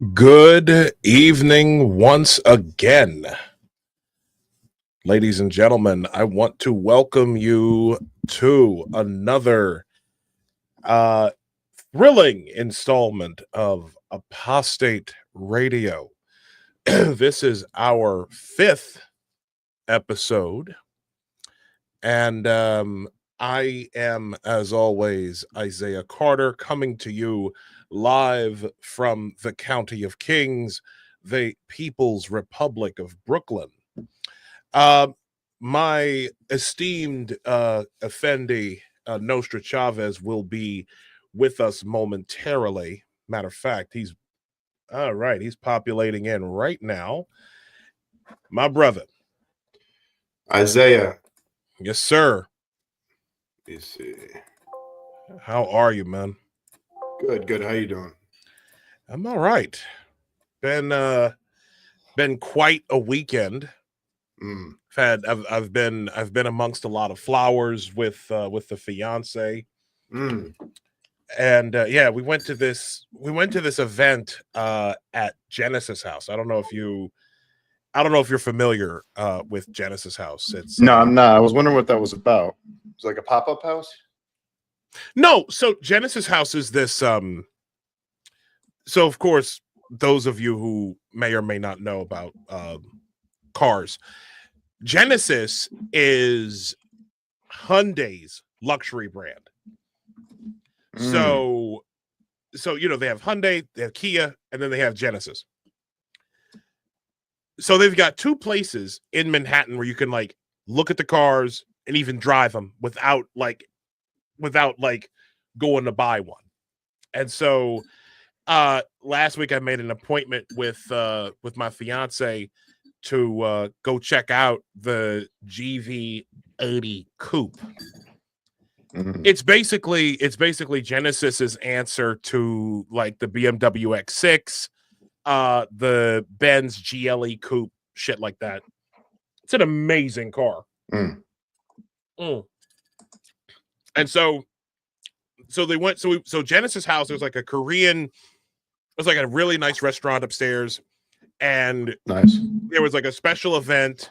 Good evening once again. Ladies and gentlemen, I want to welcome you to another thrilling installment of Apostate Radio. This is our fifth episode, and I am, as always, Isaiah Carter, coming to you live from the County of Kings, the People's Republic of Brooklyn. My esteemed Effendi Nostra Chavez will be with us momentarily. Matter of fact, he's all right. He's populating in right now. My brother, Isaiah. yes, sir. Let me see. How are you, man? Good. How you doing? I'm all right. Been quite a weekend. I've been amongst a lot of flowers with the fiance. And yeah, we went to this event at Genesis House. I don't know if you're familiar with Genesis House. No, I'm not. I was wondering what that was about. It's like a pop-up house? No, so Genesis House is this so of course, those of you who may or may not know about cars, Genesis is Hyundai's luxury brand. So they have Hyundai, they have Kia, and then they have Genesis. So they've got two places in Manhattan where you can like look at the cars and even drive them without going to buy one. And so last week I made an appointment with my fiance to go check out the GV80 Coupe. It's basically Genesis's answer to like the BMW X6, the Benz GLE Coupe, shit like that. It's an amazing car. And so they went. So Genesis House. There's like a Korean. There's like a really nice restaurant upstairs, and nice. There was like a special event.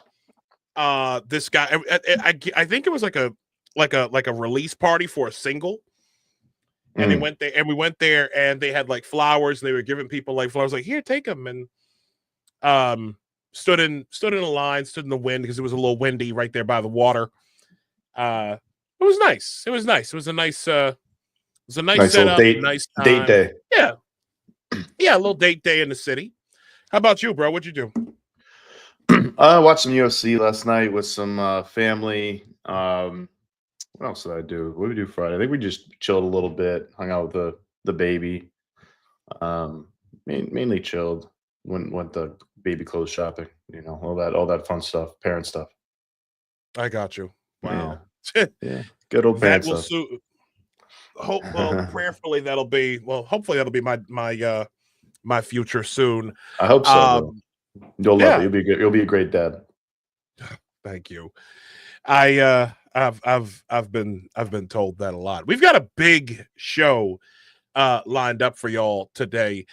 This guy. I think it was like a release party for a single. And they went there, and we went there, and they had like flowers, and they were giving people like flowers, like, here, take them. And stood in a line, stood in the wind because it was a little windy right there by the water. It was nice. It was nice. It was a nice setup. Nice time. Date day. Yeah, a little date day in the city. How about you, bro? What'd you do? I watched some UFC last night with some family. What else did I do? What did we do Friday? I think we just chilled a little bit, hung out with the baby. Mainly chilled. Went the baby clothes shopping. You know, all that fun stuff, parent stuff. I got you. Wow. Yeah. Good old parent stuff. Prayerfully hopefully that'll be my future soon. I hope so. You'll love it. You'll be a great dad. Thank you. I've been told that a lot. We've got a big show lined up for y'all today.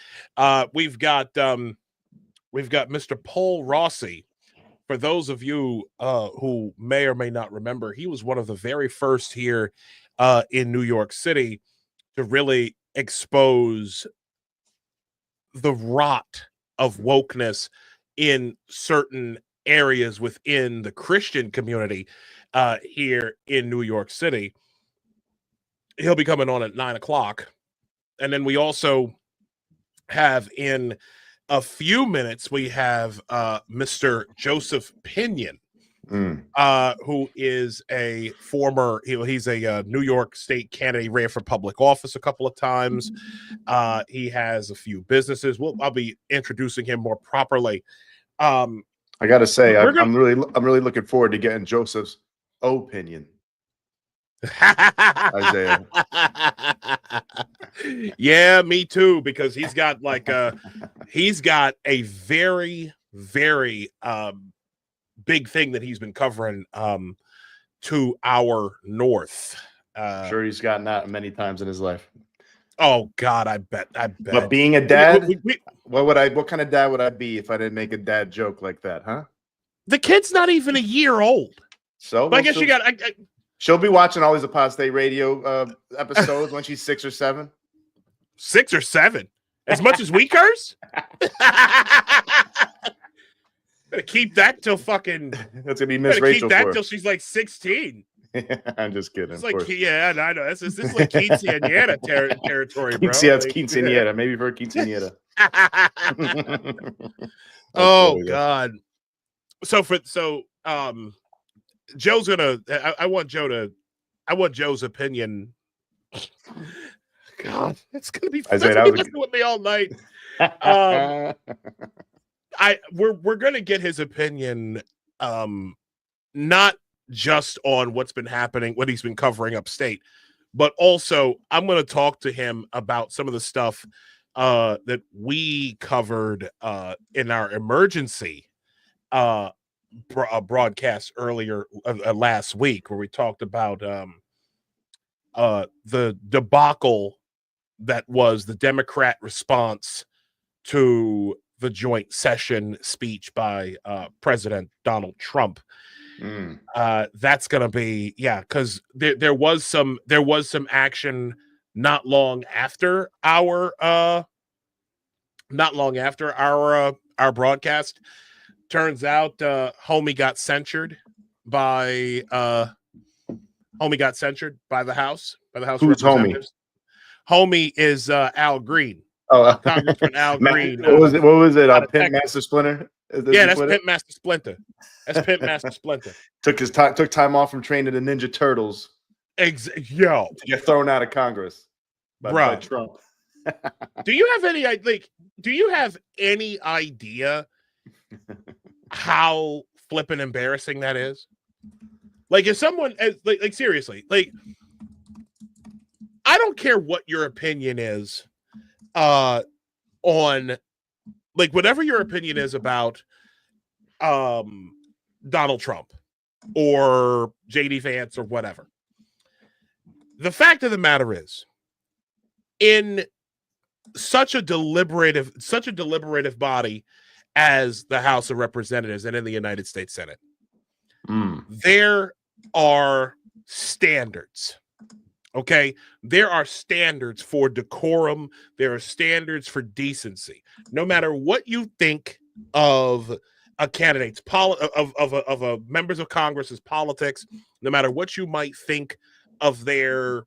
We've got Mr. Paul Rossi. For those of you who may or may not remember, he was one of the very first here in New York City to really expose the rot of wokeness in certain areas within the Christian community here in New York City. He'll be coming on at 9:00. And then we also have in a few minutes, we have Mr. Joseph Pinion, who is a former, he's a New York State candidate. He ran for public office a couple of times. He has a few businesses. I'll be introducing him more properly. I gotta say, I'm really looking forward to getting Joseph's opinion. Isaiah. Yeah, me too, because he's got a very, very big thing that he's been covering to our north. Sure, he's gotten that many times in his life. Oh God, I bet. But being a dad, what kind of dad would I be if I didn't make a dad joke like that, huh? The kid's not even a year old. So but I guess you got. She'll be watching all these Apostate radio episodes when she's 6 or 7. 6 or 7, as much as we curse. Gotta keep that till fucking. That's gonna be Miss Rachel. Keep that till she's like 16. I'm just kidding. It's like, yeah, I know. This is like quinceañera territory, bro. Yeah, it's quinceañera. Maybe for a quinceañera. Oh God. So Joe's gonna. I want Joe's opinion. God, it's gonna be. Listen with me all night. We're gonna get his opinion, not just on what's been happening, what he's been covering upstate, but also I'm gonna talk to him about some of the stuff that we covered in our emergency broadcast earlier last week, where we talked about the debacle that was the Democrat response to the joint session speech by President Donald Trump. That's gonna be because there was some action not long after our broadcast. Turns out homie got censured by the House. Who's homie? Homie is Al Green. Congressman Al Green. What was it? Pimp Master Splinter? That's Pimp Master Splinter. That's Pimp Master Splinter. Took time off from training the Ninja Turtles. To get thrown out of Congress by Trump. Do you have any idea how flippin' embarrassing that is? Like, if someone like seriously, like, I don't care what your opinion is on, like, whatever your opinion is about Donald Trump or JD Vance or whatever. The fact of the matter is, in such a deliberative body as the House of Representatives and in the United States Senate, there are standards. Okay, there are standards for decorum. There are standards for decency. No matter what you think of a candidate's of a members of Congress's politics, no matter what you might think of their,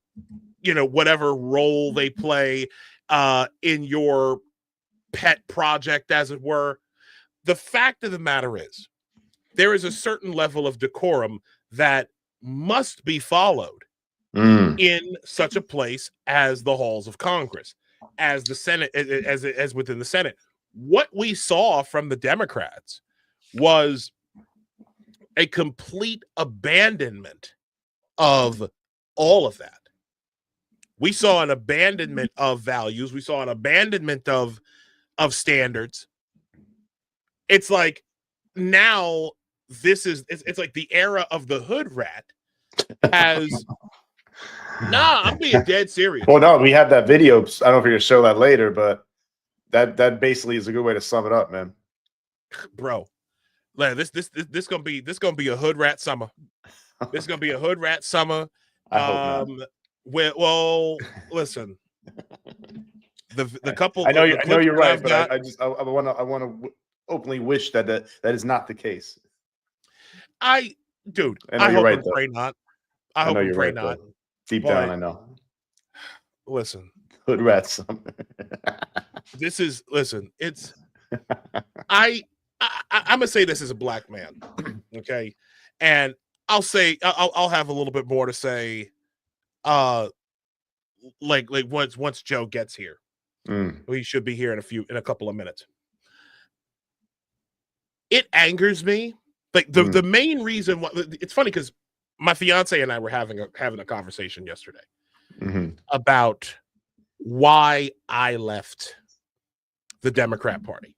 whatever role they play in your pet project, as it were, the fact of the matter is, there is a certain level of decorum that must be followed in such a place as the halls of Congress, as the Senate, as within the Senate. What we saw from the Democrats was a complete abandonment of all of that. We saw an abandonment of values. We saw an abandonment of standards. It's like now it's like the era of the hood rat has. I'm being dead serious. Well, no, we have that video. I don't know if you're gonna show that later, but that basically is a good way to sum it up, man. Bro, this gonna be a hood rat summer. This is gonna be a hood rat summer. I hope not. Well, listen. The couple. I know you're right, but I want to openly wish that is not the case. I hope and pray not. I hope and pray not. Deep down, I know. Listen, hood rat summer. It's. I'm gonna say this as a black man, okay, and I'll have a little bit more to say. Like once Joe gets here, he should be here in a couple of minutes. It angers me. Like the main reason why, it's funny because my fiance and I were having a conversation yesterday about why I left the Democrat Party.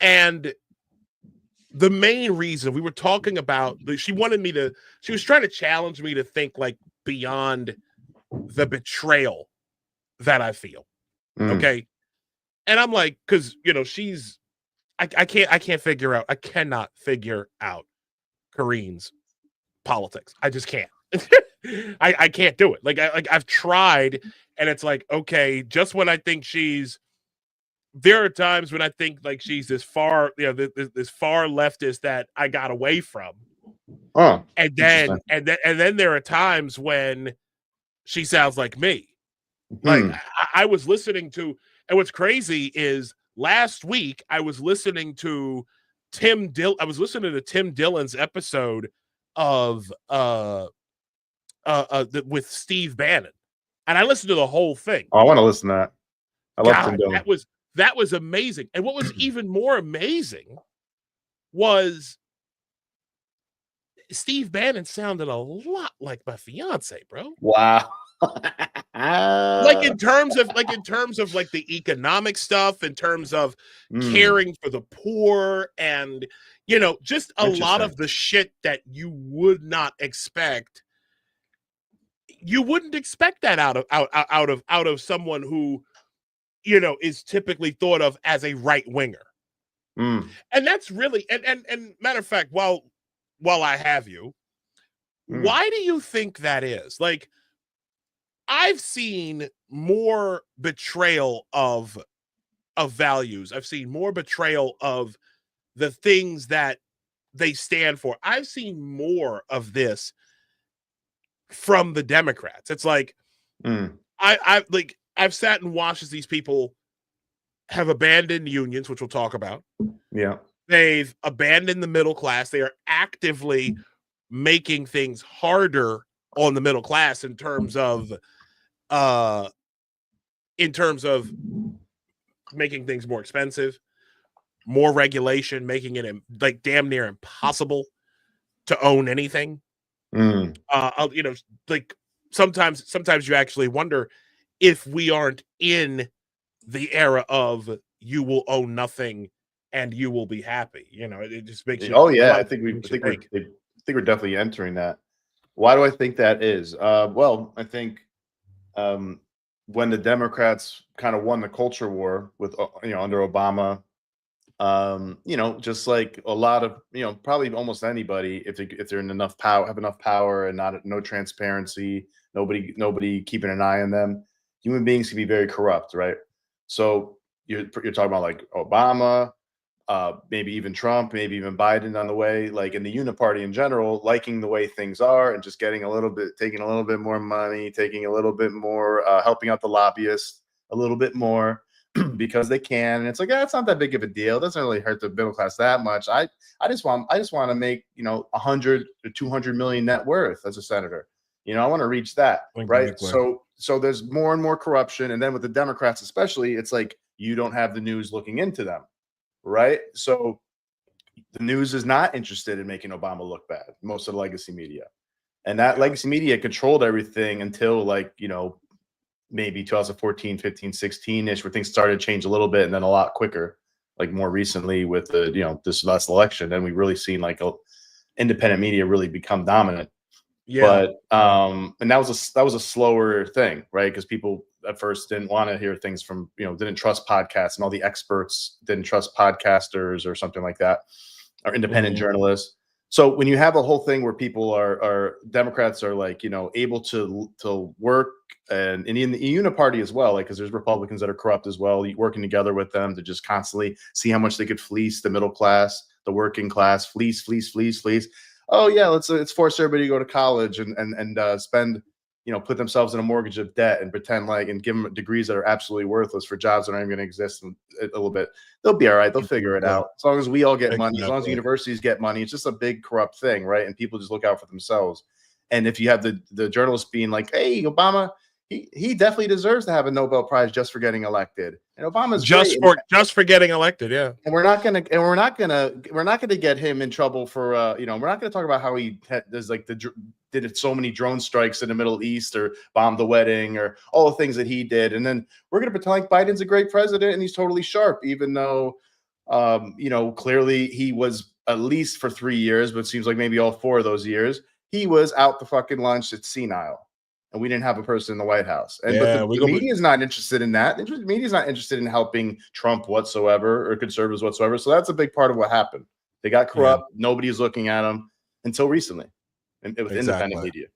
And the main reason we were talking about, she was trying to challenge me to think like beyond the betrayal that I feel. Mm. Okay. And I'm like, because she's I cannot figure out Kareen's politics. I just can't. I can't do it. I've tried, and it's like, okay, just when I think there are times when I think like she's this far, this far leftist that I got away from. Oh, and then there are times when she sounds like me. Like I was listening to, and what's crazy is last week I was listening to Tim Dillon's episode of with Steve Bannon, and I listened to the whole thing. Oh, I want to listen to that. I love Tim Dillon. That was amazing. And what was even more amazing was Steve Bannon sounded a lot like my fiance, bro. Wow. in terms of the economic stuff, in terms of caring for the poor, and just a lot of the shit that you would not expect. You wouldn't expect that out of someone who is typically thought of as a right winger. And that's really and matter of fact, while I have you, why do you think that is? Like, I've seen more betrayal of values. I've seen more betrayal of the things that they stand for. I've seen more of this from the Democrats. It's like I've sat and watched as these people have abandoned unions, which we'll talk about. Yeah. They've abandoned the middle class. They are actively making things harder on the middle class in terms of making things more expensive, more regulation, making it like damn near impossible to own anything. Like sometimes you actually wonder if we aren't in the era of you will own nothing and you will be happy. It just makes you. Oh yeah, I think we're definitely entering that. Why do I think that is? Well, I think when the Democrats kind of won the culture war with under Obama, just like a lot of probably almost anybody, if they're in enough power, have enough power, and no transparency, nobody keeping an eye on them, human beings can be very corrupt, right? So you're talking about like Obama, maybe even Trump, maybe even Biden on the way, like in the uniparty in general, liking the way things are and just taking a little bit more money, taking a little bit more, helping out the lobbyists a little bit more because they can. And it's like, it's not that big of a deal. It doesn't really hurt the middle class that much. I just want to make, 100 to 200 million net worth as a senator. I want to reach that. Right. So there's more and more corruption. And then with the Democrats, especially, it's like, you don't have the news looking into them. Right. So the news is not interested in making Obama look bad, most of the legacy media. And that legacy media controlled everything until maybe 2014, 15, 16-ish, where things started to change a little bit, and then a lot quicker, like more recently with the, this last election. Then we've really seen independent media really become dominant. Yeah. But and that was a slower thing, right? Because people at first didn't want to hear things from, didn't trust podcasts, and all the experts didn't trust podcasters or something like that, or independent journalists. So when you have a whole thing where people are Democrats are able to work and in the uniparty as well, because there's Republicans that are corrupt as well, working together with them to just constantly see how much they could fleece the middle class, the working class, fleece. Oh yeah, let's force everybody to go to college and spend, put themselves in a mortgage of debt and pretend and give them degrees that are absolutely worthless for jobs that aren't even going to exist in a little bit. They'll be all right. They'll figure it out. As long as we all get money, as long as universities get money, it's just a big corrupt thing, right? And people just look out for themselves. And if you have the journalists being like, hey, Obama, he definitely deserves to have a Nobel Prize just for getting elected. And Obama's just for getting elected, yeah. And we're not gonna get him in trouble for we're not gonna talk about how he did so many drone strikes in the Middle East or bombed the wedding or all the things that he did, and then we're gonna pretend like Biden's a great president and he's totally sharp, even though clearly he was, at least for 3 years, but it seems like maybe all 4 of those years he was out the fucking lunch. It's senile. and we didn't have a person in the White House. And Yeah, but the media is not interested in that. The media is not interested in helping Trump whatsoever or conservatives whatsoever. So that's a big part of what happened. They got corrupt. Nobody's looking at them until recently, and with independent media.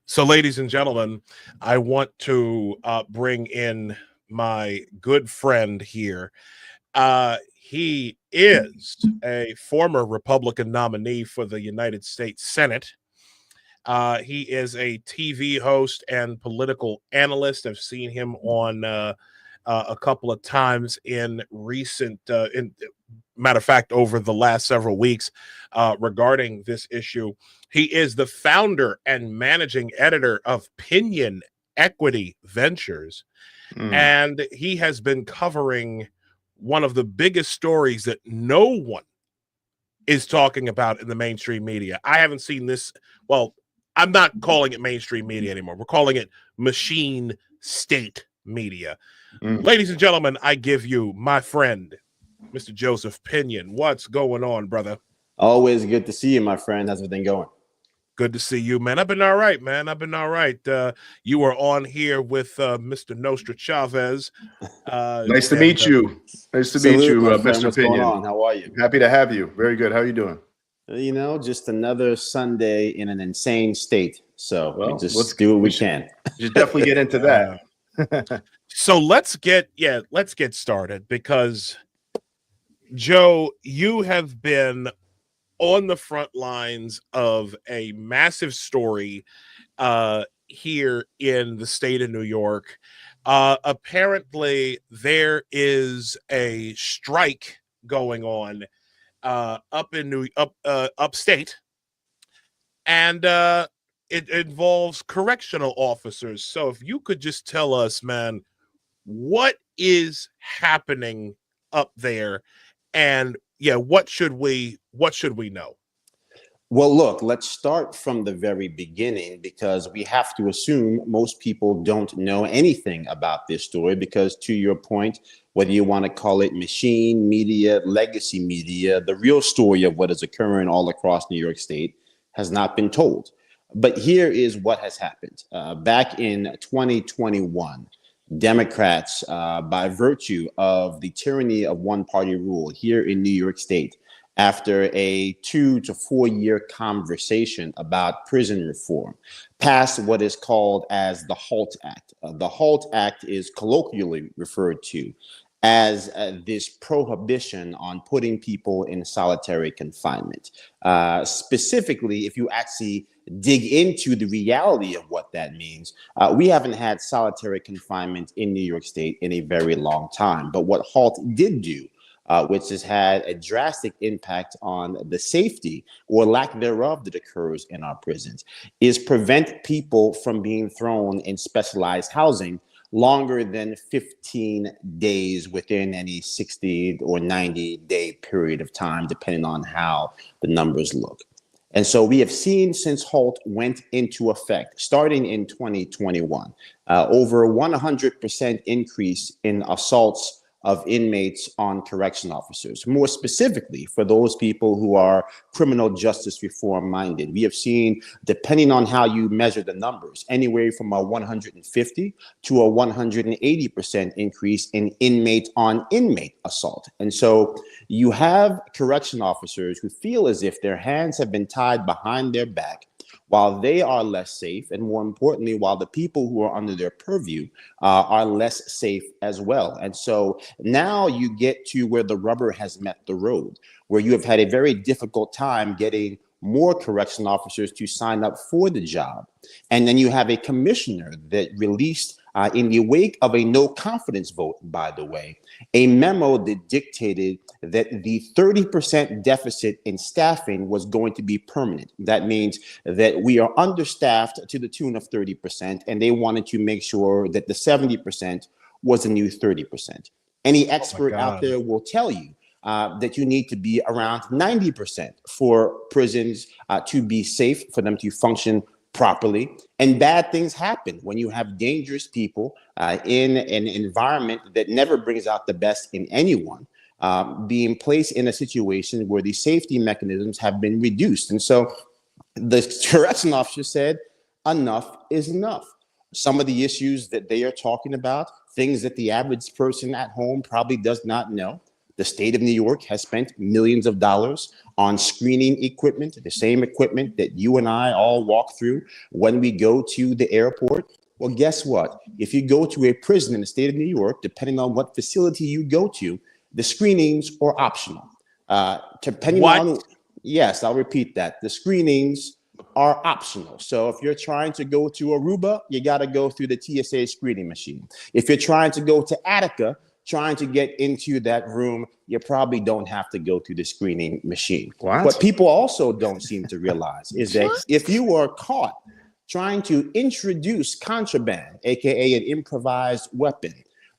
So, ladies and gentlemen, I want to bring in my good friend here. He is a former Republican nominee for the United States Senate. He is a TV host and political analyst. I've seen him on a couple of times in recent, matter of fact, over the last several weeks regarding this issue. He is the founder and managing editor of Pinion Equity Ventures. And he has been covering one of the biggest stories that no one is talking about in the mainstream media. I haven't seen this. Well, I'm not calling it mainstream media anymore. We're calling it machine state media. Ladies and gentlemen, I give you my friend, Mr. Joseph Pinion. What's going on, brother? Always good to see you, my friend. How's everything going? Good to see you, man. I've been all right, man. I've been all right. You were on here with Mr. Nostra Chavez. Nice to meet you. Nice to meet you, Mr. What's Pinion. going on? How are you? Happy to have you. Very good. How are you doing? You know, just another Sunday in an insane state. So Well, let's do what we can. You should definitely get into that. So let's get started, because Joe, you have been on the front lines of a massive story here in the state of New York. Apparently there is a strike going on upstate, and it involves correctional officers. So if you could just tell us, man, what is happening up there, and what should we know? Well, look, let's start from the very beginning, because we have to assume most people don't know anything about this story, because to your point, whether you want to call it machine media, legacy media, the real story of what is occurring all across New York State has not been told. But here is what has happened. Back in 2021, Democrats, by virtue of the tyranny of one-party rule here in New York State, after a 2 to 4 year conversation about prison reform, passed what is called as the HALT Act. The HALT Act is colloquially referred to as this prohibition on putting people in solitary confinement. Specifically, if you actually dig into the reality of what that means, we haven't had solitary confinement in New York State in a very long time. But what HALT did do, which has had a drastic impact on the safety or lack thereof that occurs in our prisons, is prevent people from being thrown in specialized housing longer than 15 days within any 60 or 90-day period of time, depending on how the numbers look. And so we have seen, since HALT went into effect, starting in 2021, over 100% increase in assaults of inmates on correction officers. More specifically, for those people who are criminal justice reform minded, we have seen, depending on how you measure the numbers, anywhere from a 150 to a 180% increase in inmate on inmate assault. And so you have correction officers who feel as if their hands have been tied behind their back, while they are less safe, and more importantly, while the people who are under their purview are less safe as well. And so now you get to where the rubber has met the road, where you have had a very difficult time getting more correction officers to sign up for the job. And then you have a commissioner that released, in the wake of a no confidence vote, by the way, a memo that dictated that the 30% deficit in staffing was going to be permanent. That means that we are understaffed to the tune of 30%, and they wanted to make sure that the 70% was a new 30%. Any expert out there will tell you that you need to be around 90% for prisons to be safe, for them to function properly. And bad things happen when you have dangerous people in an environment that never brings out the best in anyone, being placed in a situation where the safety mechanisms have been reduced. And so the correction officer said, enough is enough. Some of the issues that they are talking about, things that the average person at home probably does not know. The state of New York has spent millions of dollars on screening equipment, the same equipment that you and I all walk through when we go to the airport. Well, guess what? If you go to a prison in the state of New York, depending on what facility you go to, the screenings are optional. Depending on, yes, I'll repeat that. The screenings are optional. So if you're trying to go to Aruba, you got to go through the TSA screening machine. If you're trying to go to Attica, trying to get into that room, you probably don't have to go through the screening machine. What people also don't seem to realize is that if you are caught trying to introduce contraband, aka an improvised weapon,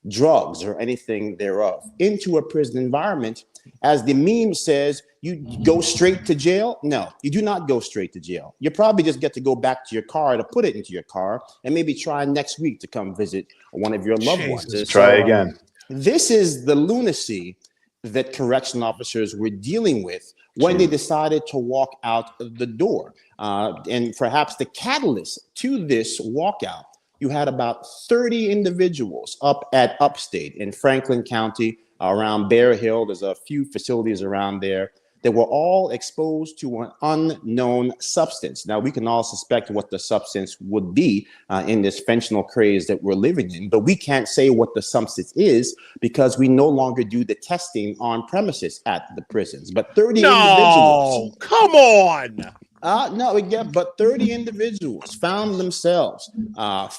drugs, or anything thereof, into a prison environment, as the meme says, you go straight to jail. No, you do not go straight to jail. You probably just get to go back to your car to put it into your car and maybe try next week to come visit one of your loved ones. Try again. This is the lunacy that correction officers were dealing with when they decided to walk out of the door. And perhaps the catalyst to this walkout, you had about 30 individuals up at Upstate in Franklin County, around Bear Hill. There's a few facilities around there that were all exposed to an unknown substance. Now, we can all suspect what the substance would be in this fentanyl craze that we're living in, but we can't say what the substance is because we no longer do the testing on premises at the prisons. But 30 individuals. Come on. But 30 individuals found themselves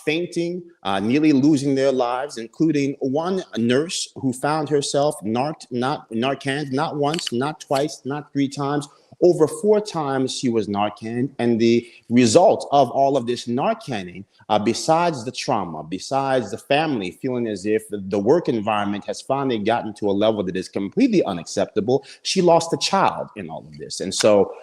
fainting, nearly losing their lives, including one nurse who found herself Narcaned, not once, not twice, not 3 times. Over 4 times she was Narcaned. And the result of all of this Narcanning, besides the trauma, besides the family feeling as if the work environment has finally gotten to a level that is completely unacceptable, she lost a child in all of this. And so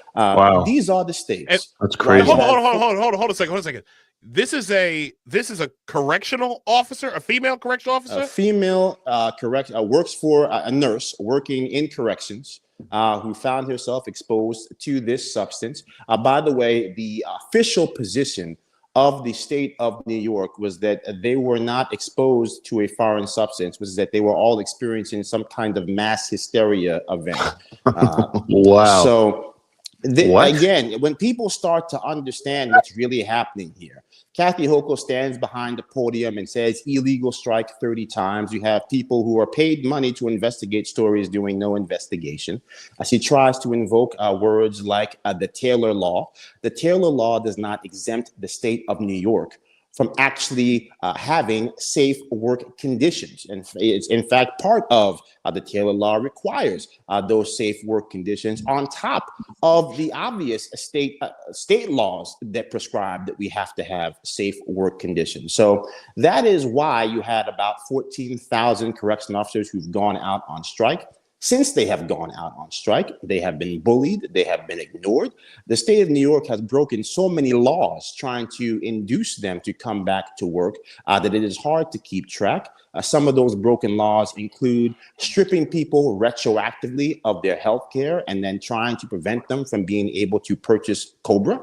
these are the stakes. That's crazy. Hold a second. This is a correctional officer, a female correctional officer? A female works for a nurse working in corrections. Who found herself exposed to this substance. By the way, the official position of the state of New York was that they were not exposed to a foreign substance, was that they were all experiencing some kind of mass hysteria event. Wow. So again, when people start to understand what's really happening here, Kathy Hochul stands behind the podium and says illegal strike 30 times. You have people who are paid money to investigate stories doing no investigation. She tries to invoke words like the Taylor Law. The Taylor Law does not exempt the state of New York from actually having safe work conditions. And it's in fact part of the Taylor Law requires those safe work conditions on top of the obvious state laws that prescribe that we have to have safe work conditions. So that is why you had about 14,000 correction officers who've gone out on strike. Since they have gone out on strike, they have been bullied, they have been ignored. The state of New York has broken so many laws trying to induce them to come back to work that it is hard to keep track. Some of those broken laws include stripping people retroactively of their health care and then trying to prevent them from being able to purchase Cobra.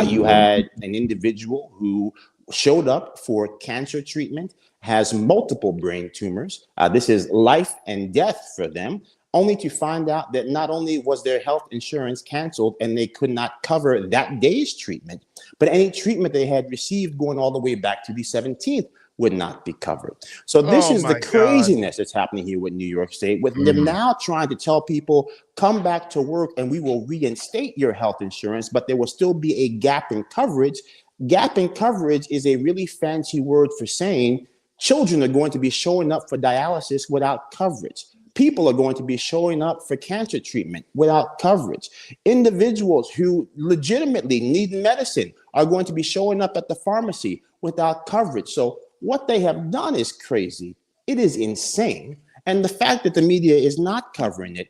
You had an individual who showed up for cancer treatment, has multiple brain tumors. This is life and death for them, only to find out that not only was their health insurance canceled and they could not cover that day's treatment, but any treatment they had received going all the way back to the 17th would not be covered. So this is the craziness that's happening here with New York State, with them now trying to tell people, come back to work and we will reinstate your health insurance, but there will still be a gap in coverage. Gap in coverage is a really fancy word for saying children are going to be showing up for dialysis without coverage. People are going to be showing up for cancer treatment without coverage. Individuals who legitimately need medicine are going to be showing up at the pharmacy without coverage. So what they have done is crazy. It is insane. And the fact that the media is not covering it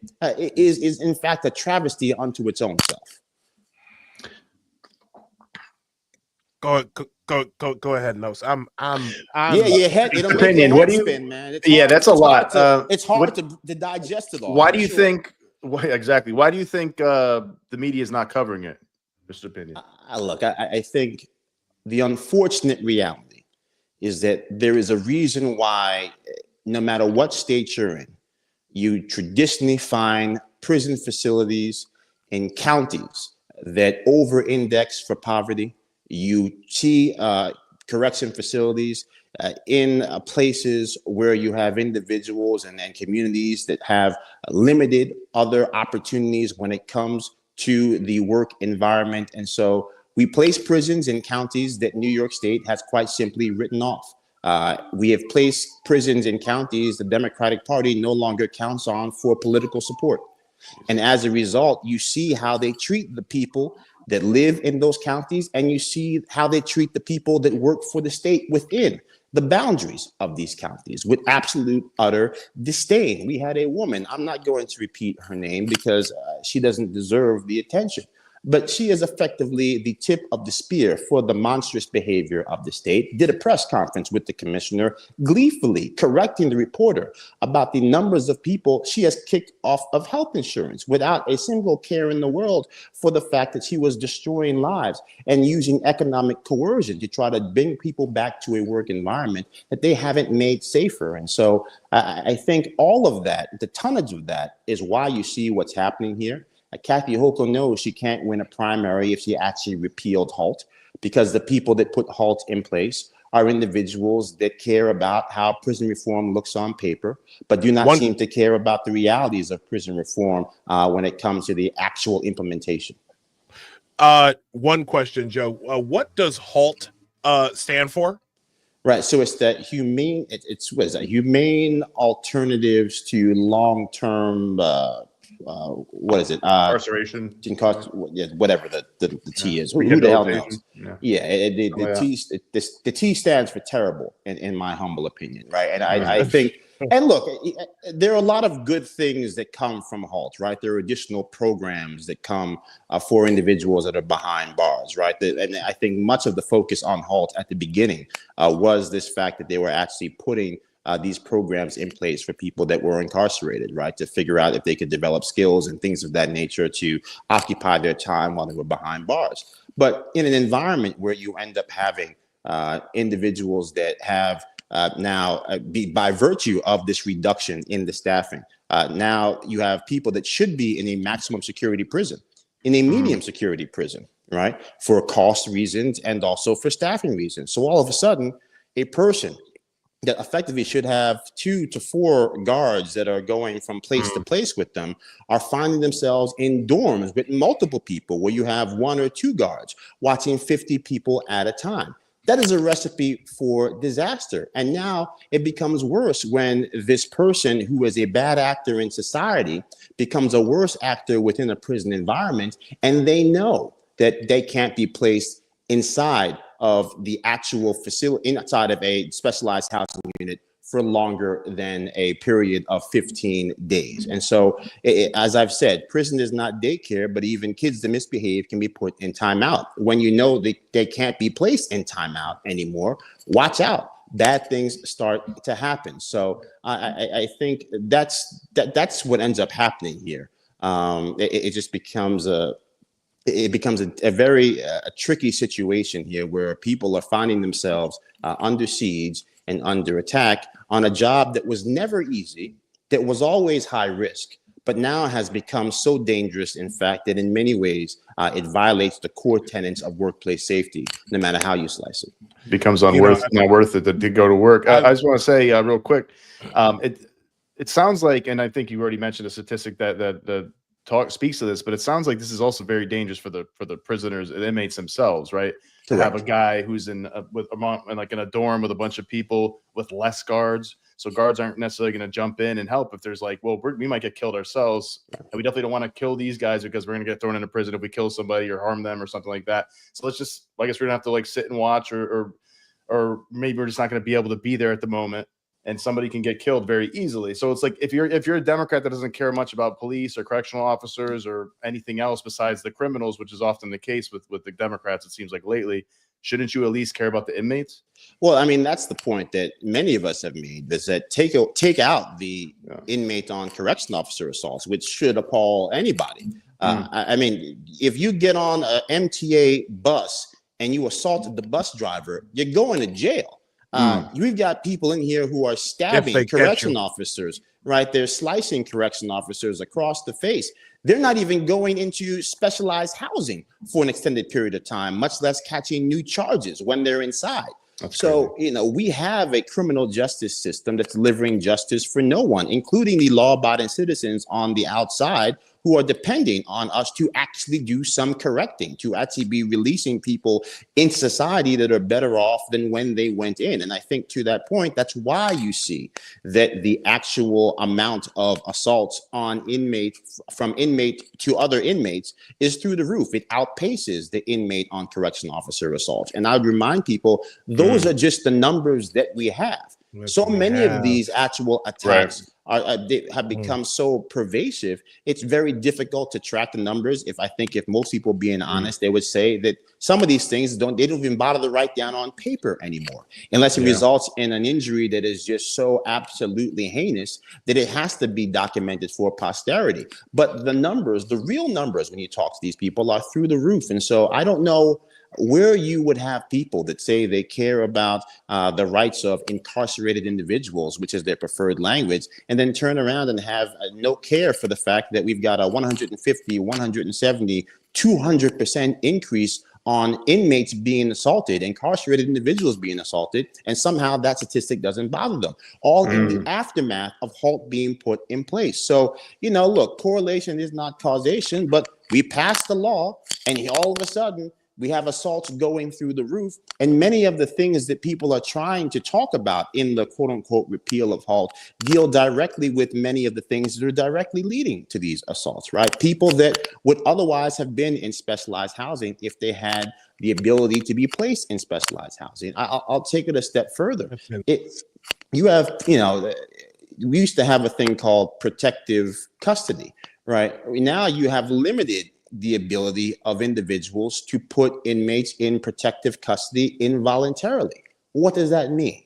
is in fact a travesty unto its own self. Go ahead, Nos. I'm your head. It'll make Opinion. your What head do you? spin, man. That's a lot. It's hard to digest it all. Why do you think? Exactly. Why do you think the media is not covering it, Mr. Pinion? Look, I think the unfortunate reality is that there is a reason why, no matter what state you're in, you traditionally find prison facilities in counties that over-index for poverty. You see correction facilities in places where you have individuals and communities that have limited other opportunities when it comes to the work environment. And so we place prisons in counties that New York State has quite simply written off. We have placed prisons in counties the Democratic Party no longer counts on for political support. And as a result, you see how they treat the people that live in those counties, and you see how they treat the people that work for the state within the boundaries of these counties with absolute utter disdain. We had a woman, I'm not going to repeat her name because she doesn't deserve the attention, but she is effectively the tip of the spear for the monstrous behavior of the state, did a press conference with the commissioner, gleefully correcting the reporter about the numbers of people she has kicked off of health insurance without a single care in the world for the fact that she was destroying lives and using economic coercion to try to bring people back to a work environment that they haven't made safer. And so I think all of that, the tonnage of that, is why you see what's happening here. Kathy Hochul knows she can't win a primary if she actually repealed HALT, because the people that put HALT in place are individuals that care about how prison reform looks on paper, but do not seem to care about the realities of prison reform when it comes to the actual implementation. One question, Joe. What does HALT stand for? Right, so it's that humane. It's what is that? Humane alternatives to long-term. What is it? Incarceration. Whatever the T is. Who the hell knows? The T stands for terrible, in my humble opinion, right? And I think, and look, there are a lot of good things that come from HALT, right? There are additional programs that come for individuals that are behind bars, right? And I think much of the focus on HALT at the beginning was this fact that they were actually putting these programs in place for people that were incarcerated, right? To figure out if they could develop skills and things of that nature to occupy their time while they were behind bars. But in an environment where you end up having individuals that have by virtue of this reduction in the staffing, now you have people that should be in a maximum security prison, in a medium security prison, right? For cost reasons and also for staffing reasons. So all of a sudden, a person that effectively should have 2 to 4 guards that are going from place to place with them are finding themselves in dorms with multiple people where you have 1 or 2 guards watching 50 people at a time. That is a recipe for disaster. And now it becomes worse when this person who is a bad actor in society becomes a worse actor within a prison environment, and they know that they can't be placed inside of the actual facility, inside of a specialized housing unit for longer than a period of 15 days. And so, as I've said, prison is not daycare, but even kids that misbehave can be put in timeout. When you know they can't be placed in timeout anymore, watch out. Bad things start to happen. So I think that's what ends up happening here. It just becomes a very tricky situation here where people are finding themselves under siege and under attack on a job that was never easy, that was always high risk, but now has become so dangerous, in fact, that in many ways it violates the core tenets of workplace safety, no matter how you slice it. Becomes not worth it to go to work. I just want to say real quick, it sounds like, and I think you already mentioned a statistic that speaks to this, but it sounds like this is also very dangerous for the prisoners and inmates themselves, right? To have a guy who's in a dorm with a bunch of people with less guards, so guards aren't necessarily going to jump in and help if there's we might get killed ourselves, and we definitely don't want to kill these guys because we're going to get thrown into prison if we kill somebody or harm them or something like that. So let's just, I guess we're gonna have to sit and watch, or maybe we're just not going to be able to be there at the moment. And somebody can get killed very easily. So it's like if you're a Democrat that doesn't care much about police or correctional officers or anything else besides the criminals, which is often the case with the Democrats, it seems like lately, shouldn't you at least care about the inmates? Well, I mean, that's the point that many of us have made, is that take out the inmate on correction officer assaults, which should appall anybody. I mean, if you get on an MTA bus and you assaulted the bus driver, you're going to jail. We've got people in here who are stabbing correction officers, right? They're slicing correction officers across the face. They're not even going into specialized housing for an extended period of time, much less catching new charges when they're inside. So, you know, we have a criminal justice system that's delivering justice for no one, including the law-abiding citizens on the outside who are depending on us to actually do some correcting, to actually be releasing people in society that are better off than when they went in. And I think to that point, that's why you see that the actual amount of assaults on inmates, from inmate to other inmates, is through the roof. It outpaces the inmate on correction officer assaults. And I would remind people, those are just the numbers that we have. So many of these actual attacks they have become so pervasive, it's very difficult to track the numbers. If most people being honest, they would say that some of these things they don't even bother to write down on paper anymore, unless it results in an injury that is just so absolutely heinous that it has to be documented for posterity. But the numbers, the real numbers, when you talk to these people, are through the roof. And so I don't know where you would have people that say they care about the rights of incarcerated individuals, which is their preferred language, and then turn around and have no care for the fact that we've got a 150, 170, 200% increase on inmates being assaulted, incarcerated individuals being assaulted, and somehow that statistic doesn't bother them, all in the aftermath of HALT being put in place. So, you know, look, correlation is not causation, but we passed the law, and all of a sudden, we have assaults going through the roof, and many of the things that people are trying to talk about in the quote unquote repeal of HALT deal directly with many of the things that are directly leading to these assaults, right? People that would otherwise have been in specialized housing if they had the ability to be placed in specialized housing. I'll take it a step further. You have, you know, we used to have a thing called protective custody, right? Now you have limited the ability of individuals to put inmates in protective custody involuntarily. What does that mean?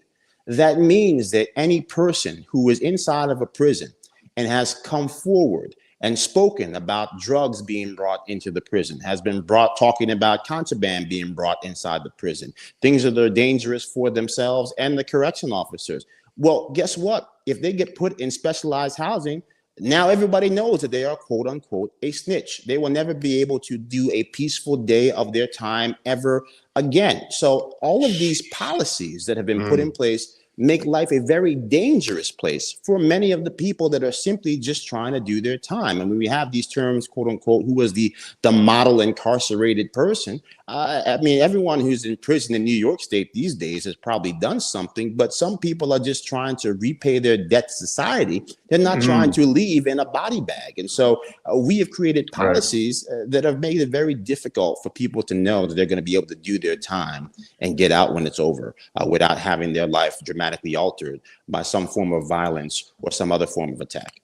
That means that any person who is inside of a prison and has come forward and spoken about drugs being brought into the prison, has been talking about contraband being brought inside the prison, things that are dangerous for themselves and the correction officers. Well, guess what? If they get put in specialized housing, now everybody knows that they are quote unquote a snitch. They will never be able to do a peaceful day of their time ever again. So all of these policies that have been put in place make life a very dangerous place for many of the people that are simply just trying to do their time. And when we have these terms, quote unquote, who was the model incarcerated person? I mean, everyone who's in prison in New York State these days has probably done something, but some people are just trying to repay their debt to society. They're not trying to leave in a body bag. And so we have created policies that have made it very difficult for people to know that they're going to be able to do their time and get out when it's over without having their life dramatically altered by some form of violence or some other form of attack.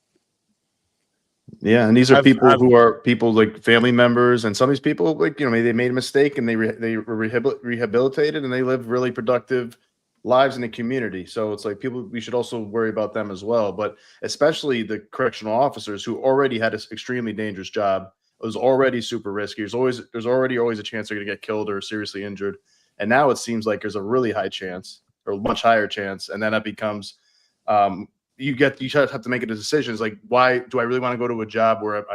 Yeah, and these are who are people like family members, and some of these people, like, you know, maybe they made a mistake and they were rehabilitated and they live really productive lives in the community. So it's like we should also worry about them as well, but especially the correctional officers who already had an extremely dangerous job. It was already super risky. There's already always a chance they're going to get killed or seriously injured, and now it seems like there's a really high chance, or a much higher chance, and then it becomes you have to make a decision. It's like, why do I really want to go to a job where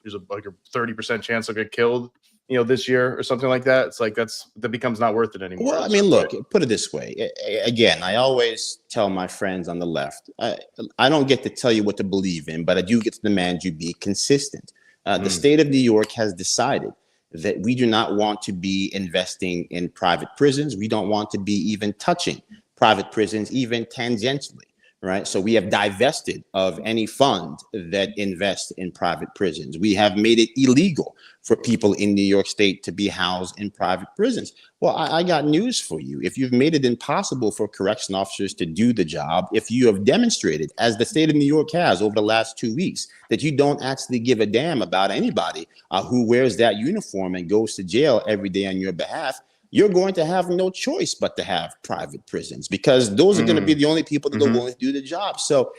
there's a 30% chance I'll get killed, you know, this year or something like that? It's like that becomes not worth it anymore. Well, I mean, look, put it this way. Again, I always tell my friends on the left, I don't get to tell you what to believe in, but I do get to demand you be consistent. The state of New York has decided that we do not want to be investing in private prisons. We don't want to be even touching private prisons, even tangentially. Right. So we have divested of any fund that invests in private prisons. We have made it illegal for people in New York State to be housed in private prisons. Well, I got news for you. If you've made it impossible for correction officers to do the job, if you have demonstrated, as the state of New York has over the last 2 weeks, that you don't actually give a damn about anybody who wears that uniform and goes to jail every day on your behalf, you're going to have no choice but to have private prisons, because those are going to be the only people that are willing to do the job. So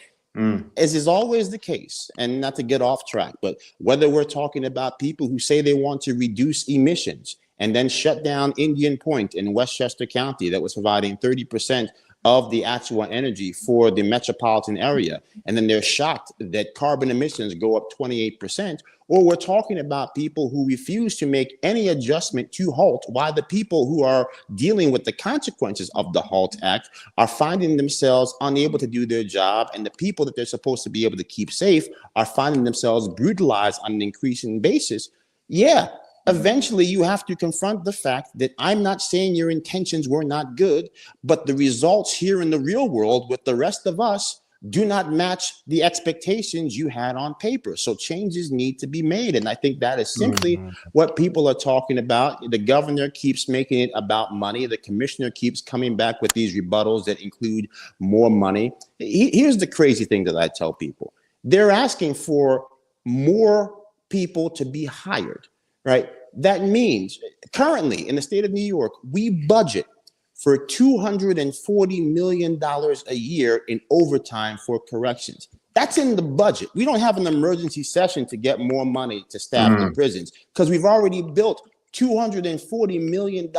as is always the case, and not to get off track, but whether we're talking about people who say they want to reduce emissions and then shut down Indian Point in Westchester County that was providing 30% of the actual energy for the metropolitan area. And then they're shocked that carbon emissions go up 28%. Or we're talking about people who refuse to make any adjustment to HALT, while the people who are dealing with the consequences of the HALT Act are finding themselves unable to do their job. And the people that they're supposed to be able to keep safe are finding themselves brutalized on an increasing basis. Yeah, eventually you have to confront the fact that I'm not saying your intentions were not good, but the results here in the real world with the rest of us do not match the expectations you had on paper. So changes need to be made. And I think that is simply what people are talking about. The governor keeps making it about money. The commissioner keeps coming back with these rebuttals that include more money. Here's the crazy thing that I tell people. They're asking for more people to be hired, right? That means currently in the state of New York, we budget for $240 million a year in overtime for corrections. That's in the budget. We don't have an emergency session to get more money to staff the prisons because we've already built $240 million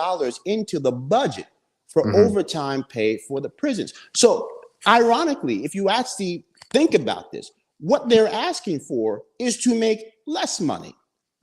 into the budget for overtime pay for the prisons. So ironically, if you actually think about this, what they're asking for is to make less money.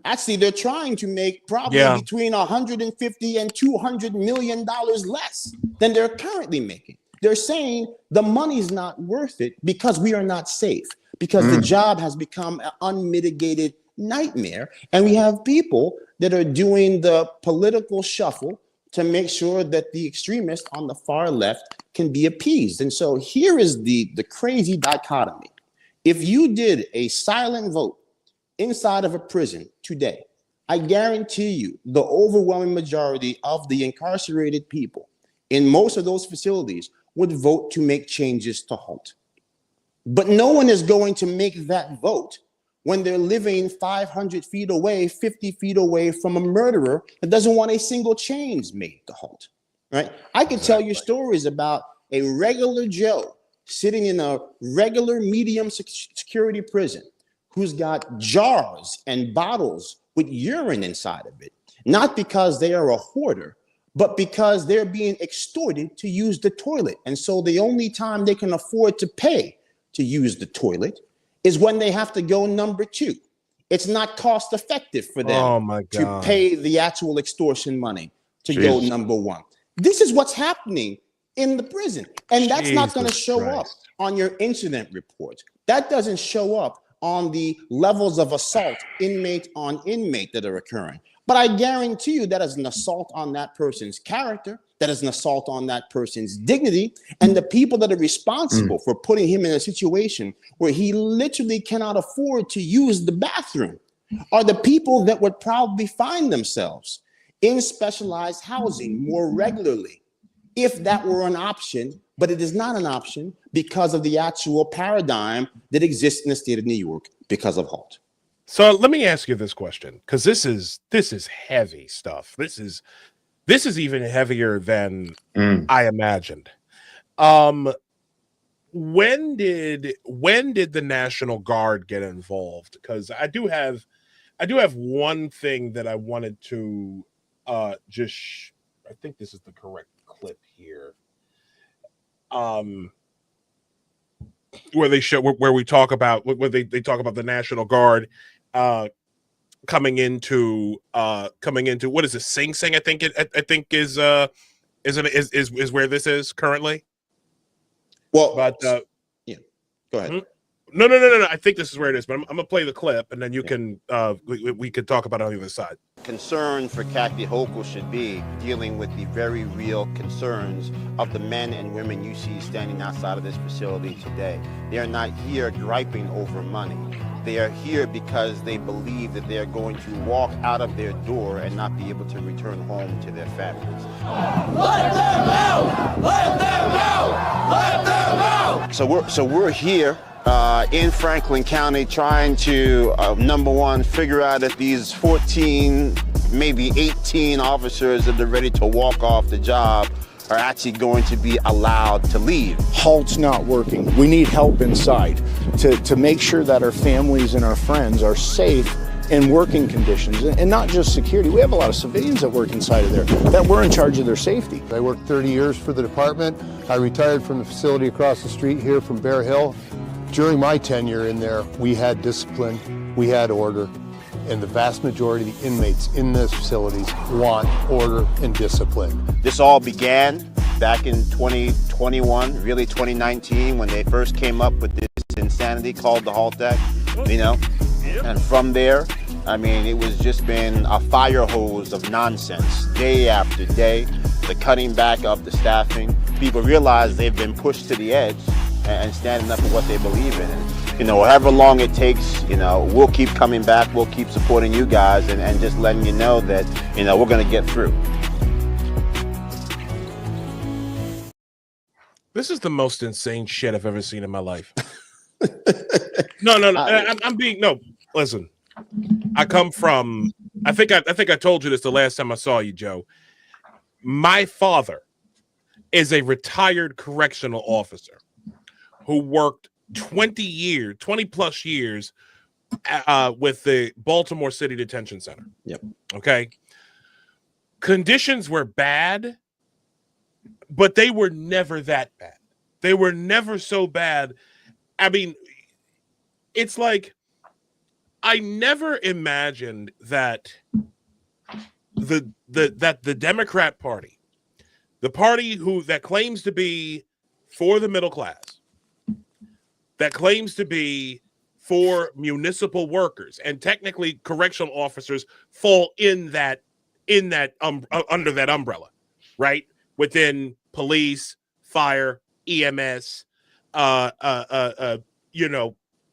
Actually, they're trying to make probably between 150 and $200 million less than they're currently making. They're saying the money's not worth it because we are not safe, because the job has become an unmitigated nightmare. And we have people that are doing the political shuffle to make sure that the extremists on the far left can be appeased. And so here is the crazy dichotomy. If you did a silent vote inside of a prison today, I guarantee you the overwhelming majority of the incarcerated people in most of those facilities would vote to make changes to HALT. But no one is going to make that vote when they're living 500 feet away, 50 feet away from a murderer that doesn't want a single change made to HALT, right? I could tell you stories about a regular Joe sitting in a regular medium security prison who's got jars and bottles with urine inside of it, not because they are a hoarder, but because they're being extorted to use the toilet. And so the only time they can afford to pay to use the toilet is when they have to go number two. It's not cost effective for them to pay the actual extortion money to go number one. This is what's happening in the prison. And that's not going to show up on your incident report. That doesn't show up on the levels of assault inmate on inmate that are occurring. But I guarantee you that is an assault on that person's character, that is an assault on that person's dignity, and the people that are responsible for putting him in a situation where he literally cannot afford to use the bathroom are the people that would probably find themselves in specialized housing more regularly if that were an option. But it is not an option because of the actual paradigm that exists in the state of New York because of HALT. So let me ask you this question, because this is heavy stuff. This is even heavier than I imagined. When did the National Guard get involved? Because I do have one thing that I wanted to I think this is the correct clip here. Where they show where we talk about where they talk about the National Guard coming into what is it, Sing Sing? I think is where this is currently. Well, but yeah, go ahead. No. I think this is where it is, but I'm gonna play the clip, and then you can we could talk about it on the other side. Concern for Kathy Hochul should be dealing with the very real concerns of the men and women you see standing outside of this facility today. They are not here griping over money. They are here because they believe that they are going to walk out of their door and not be able to return home to their families. Let them out! Let them out! Let them out! So we're here in Franklin County trying to, number one, figure out if these 14, maybe 18 officers that are ready to walk off the job are actually going to be allowed to leave. HALT's not working. We need help inside to make sure that our families and our friends are safe and working conditions, and not just security. We have a lot of civilians that work inside of there that we're in charge of their safety. I worked 30 years for the department. I retired from the facility across the street here from Bear Hill. During my tenure in there, we had discipline, we had order, and the vast majority of the inmates in those facilities want order and discipline. This all began back in 2021, really 2019, when they first came up with this insanity called the HALT Act, you know? And from there, I mean, it was just been a fire hose of nonsense, day after day, the cutting back of the staffing. People realize they've been pushed to the edge and standing up for what they believe in. And, you know, however long it takes, you know, we'll keep coming back, we'll keep supporting you guys and just letting you know that, you know, we're gonna get through. This is the most insane shit I've ever seen in my life. No. I'm being no. Listen, I come from. I think I told you this the last time I saw you, Joe. My father is a retired correctional officer who worked 20 plus years with the Baltimore City Detention Center. Yep. Okay. Conditions were bad, but they were never that bad. They were never so bad. I mean, it's like I never imagined that the Democrat Party, the party that claims to be for the middle class, that claims to be for municipal workers, and technically correctional officers fall in that under that umbrella, right? Within police, fire, EMS,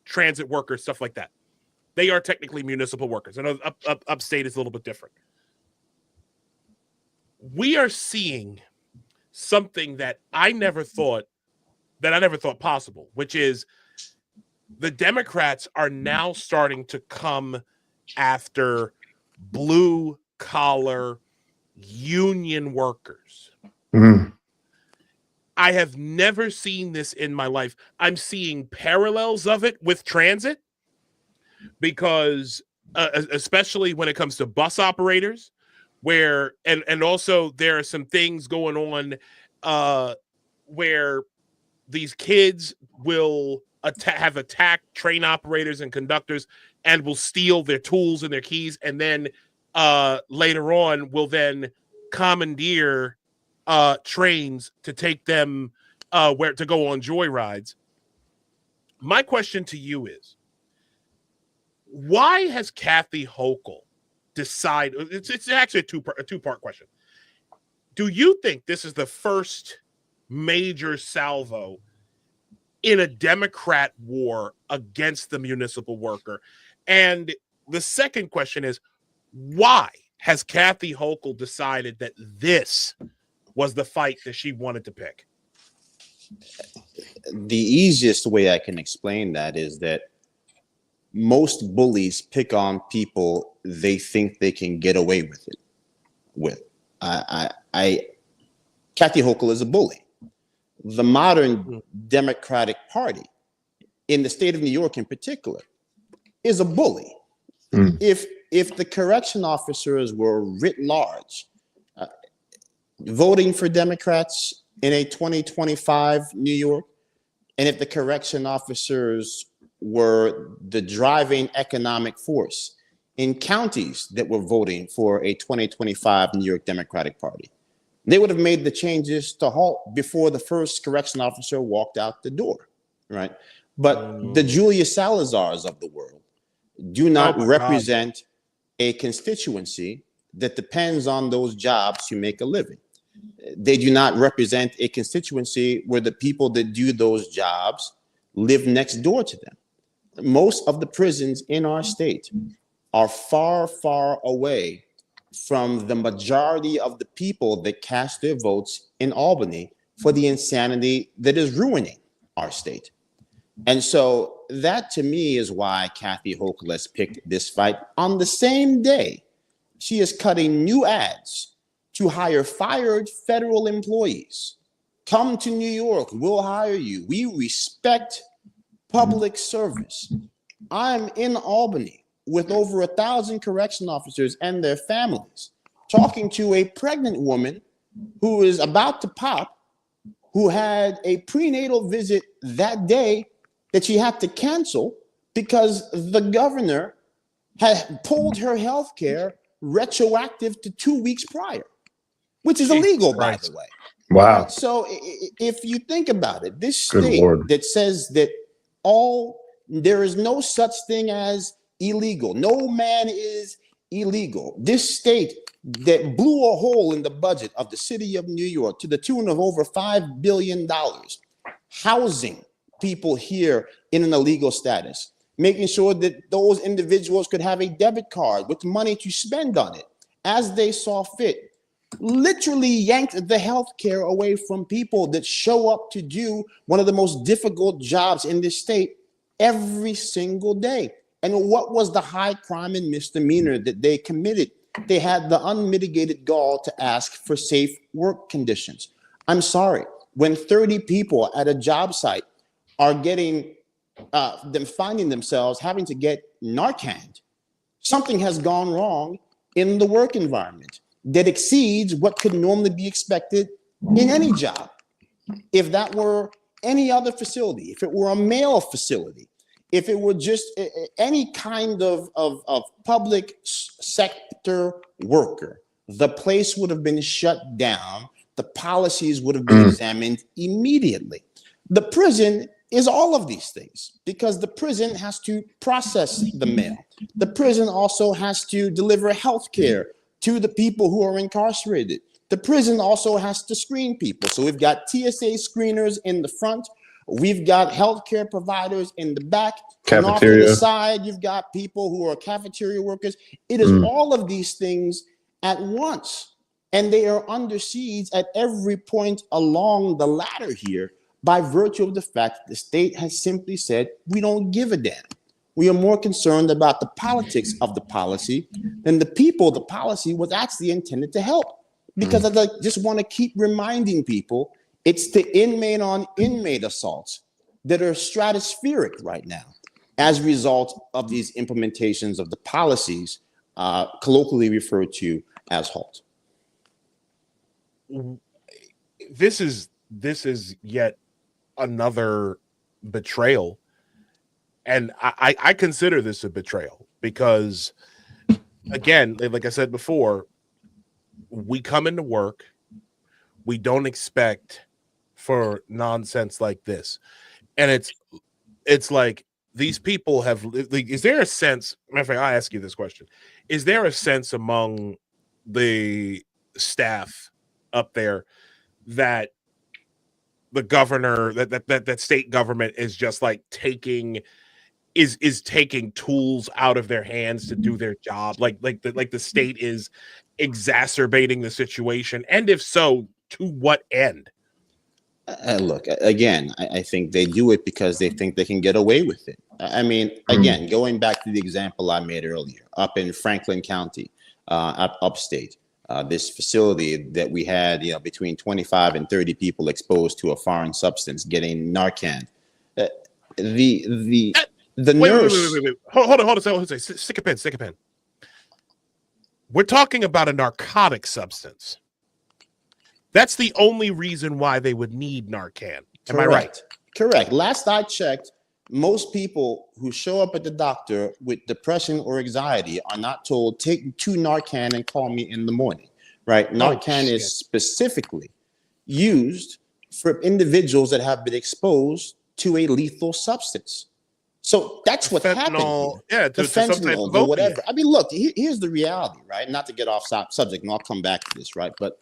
transit workers, stuff like that. They are technically municipal workers. I know upstate is a little bit different. We are seeing something that I never thought possible, which is the Democrats are now starting to come after blue collar union workers. Mm-hmm. I have never seen this in my life. I'm seeing parallels of it with transit because especially when it comes to bus operators, where and also there are some things going on where these kids will have attacked train operators and conductors and will steal their tools and their keys, and then later on will then commandeer trains to take them where to go on joyrides. My question to you is, why has Kathy Hochul decided? It's actually a two-part question. Do you think this is the first major salvo in a Democrat war against the municipal worker? And the second question is, why has Kathy Hochul decided that this was the fight that she wanted to pick? The easiest way I can explain that is that most bullies pick on people they think they can get away with it with. Kathy Hochul is a bully. The modern Democratic Party in the state of New York in particular is a bully. If the correction officers were writ large voting for Democrats in a 2025 New York, and if the correction officers were the driving economic force in counties that were voting for a 2025 New York Democratic Party, they would have made the changes to HALT before the first correction officer walked out the door, right? But the Julius Salazars of the world do not represent a constituency that depends on those jobs to make a living. They do not represent a constituency where the people that do those jobs live next door to them. Most of the prisons in our state are far, far away from the majority of the people that cast their votes in Albany for the insanity that is ruining our state. And so that to me is why Kathy Hochul has picked this fight. On the same day, she is cutting new ads to hire fired federal employees. Come to New York, we'll hire you. We respect public service. I'm in Albany. with over 1,000 correction officers and their families, talking to a pregnant woman who is about to pop, who had a prenatal visit that day that she had to cancel because the governor had pulled her health care retroactive to 2 weeks prior, which is illegal, by the way. Wow. So if you think about it, this Good state Lord. that says that there is no such thing as illegal, no man is illegal. This state that blew a hole in the budget of the city of New York to the tune of over $5 billion, housing people here in an illegal status, making sure that those individuals could have a debit card with money to spend on it as they saw fit, literally yanked the health care away from people that show up to do one of the most difficult jobs in this state every single day. And what was the high crime and misdemeanor that they committed? They had the unmitigated gall to ask for safe work conditions. I'm sorry, when 30 people at a job site are getting finding themselves having to get Narcan, something has gone wrong in the work environment that exceeds what could normally be expected in any job. If that were any other facility, if it were a male facility, if it were just any kind of public sector worker, the place would have been shut down. The policies would have been examined immediately. The prison is all of these things because the prison has to process the mail. The prison also has to deliver health care to the people who are incarcerated. The prison also has to screen people. So we've got TSA screeners in the front. We've got healthcare providers in the back. And off to the side, you've got people who are cafeteria workers. It is all of these things at once. And they are under siege at every point along the ladder here by virtue of the fact that the state has simply said, we don't give a damn. We are more concerned about the politics of the policy than the people the policy was actually intended to help. Because I just want to keep reminding people, it's the inmate on inmate assaults that are stratospheric right now as a result of these implementations of the policies colloquially referred to as HALT. This is yet another betrayal. And I consider this a betrayal because, again, like I said before, we come into work, we don't expect for nonsense like this. And it's like these people have, like, is there a sense, matter of fact, I ask you this question, is there a sense among the staff up there that the governor, that state government is just like taking tools out of their hands to do their job, like the state is exacerbating the situation, and if so, to what end? Look, again, I think they do it because they think they can get away with it. I mean, again, going back to the example I made earlier, up in Franklin County, upstate, this facility that we had, between 25 and 30 people exposed to a foreign substance getting Narcan. The nurse. Wait. Hold on. Stick a pen. We're talking about a narcotic substance. That's the only reason why they would need Narcan. Am I right? Correct. Last I checked, most people who show up at the doctor with depression or anxiety are not told, take 2 Narcan and call me in the morning, right? Narcan is specifically used for individuals that have been exposed to a lethal substance. So that's what happened. Yeah, the fentanyl or whatever. I mean, look, here's the reality, right? Not to get off subject, and I'll come back to this, right? But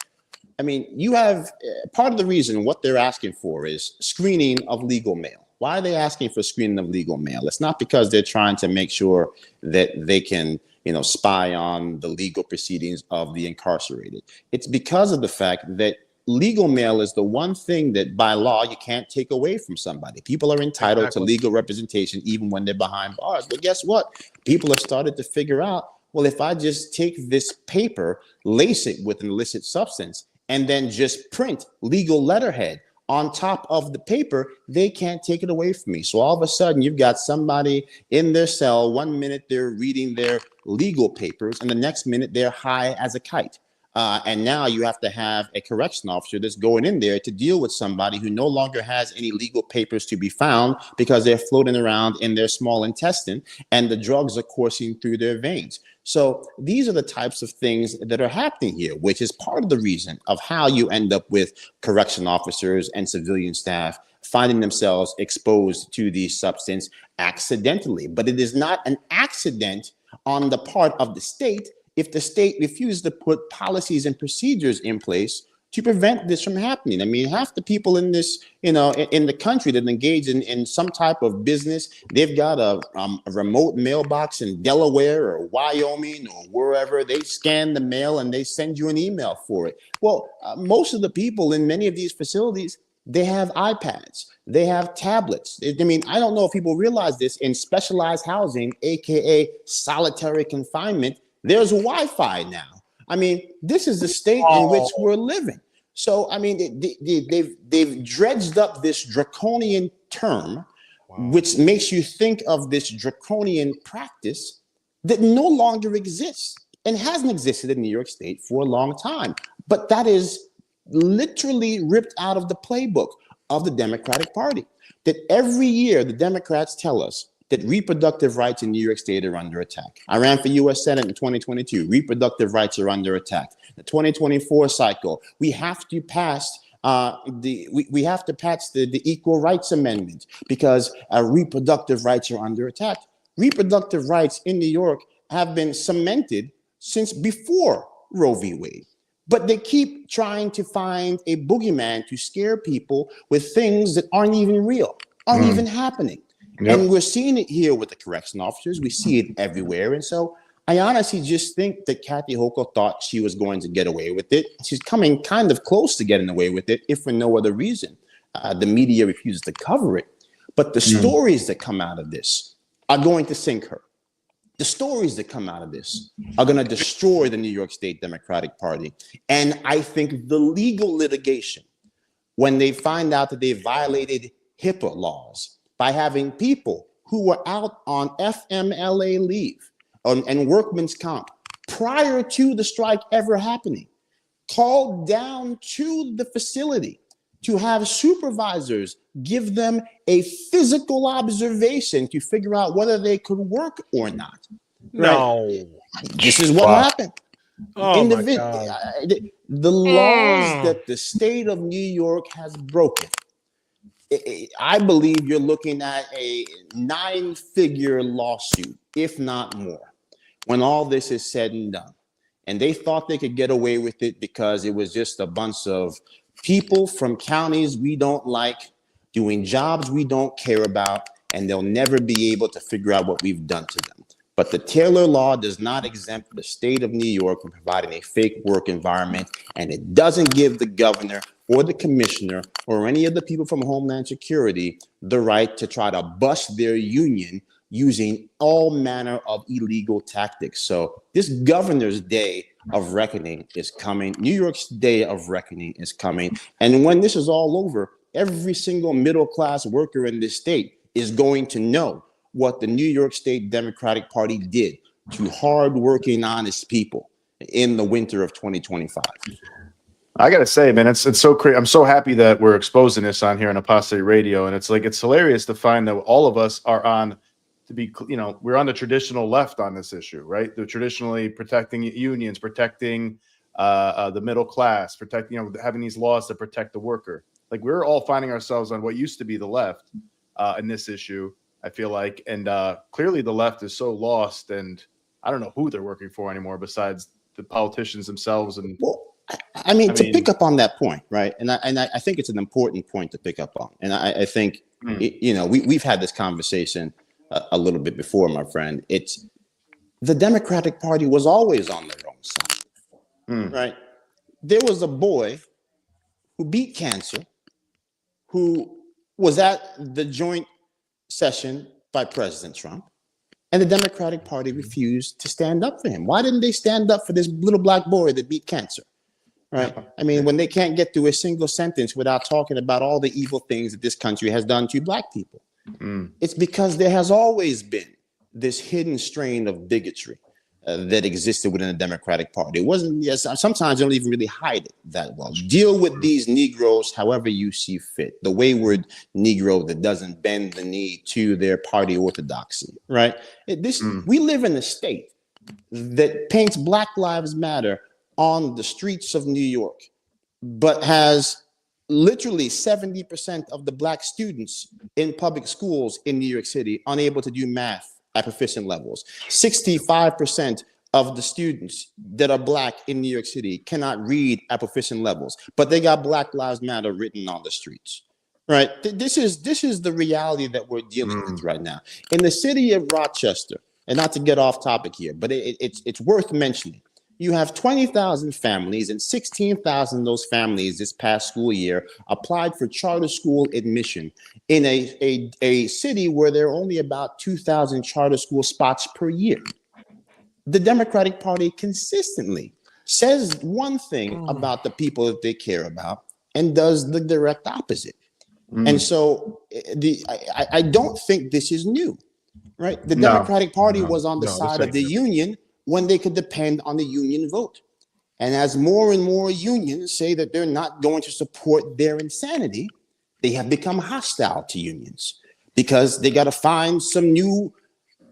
I mean, you have part of the reason what they're asking for is screening of legal mail. Why are they asking for screening of legal mail? It's not because they're trying to make sure that they can, spy on the legal proceedings of the incarcerated. It's because of the fact that legal mail is the one thing that by law you can't take away from somebody. People are entitled to legal representation even when they're behind bars. But guess what? People have started to figure out, well, if I just take this paper, lace it with an illicit substance, and then just print legal letterhead on top of the paper, they can't take it away from me. So all of a sudden, you've got somebody in their cell. 1 minute they're reading their legal papers, and the next minute they're high as a kite. And now you have to have a correction officer that's going in there to deal with somebody who no longer has any legal papers to be found because they're floating around in their small intestine and the drugs are coursing through their veins. So these are the types of things that are happening here, which is part of the reason of how you end up with correction officers and civilian staff finding themselves exposed to the substance accidentally. But it is not an accident on the part of the state if the state refuses to put policies and procedures in place to prevent this from happening. I mean, half the people in this, in the country that engage in some type of business, they've got a remote mailbox in Delaware or Wyoming or wherever. They scan the mail and they send you an email for it. Well, most of the people in many of these facilities, they have iPads, they have tablets. I mean, I don't know if people realize this. In specialized housing, AKA solitary confinement, there's Wi-Fi now. I mean, this is the state in which we're living. So, I mean, they've dredged up this draconian term, which makes you think of this draconian practice that no longer exists and hasn't existed in New York State for a long time. But that is literally ripped out of the playbook of the Democratic Party. That every year the Democrats tell us that reproductive rights in New York State are under attack. I ran for U.S. Senate in 2022. Reproductive rights are under attack. The 2024 cycle, we have to pass we have to pass the Equal Rights Amendment because reproductive rights are under attack. Reproductive rights in New York have been cemented since before Roe v. Wade. But they keep trying to find a boogeyman to scare people with things that aren't even real, aren't even happening. Yep. And we're seeing it here with the correction officers. We see it everywhere. And so I honestly just think that Kathy Hochul thought she was going to get away with it. She's coming kind of close to getting away with it, if for no other reason. The media refuses to cover it. But the stories that come out of this are going to sink her. The stories that come out of this are going to destroy the New York State Democratic Party. And I think the legal litigation, when they find out that they violated HIPAA laws, by having people who were out on FMLA leave and workman's comp prior to the strike ever happening, called down to the facility to have supervisors give them a physical observation to figure out whether they could work or not. No. Right? This is what happened. Oh my God. The laws that the state of New York has broken, I believe you're looking at a 9-figure lawsuit, if not more, when all this is said and done. And they thought they could get away with it because it was just a bunch of people from counties we don't like, doing jobs we don't care about, and they'll never be able to figure out what we've done to them. But the Taylor Law does not exempt the state of New York from providing a fake work environment, and it doesn't give the governor or the commissioner or any of the people from Homeland Security the right to try to bust their union using all manner of illegal tactics. So this governor's day of reckoning is coming. New York's day of reckoning is coming. And when this is all over, every single middle-class worker in this state is going to know what the New York State Democratic Party did to hardworking, honest people in the winter of 2025. I gotta say, man, it's so crazy. I'm so happy that we're exposing this on here on Apostate Radio, and it's hilarious to find that all of us are on, to be, we're on the traditional left on this issue, right? They're traditionally protecting unions, protecting the middle class, protecting, having these laws to protect the worker. Like, we're all finding ourselves on what used to be the left in this issue, I feel like, and clearly the left is so lost, and I don't know who they're working for anymore besides the politicians themselves. And I mean, to pick up on that point, right? And I think it's an important point to pick up on. And I think, we've had this conversation a little bit before, my friend. It's the Democratic Party was always on their own side, right? There was a boy who beat cancer, who was at the joint session by President Trump, and the Democratic Party refused to stand up for him. Why didn't they stand up for this little black boy that beat cancer? right? I mean, when they can't get through a single sentence without talking about all the evil things that this country has done to Black people. It's because there has always been this hidden strain of bigotry that existed within the Democratic Party. It wasn't, yes, sometimes they don't even really hide it that well. Deal with these Negroes however you see fit. The wayward Negro that doesn't bend the knee to their party orthodoxy, right? We live in a state that paints Black Lives Matter on the streets of New York, but has literally 70% of the Black students in public schools in New York City unable to do math at proficient levels. 65% of the students that are Black in New York City cannot read at proficient levels, but they got Black Lives Matter written on the streets, right? This is the reality that we're dealing with right now. In the city of Rochester, and not to get off topic here, but it's worth mentioning, you have 20,000 families, and 16,000 of those families this past school year applied for charter school admission in a city where there are only about 2,000 charter school spots per year. The Democratic Party consistently says one thing about the people that they care about and does the direct opposite. And so I don't think this is new, right? The Democratic Party was on the side of the union when they could depend on the union vote. And as more and more unions say that they're not going to support their insanity, they have become hostile to unions because they got to find some new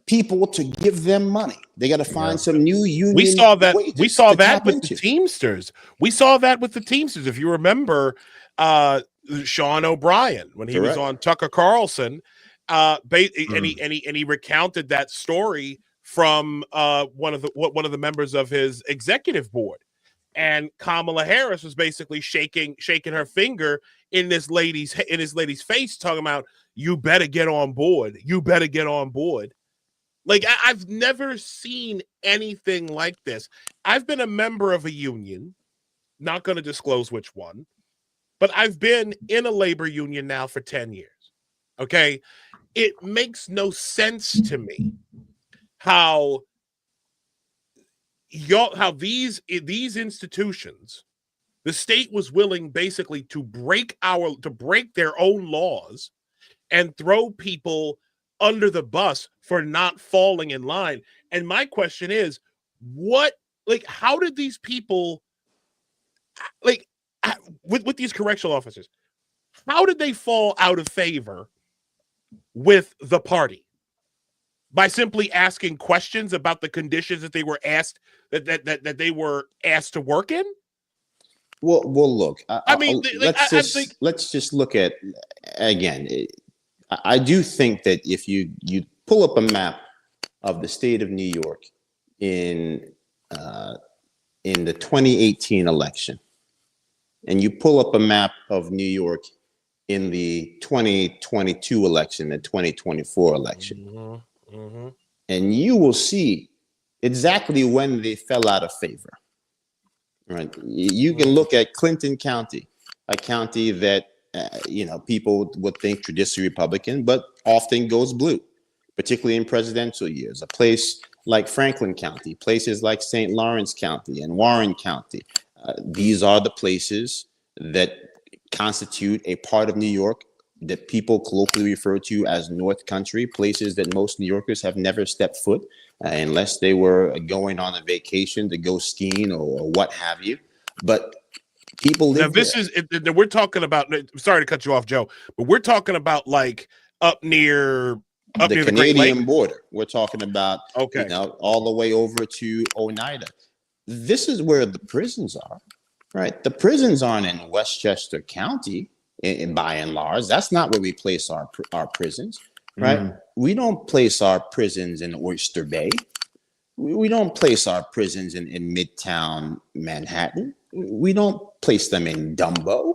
people to give them money. They got to find some new union. We saw that with the Teamsters. We saw that with the Teamsters. If you remember, Sean O'Brien, when he was on Tucker Carlson, and he recounted that story from one of the members of his executive board, and Kamala Harris was basically shaking her finger in his lady's face, talking about, you better get on board. You better get on board. Like, I've never seen anything like this. I've been a member of a union, not going to disclose which one, but I've been in a labor union now for 10 years. Okay, it makes no sense to me how these institutions, the state was willing basically to break their own laws and throw people under the bus for not falling in line. And my question is, how did these people, with these correctional officers, how did they fall out of favor with the party? By simply asking questions about the conditions that they were asked that they were asked to work in? Well, look. Let's just look at again. I do think that if you pull up a map of the state of New York in the 2018 election, and you pull up a map of New York in the 2022 election and 2024 election, and you will see exactly when they fell out of favor. Right? You can look at Clinton County, a county that people would think traditionally Republican, but often goes blue, particularly in presidential years. A place like Franklin County, places like St. Lawrence County and Warren County. These are the places that constitute a part of New York that people colloquially refer to as North Country, places that most New Yorkers have never stepped foot unless they were going on a vacation to go skiing or what have you. But people live now, we're talking about, sorry to cut you off, Joe, but we're talking about like up near the Canadian border. We're talking about, all the way over to Oneida. This is where the prisons are, right? The prisons aren't in Westchester County, by and large. That's not where we place our prisons, right? We don't place our prisons in Oyster Bay. We don't place our prisons in Midtown Manhattan. We don't place them in Dumbo.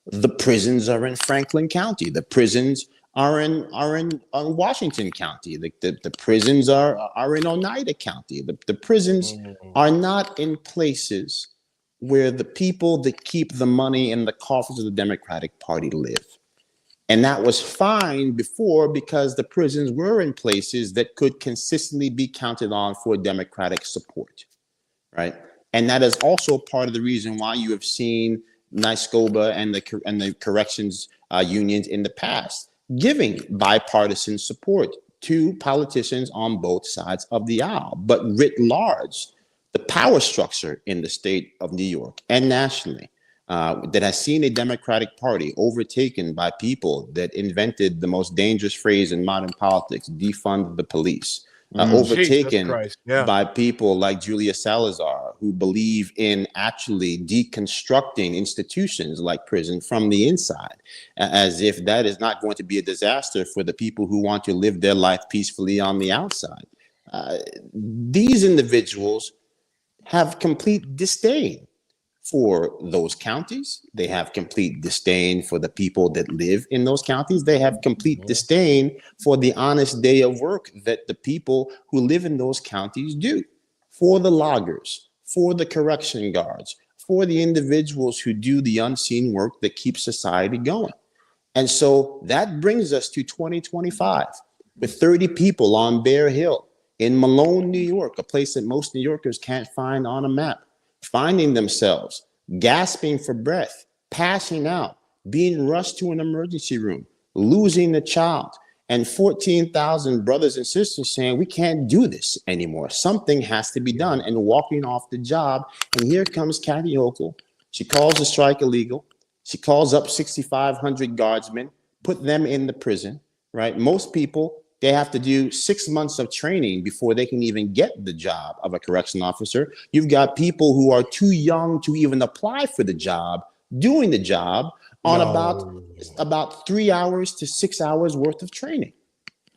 The prisons are in Franklin County. The prisons are in Washington County. The prisons are in Oneida County. The prisons are not in places where the people that keep the money in the coffers of the Democratic Party live. And that was fine before because the prisons were in places that could consistently be counted on for Democratic support, right? And that is also part of the reason why you have seen NYSCOBA and the corrections unions in the past giving bipartisan support to politicians on both sides of the aisle. But writ large, the power structure in the state of New York and nationally that has seen a Democratic Party overtaken by people that invented the most dangerous phrase in modern politics, defund the police, overtaken by people like Julia Salazar, who believe in actually deconstructing institutions like prison from the inside, as if that is not going to be a disaster for the people who want to live their life peacefully on the outside. These individuals have complete disdain for those counties. They have complete disdain for the people that live in those counties. They have complete disdain for the honest day of work that the people who live in those counties do, for the loggers, for the correction guards, for the individuals who do the unseen work that keeps society going. And so that brings us to 2025 with 30 people on Bear Hill in Malone, New York, a place that most New Yorkers can't find on a map, finding themselves gasping for breath, passing out, being rushed to an emergency room, losing a child, and 14,000 brothers and sisters saying, we can't do this anymore. Something has to be done, and walking off the job. And here comes Kathy Hochul. She calls the strike illegal. She calls up 6,500 guardsmen, put them in the prison, right? Most people, they have to do 6 months of training before they can even get the job of a correction officer. You've got people who are too young to even apply for the job, doing the job on about 3 hours to 6 hours worth of training.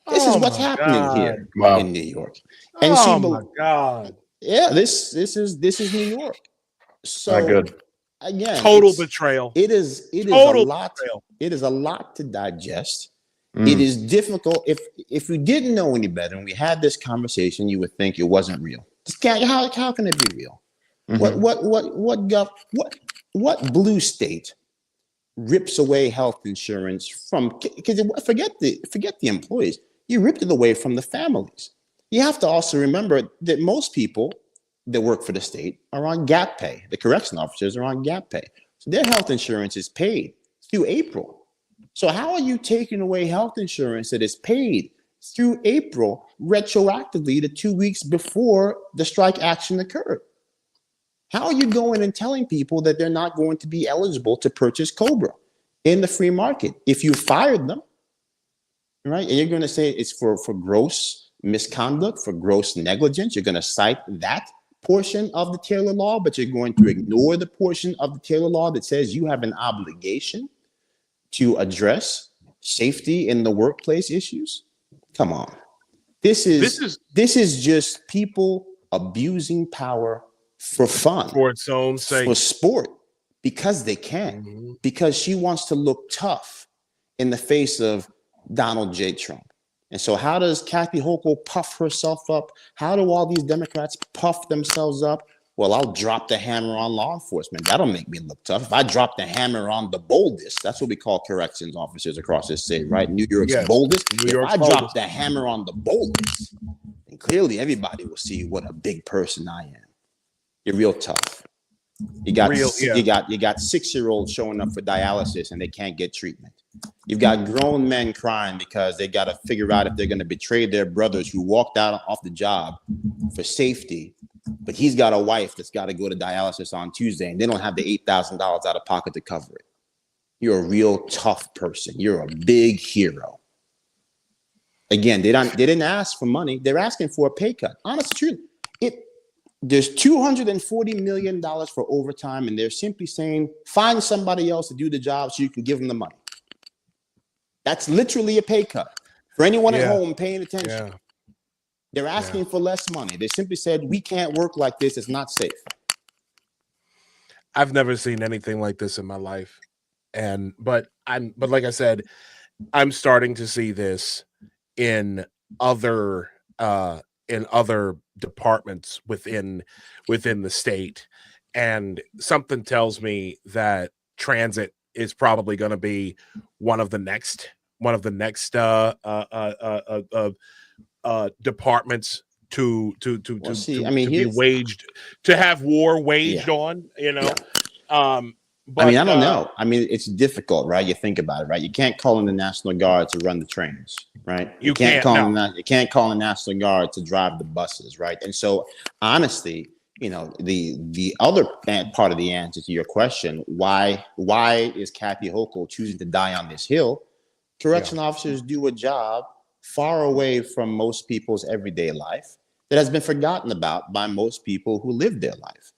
This is what's happening here in New York. And my God. Yeah, this is New York. So not good. Again, total betrayal. It is total a lot. betrayal. It is a lot to digest. It is difficult. If we didn't know any better and we had this conversation, you would think it wasn't real. How can it be real? What blue state rips away health insurance from? Because forget the employees. You ripped it away from the families. You have to also remember that most people that work for the state are on gap pay. The correction officers are on gap pay, so their health insurance is paid through April. So how are you taking away health insurance that is paid through April retroactively to 2 weeks before the strike action occurred? How are you going and telling people that they're not going to be eligible to purchase Cobra in the free market if you fired them, right? And you're going to say it's for gross misconduct, for gross negligence. You're going to cite that portion of the Taylor Law, but you're going to ignore the portion of the Taylor Law that says you have an obligation to address safety in the workplace issues. Come on. This is just people abusing power for fun, for its own sake, for sport, because they can, because she wants to look tough in the face of Donald J. Trump. And so how does Kathy Hochul puff herself up? How do all these Democrats puff themselves up? Well, I'll drop the hammer on law enforcement. That'll make me look tough. If I drop the hammer on the boldest, that's what we call corrections officers across this state, right? New York's boldest. If I drop the hammer on the boldest, then clearly everybody will see what a big person I am. You're real tough. You got 6-year-olds showing up for dialysis and they can't get treatment. You've got grown men crying because they got to figure out if they're going to betray their brothers who walked out off the job for safety, but he's got a wife that's got to go to dialysis on Tuesday and they don't have the $8,000 out of pocket to cover it. You're a real tough person. You're a big hero. Again, they didn't ask for money. They're asking for a pay cut. Honest truth. There's $240 million for overtime, and they're simply saying, find somebody else to do the job so you can give them the money. That's literally a pay cut. For anyone at home paying attention, they're asking for less money. They simply said, we can't work like this. It's not safe. I've never seen anything like this in my life. But like I said, I'm starting to see this in other departments within the state, and something tells me that transit is probably going to be one of the next departments see, I mean, be waged, to have war waged on, but I mean, I don't know. I mean, it's difficult, right? You think about it, right? You can't call in the National Guard to run the trains, right? You can't call in the National Guard to drive the buses, right? And so, honestly, the other part of the answer to your question, why is Kathy Hochul choosing to die on this hill? Correction officers do a job far away from most people's everyday life that has been forgotten about by most people who live their life.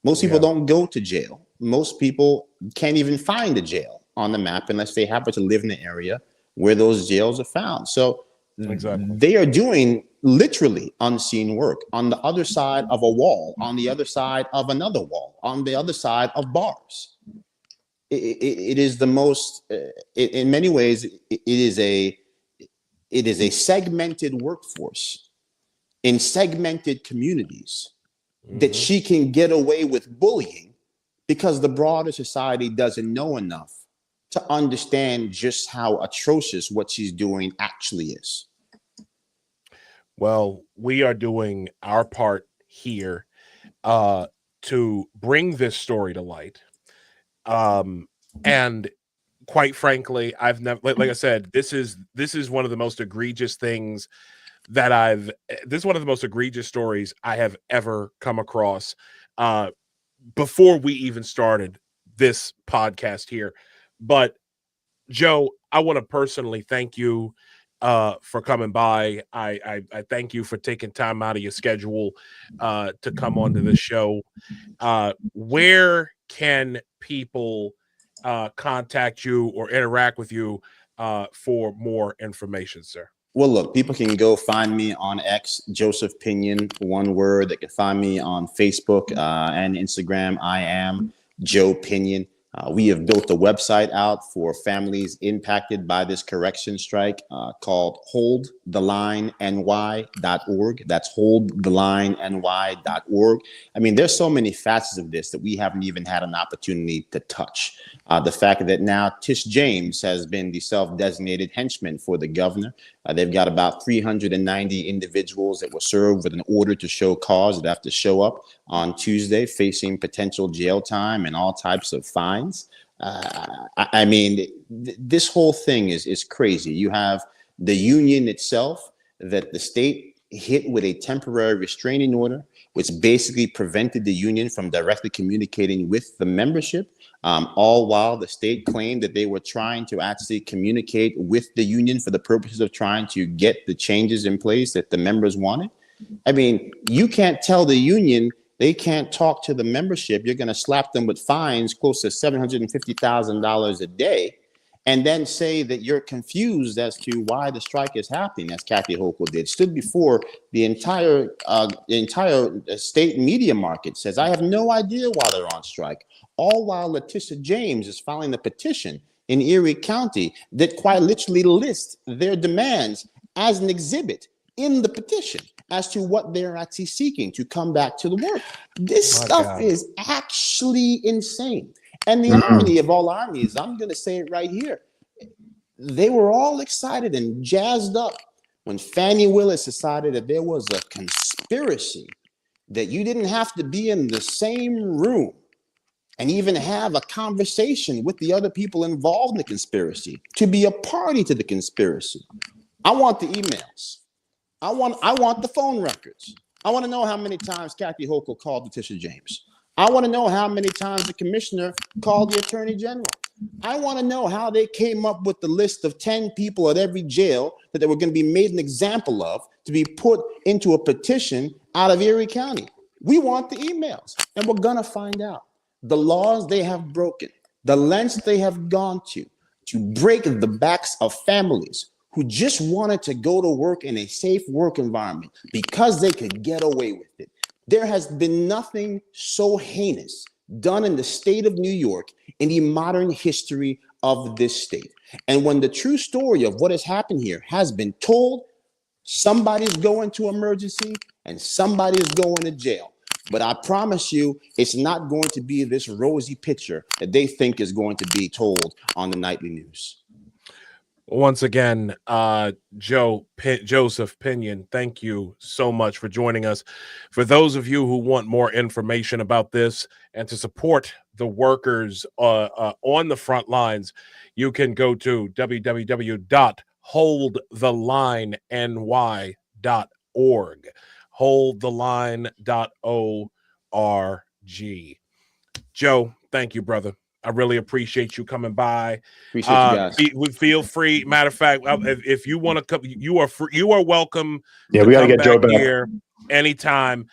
Most people don't go to jail. Most people can't even find a jail on the map unless they happen to live in the area where those jails are found. So they are doing literally unseen work on the other side of a wall, on the other side of another wall, on the other side of bars. It is the most, in many ways, it is a segmented workforce in segmented communities that she can get away with bullying because the broader society doesn't know enough to understand just how atrocious what she's doing actually is. Well, we are doing our part here to bring this story to light. And quite frankly, I've never, like I said, this is one of the most egregious things that this is one of the most egregious stories I have ever come across before we even started this podcast here. But Joe, I want to personally thank you for coming by. I thank you for taking time out of your schedule to come onto the show. Where can people contact you or interact with you for more information, sir? Well, look, people can go find me on X, Joseph Pinion, one word. They can find me on Facebook and Instagram. I am Joe Pinion. We have built a website out for families impacted by this correction strike called holdthelineny.org. That's holdthelineny.org. I mean, there's so many facets of this that we haven't even had an opportunity to touch. The fact that now Tish James has been the self-designated henchman for the governor. They've got about 390 individuals that were served with an order to show cause that have to show up on Tuesday facing potential jail time and all types of fines. I mean, this whole thing is crazy. You have the union itself that the state hit with a temporary restraining order, which basically prevented the union from directly communicating with the membership, all while the state claimed that they were trying to actually communicate with the union for the purposes of trying to get the changes in place that the members wanted. I mean, you can't tell the union they can't talk to the membership. You're going to slap them with fines close to $750,000 a day, and then say that you're confused as to why the strike is happening, as Kathy Hochul did. Stood before the entire state media market, says, I have no idea why they're on strike. All while Letitia James is filing a petition in Erie County that quite literally lists their demands as an exhibit in the petition as to what they're actually seeking to come back to the work. This stuff is actually insane. And the irony of all ironies, I'm going to say it right here. They were all excited and jazzed up when Fannie Willis decided that there was a conspiracy, that you didn't have to be in the same room and even have a conversation with the other people involved in the conspiracy to be a party to the conspiracy. I want the emails. I want the phone records. I want to know how many times Kathy Hochul called Letitia James. I want to know how many times the commissioner called the attorney general. I want to know how they came up with the list of 10 people at every jail that they were going to be made an example of to be put into a petition out of Erie County. We want the emails, and we're going to find out the laws they have broken, the lengths they have gone to break the backs of families who just wanted to go to work in a safe work environment because they could get away with it. There has been nothing so heinous done in the state of New York in the modern history of this state. And when the true story of what has happened here has been told, somebody's going to emergency and somebody is going to jail. But I promise you, it's not going to be this rosy picture that they think is going to be told on the nightly news. Once again, Joseph Pinion, thank you so much for joining us. For those of you who want more information about this and to support the workers on the front lines, you can go to www.holdthelineny.org. Holdtheline.org. Joe, thank you, brother. I really appreciate you coming by. Appreciate you guys. Feel free. Matter of fact, if you want to come, you are free, you are welcome. Yeah, to we got to come get Joe back here anytime.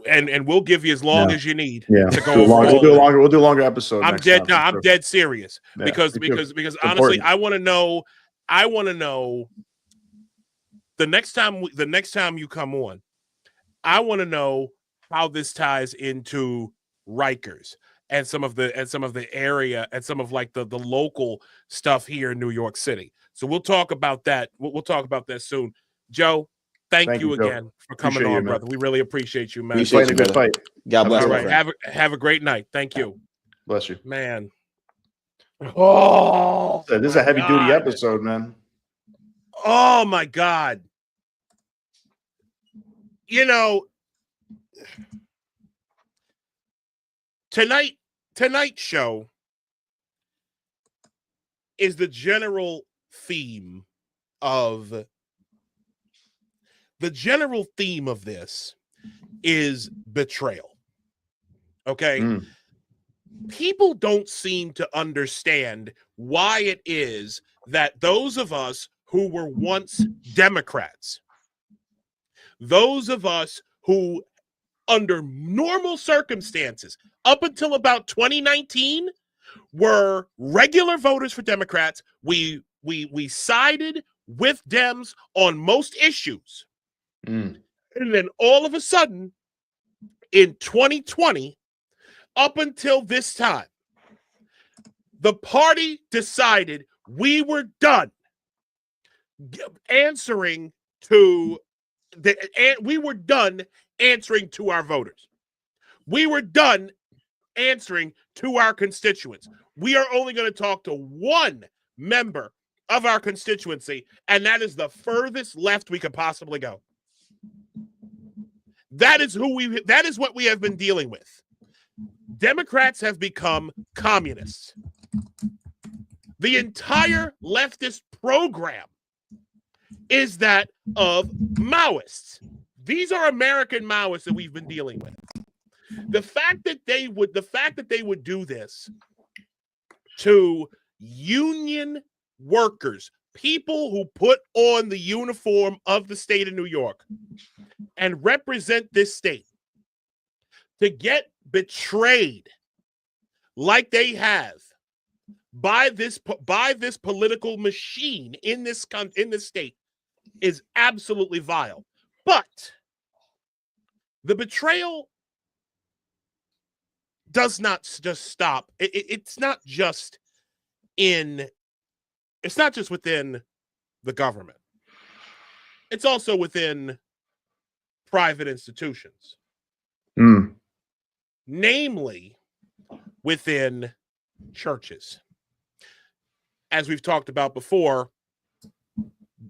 And we'll give you as long as you need. Yeah, to go over we'll do a longer episode. I'm next dead. time, No, I'm sure. dead serious because honestly, important. I want to know. The next time you come on, I want to know how this ties into Rikers and some of the area and some of like the local stuff here in New York City. So we'll talk about that. We'll talk about that soon. Joe, thank you again Joe. for coming Appreciate on, you, brother. We really appreciate you, man. Appreciate Fighting a good fight. God bless. All my right, friend. have a great night. Thank you. Bless you, man. Oh, this is a heavy duty episode, man. Oh my God. You know, tonight's show is the general theme of this is betrayal. Okay. People don't seem to understand why it is that those of us who were once Democrats, those of us who under normal circumstances up until about 2019 were regular voters for Democrats, we sided with Dems on most issues. And then all of a sudden in 2020, up until this time, the party decided we were done answering to our voters. We were done answering to our constituents. We are only going to talk to one member of our constituency, and that is the furthest left we could possibly go. That is what we have been dealing with. Democrats have become communists. The entire leftist program is that of Maoists. These are American Maoists that we've been dealing with. The fact that they would do this to union workers, people who put on the uniform of the state of New York and represent this state, to get betrayed like they have by this political machine in this state is absolutely vile. But the betrayal does not just stop. It's not just within the government. It's also within private institutions. Namely, within churches. As we've talked about before,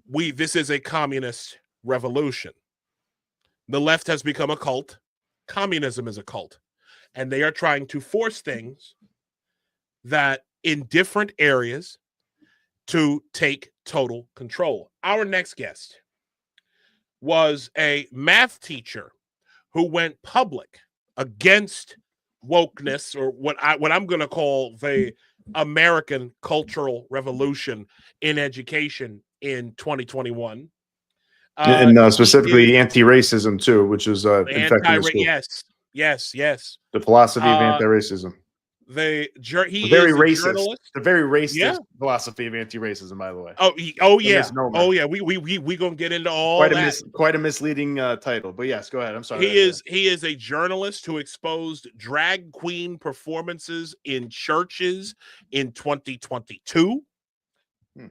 this is a communist revolution. The left has become a cult. Communism is a cult. And they are trying to force things that in different areas to take total control. Our next guest was a math teacher who went public against wokeness, or what I'm going to call the American cultural revolution in education in 2021. And specifically anti-racism too, which is infecting the school. Yes. The philosophy of anti-racism. He is very a racist. journalist. The very racist philosophy of anti-racism, by the way. Oh yeah. We gonna get into all that. Quite a misleading title, but yes, go ahead. I'm sorry. He is a journalist who exposed drag queen performances in churches in 2022,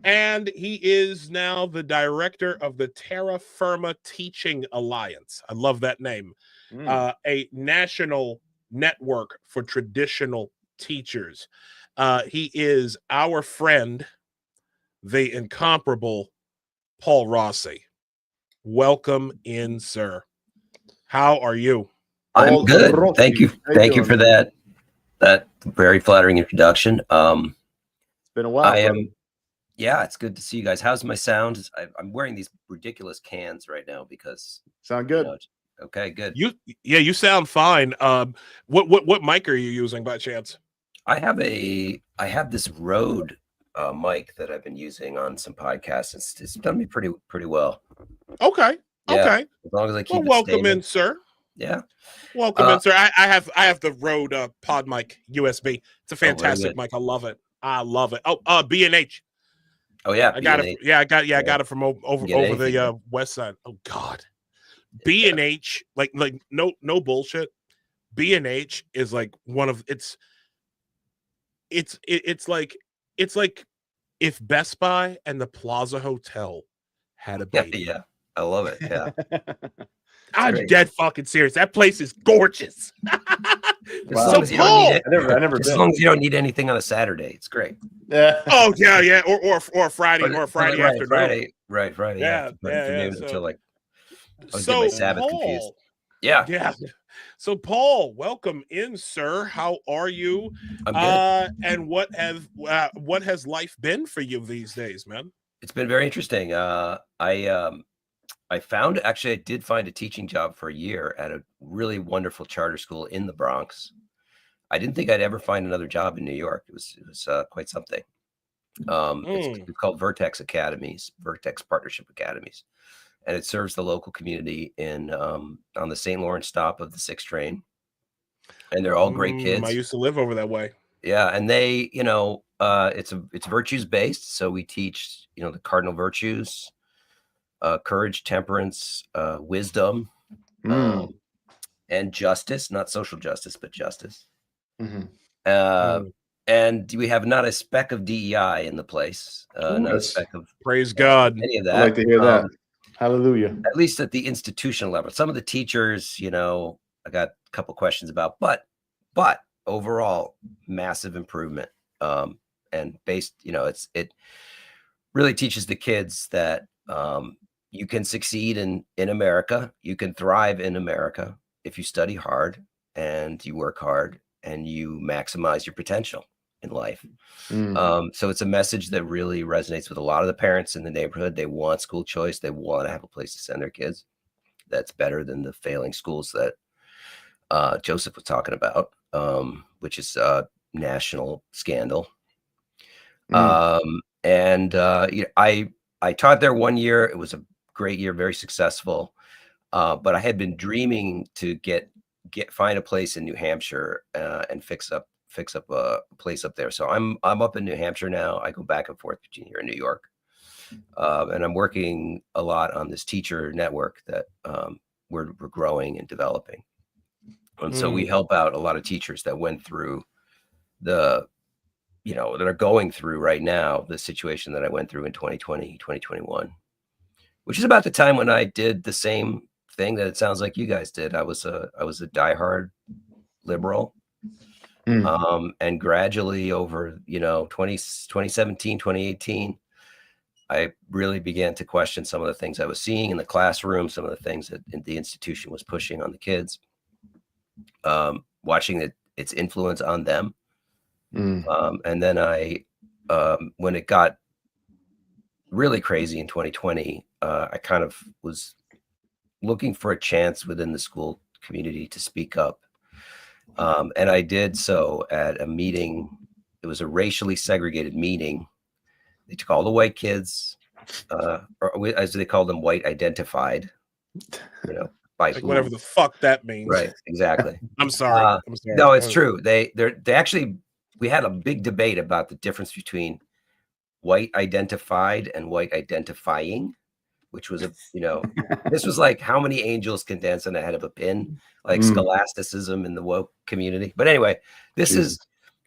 and he is now the director of the Terra Firma Teaching Alliance. I love that name. A national network for traditional teachers. He is our friend, the incomparable Paul Rossi. Welcome in, sir. How are you? I'm Paul good. Rossi. Thank you. How you Thank you doing, for man? that very flattering introduction. It's been a while, I brother. am. Yeah, it's good to see you guys. How's my sound? I'm wearing these ridiculous cans right now because Sound you good? know, okay, good. You sound fine. What mic are you using by chance? I have this Rode mic that I've been using on some podcasts. It's done me pretty well. Okay. Yeah, Okay. as long as I Well, keep it welcome stable. in, sir. Yeah. Welcome in, sir. I have the Rode pod mic USB. It's a very fantastic good. mic. I love it. I love it. Oh, B&H. Oh yeah, I got it. B&H. Yeah, I got it from over Get anything, the west side. Oh God. B&H, like no bullshit. B&H is like one of it's like if Best Buy and the Plaza Hotel had a baby. Yeah, I love it. Yeah. I'm great. dead fucking serious. That place is gorgeous. As Wow. long as you don't need it. I never As been. long as you don't need anything on a Saturday, it's great. Yeah. Oh yeah, or a Friday Right, afternoon. Friday. Yeah. Afternoon So, until like I was so getting my Sabbath confused. Paul, Yeah, So Paul, welcome in, sir. How are you? I'm good. And what has life been for you these days, man? It's been very interesting. I did find a teaching job for a year at a really wonderful charter school in the Bronx. I didn't think I'd ever find another job in New York. It was quite something. It's called Vertex Partnership Academies, and it serves the local community in on the St. Lawrence stop of the 6 train. And they're all great kids. I used to live over that way. Yeah, and they, it's virtues based. So we teach, the cardinal virtues, courage, temperance, wisdom, and justice, not social justice, but justice. Mm-hmm. And we have not a speck of DEI in the place, not a speck of praise God. any of that. I like to hear that. Hallelujah. At least at the institutional level. Some of the teachers, I got a couple questions about, but overall, massive improvement. And based, it really teaches the kids that you can succeed in America. You can thrive in America if you study hard and you work hard and you maximize your potential in life. So it's a message that really resonates with a lot of the parents in the neighborhood. They want school choice. They want to have a place to send their kids that's better than the failing schools that Joseph was talking about, which is a national scandal. And I taught there 1 year. It was a great year, very successful. But I had been dreaming to find a place in New Hampshire and fix up a place up there. So I'm up in New Hampshire now. I go back and forth between here and New York. And I'm working a lot on this teacher network that we're growing and developing. And so we help out a lot of teachers that went through that are going through right now the situation that I went through in 2020, 2021, which is about the time when I did the same thing that it sounds like you guys did. I was a diehard liberal. And gradually over, 2017, 2018, I really began to question some of the things I was seeing in the classroom, some of the things that the institution was pushing on the kids, watching its influence on them. And then when it got really crazy in 2020, I kind of was looking for a chance within the school community to speak up. And I did so at a meeting. It was a racially segregated meeting. They took all the white kids, or as they call them, white identified, by like whatever the fuck that means. Right, exactly. I'm sorry. No, it's true. They actually, we had a big debate about the difference between white identified and white identifying, which was this was like how many angels can dance on the head of a pin, like scholasticism in the woke community. But anyway,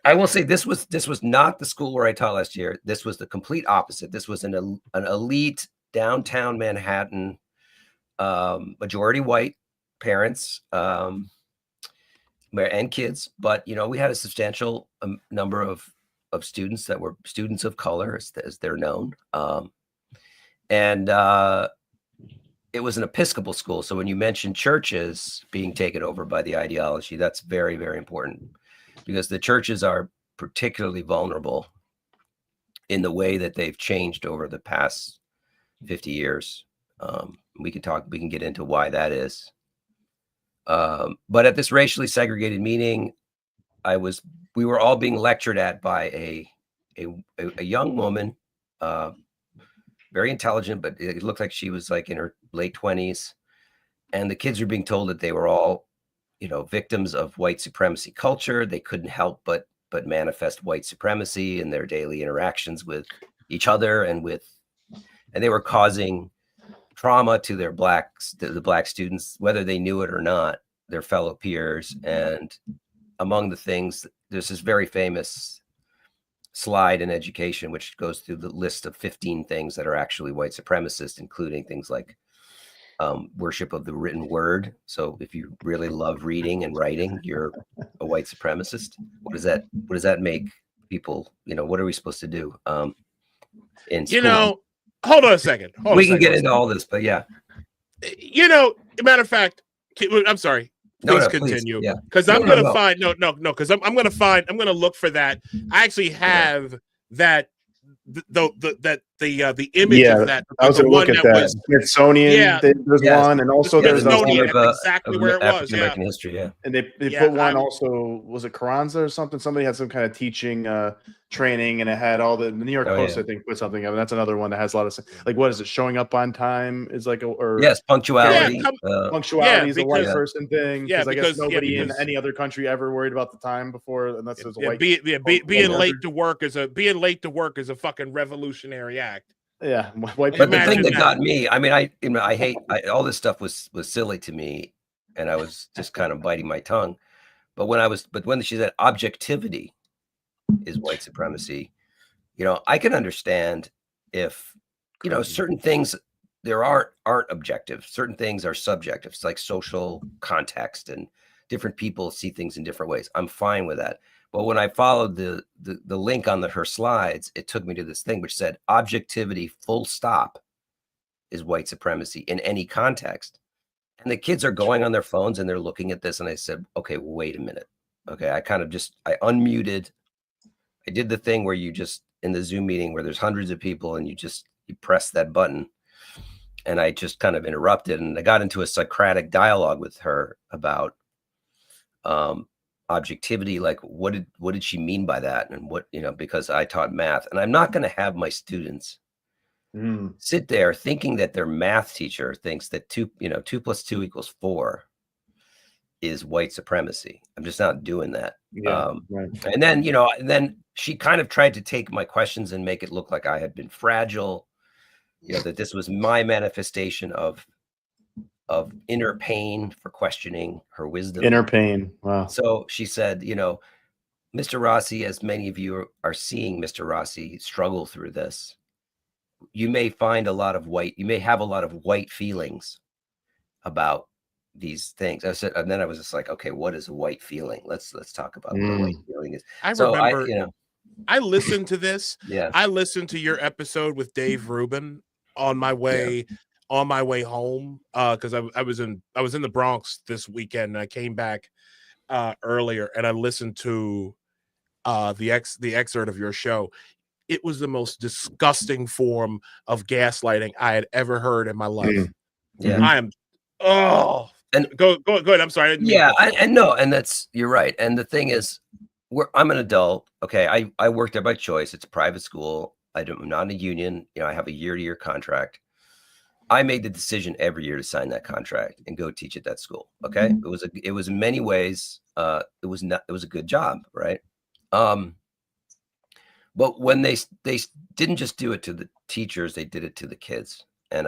I will say this was not the school where I taught last year. This was the complete opposite. This was an elite downtown Manhattan, majority white parents and kids. But, we had a substantial number of students that were students of color, as they're known. And it was an Episcopal school. So when you mention churches being taken over by the ideology, that's very, very important, because the churches are particularly vulnerable in the way that they've changed over the past 50 years. We can get into why that is. But at this racially segregated meeting, we were all being lectured at by a young woman, very intelligent, but it looked like she was like in her late 20s. And the kids were being told that they were all, victims of white supremacy culture. They couldn't help but manifest white supremacy in their daily interactions with each other, and they were causing trauma to the black students, whether they knew it or not, their fellow peers. And among the things, there's this very famous slide in education, which goes through the list of 15 things that are actually white supremacist, including things like worship of the written word. So if you really love reading and writing, you're a white supremacist. What does that make people, what are we supposed to do? In school? Hold on a second. We can get into all this, but yeah. Matter of fact, I'm sorry. Please continue. Because I'm going to find, because I'm going to look for that. I actually have that, the image of that. I was going to look at that. Smithsonian, there's one, and also there's exactly where it was. American history, And they put one also, was it Carranza or something? Somebody had some kind of teaching training, and it had all the New York Post, I think, put something up. And that's another one that has a lot of, like, what is it? Showing up on time is like punctuality. Punctuality is a white person thing. Because I guess nobody in any other country ever worried about the time before, unless there's a white. Being late to work is a fucking revolutionary act. Yeah, but the thing that got me, I hate all this stuff was silly to me, and I was just kind of biting my tongue. But when she said objectivity is white supremacy, I can understand if certain things there aren't objective, certain things are subjective. It's like social context, and different people see things in different ways. I'm fine with that. But when I followed the link on her slides, it took me to this thing which said objectivity full stop is white supremacy in any context. And the kids are going on their phones and they're looking at this. And I said, okay, wait a minute. Okay. I unmuted. I did the thing where you just, in the Zoom meeting where there's hundreds of people and you press that button. And I just kind of interrupted, and I got into a Socratic dialogue with her about, objectivity, like what did she mean by that, and what, because I taught math, and I'm not going to have my students sit there thinking that their math teacher thinks that 2 + 2 = 4 is white supremacy. I'm just not doing that. Right. And then she kind of tried to take my questions and make it look like I had been fragile, that this was my manifestation of inner pain for questioning her wisdom. Inner pain. Wow. So she said, Mr. Rossi, as many of you are seeing Mr. Rossi struggle through this, you may have a lot of white feelings about these things. I said, and then I was just like, okay, what is a white feeling? Let's talk about what a white feeling is. I listened to this. Yeah. I listened to your episode with Dave Rubin on my way home, because I was in the Bronx this weekend, and I came back earlier, and I listened to the excerpt of your show. It was the most disgusting form of gaslighting I had ever heard in my life. Yeah, I am. Oh, and go ahead. I'm sorry. And that's, you're right. And the thing is, I'm an adult. Okay, I work there by choice. It's a private school. I'm not in a union. I have a year-to-year contract. I made the decision every year to sign that contract and go teach at that school. Okay. It was in many ways, it was a good job. Right. But when they didn't just do it to the teachers, they did it to the kids. And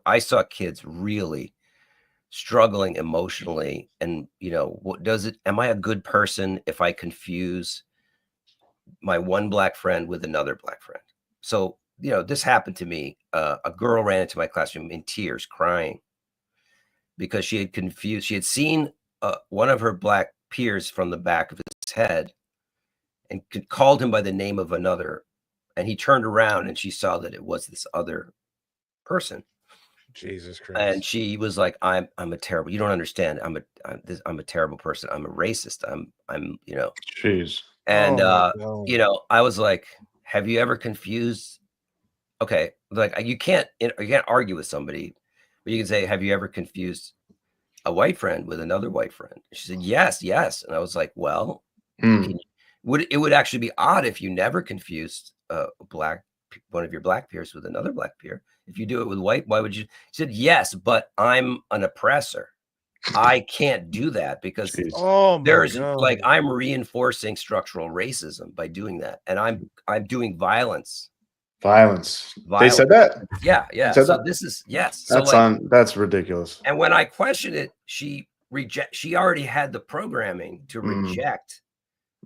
I saw kids really struggling emotionally. And, am I a good person if I confuse my one black friend with another black friend? So, this happened to me. A girl ran into my classroom in tears, crying, because she had seen one of her black peers from the back of his head and called him by the name of another. And he turned around and she saw that it was this other person. Jesus Christ. And she was like, I'm a terrible, you don't understand. I'm a terrible person. I'm a racist. I'm, you know, Jeez. and, Oh, you know, I was like, have you ever confused? Okay. Like you can't argue with somebody, but you can say, have you ever confused a white friend with another white friend? She said, yes. And I was like, well, it would actually be odd if you never confused one of your black peers with another black peer. If you do it with white, why would you? She said, yes, but I'm an oppressor. I can't do that because there's like, I'm reinforcing structural racism by doing that. And I'm doing violence. They said that. Yeah. So that, this is, yes. That's so that's ridiculous. And when I questioned it, she already had the programming to reject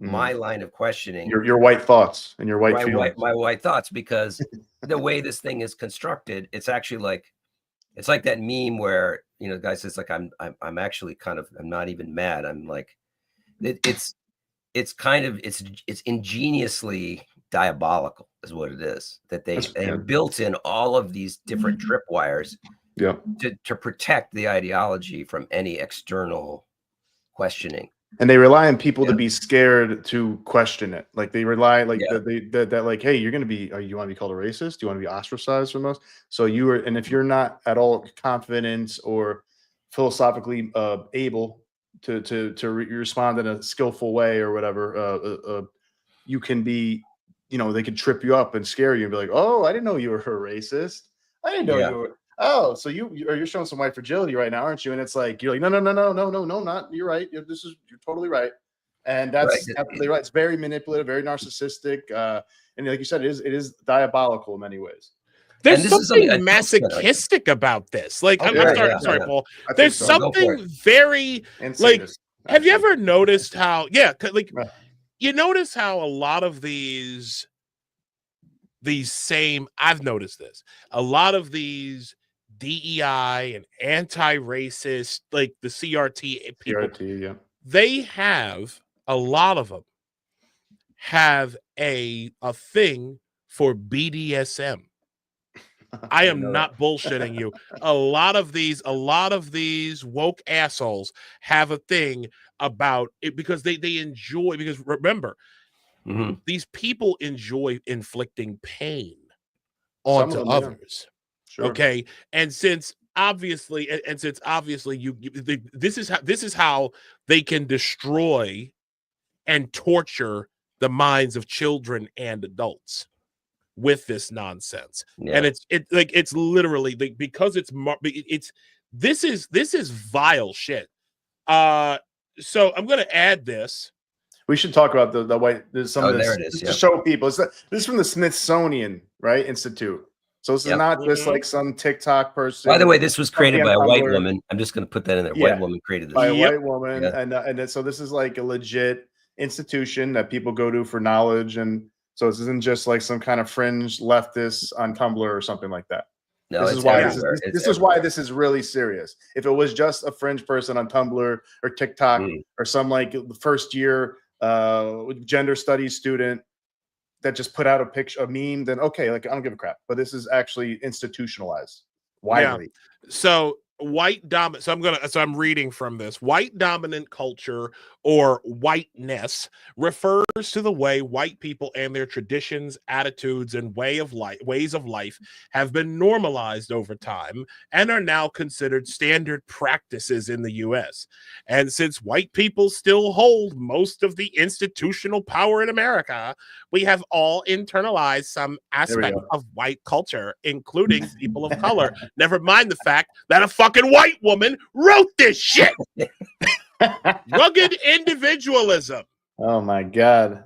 my line of questioning. Your white thoughts and your white feelings. My white thoughts, because the way this thing is constructed, it's actually like, it's like that meme where, you know, the guy says like, I'm actually kind of, I'm not even mad. I'm like, it's ingeniously diabolical is what it is, that they have built in all of these different tripwires to protect the ideology from any external questioning. And they rely on people to be scared to question it. Like they rely, like that, like, hey, you're going to be, you want to be called a racist? Do you want to be ostracized from us? So you are, and if you're not at all confident or philosophically able to respond in a skillful way or whatever, you can be, you know, they could trip you up and scare you and be like, oh, I didn't know you were a racist. I didn't know you were. Oh, so you're showing some white fragility right now, aren't you? And it's like, you're like, no, not. You're right. You're totally right. And that's absolutely right. It's very manipulative, very narcissistic. And like you said, it is diabolical in many ways. There's something masochistic about this. Like, I'm sorry, Paul. There's something very, like, have you ever noticed how, like, you notice how a lot of these same, I've noticed this, a lot of these DEI and anti-racist, like the CRT people, they have, a lot of them have a thing for BDSM. I am not bullshitting you. A lot of these woke assholes have a thing about it because they enjoy, because remember, these people enjoy inflicting pain onto others. Okay. And since obviously this is how they can destroy and torture the minds of children and adults with this nonsense. And it's literally because this is vile shit. So I'm going to add this. We should talk about the white, some of this to show people. This is from the Smithsonian, right, Institute. So this is not just like some TikTok person. By the way, this was created by a white woman. I'm just going to put that in there. White woman created this. By a white woman. And so this is like a legit institution that people go to for knowledge. And so this isn't just like some kind of fringe leftist on Tumblr or something like that. No, this is why this is really serious. If it was just a fringe person on Tumblr or TikTok or some like first year gender studies student that just put out a meme, then okay, like I don't give a crap. But this is actually institutionalized widely. So I'm reading from this. White dominant culture or whiteness refers to the way white people and their traditions, attitudes, and ways of life have been normalized over time and are now considered standard practices in the US. And since white people still hold most of the institutional power in America, we have all internalized some aspect of white culture, including people of color. Never mind the fact that a fucking white woman wrote this shit. Rugged individualism. Oh my God.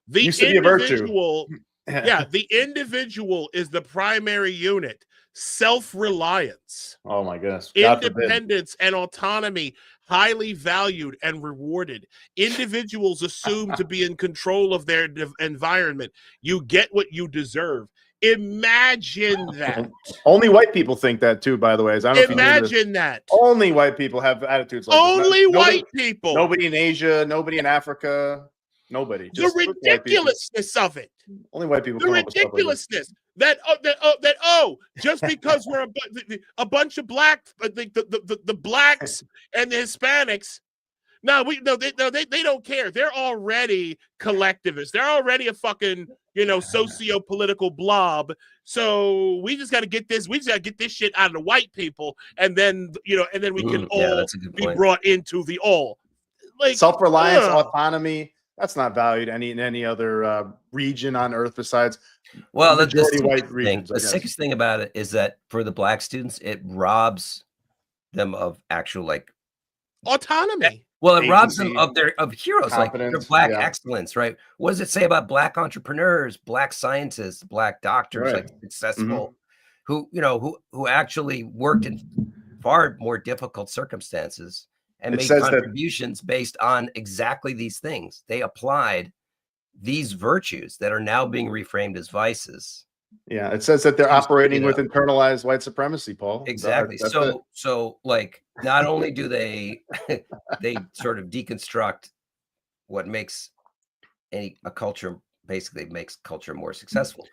The individual, the individual is the primary unit. Self-reliance. Oh my goodness. Independence and autonomy, highly valued and rewarded. Individuals assume to be in control of their environment. You get what you deserve. Imagine that. Only white people think that too, by the way. Imagine that. Only white people have attitudes like Only white people. Nobody in Asia, nobody in Africa, Nobody. The Just white people. ridiculousness of it. Only white people The come up with stuff like this. ridiculousness that just because we're a bunch of the blacks and the Hispanics. They don't care. They're already collectivists. They're already a fucking socio-political blob. So we just got to get this. We just got to get this shit out of the white people, and then we can all that's a good be point. brought into the all. Like Self-reliance, autonomy. That's not valued in any other region on Earth besides majority white regions. The sickest thing about it is that for the black students, it robs them of actual autonomy. Well, it agency, robs them of heroes, like their black yeah. excellence, right? What does it say about black entrepreneurs, black scientists, black doctors, Right. like successful, who actually worked in far more difficult circumstances and made contributions based on exactly these things. They applied these virtues that are now being reframed as vices. Yeah, it says that they're operating with internalized white supremacy, Paul. Exactly. So like, not only do they they sort of deconstruct what makes a culture, basically makes culture more successful,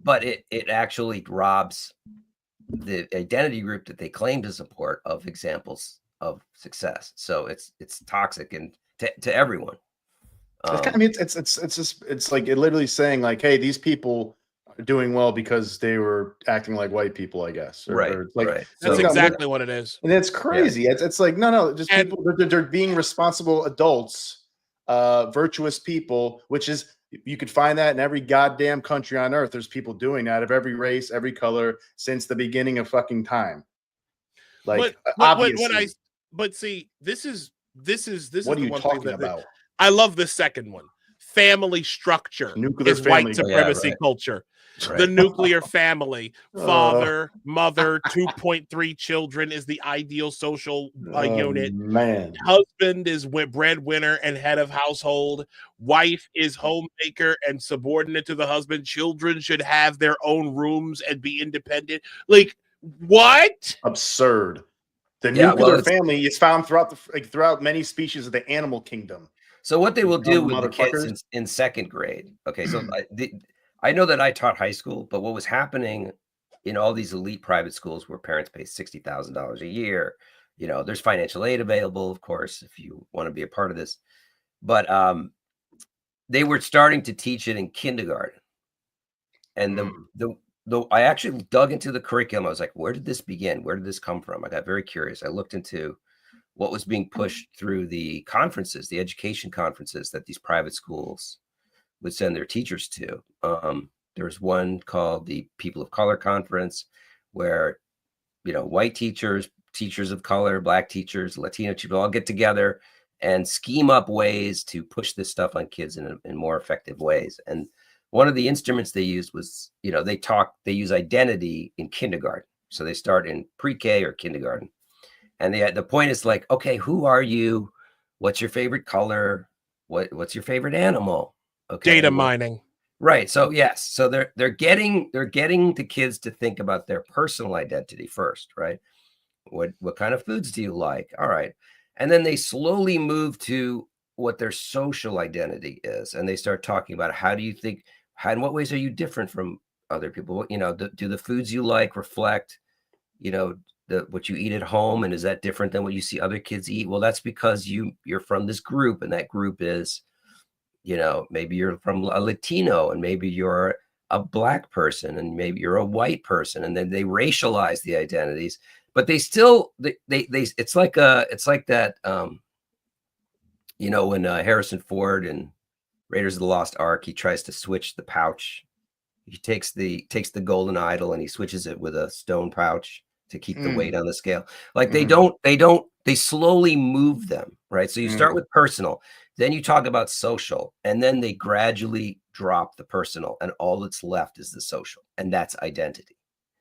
but it actually robs the identity group that they claim to support of examples of success. So it's toxic and to everyone. It's like it literally saying like, hey, these people are doing well because they were acting like white people, I guess. Right. That's exactly what it is. And it's crazy. Yeah. It's like, no, just people, they're being responsible adults, virtuous people, which is, you could find that in every goddamn country on earth. There's people doing that of every race, every color since the beginning of fucking time. Like, obviously. But see, this is what are you talking about? I love the second one. Family structure nuclear is family. white supremacy culture. Right. The nuclear family, father, mother, 2.3 children is the ideal social unit. Man, husband is breadwinner and head of household. Wife is homemaker and subordinate to the husband. Children should have their own rooms and be independent. Like, what? Absurd. The nuclear family is found throughout many species of the animal kingdom. So what they will do with the kids in second grade? Okay, so I know that I taught high school, but what was happening in all these elite private schools where parents pay $60,000 a year, there's financial aid available, of course, if you want to be a part of this. But they were starting to teach it in kindergarten, and I actually dug into the curriculum. I was like, where did this begin? Where did this come from? I got very curious. I looked into what was being pushed through the conferences, the education conferences that these private schools would send their teachers to. There was one called the People of Color Conference, where white teachers, teachers of color, black teachers, Latino teachers all get together and scheme up ways to push this stuff on kids in more effective ways. And one of the instruments they used was, they use identity in kindergarten. So they start in pre-K or kindergarten. And the point is like, okay, who are you? What's your favorite color? What's your favorite animal? Okay. Data mining. Right. So yes. So they're getting the kids to think about their personal identity first, right? What kind of foods do you like? All right. And then they slowly move to what their social identity is. And they start talking about in what ways are you different from other people? Do the foods you like reflect, what you eat at home, and is that different than what you see other kids eat? Well, that's because you're from this group, and that group is, maybe you're from a Latino, and maybe you're a black person, and maybe you're a white person, and then they racialize the identities, but they still it's like that when Harrison Ford in Raiders of the Lost Ark, he tries to switch the pouch. He takes the golden idol and he switches it with a stone pouch to keep the weight on the scale. Like they slowly move them, right? So you start with personal, then you talk about social, and then they gradually drop the personal, and all that's left is the social, and that's identity.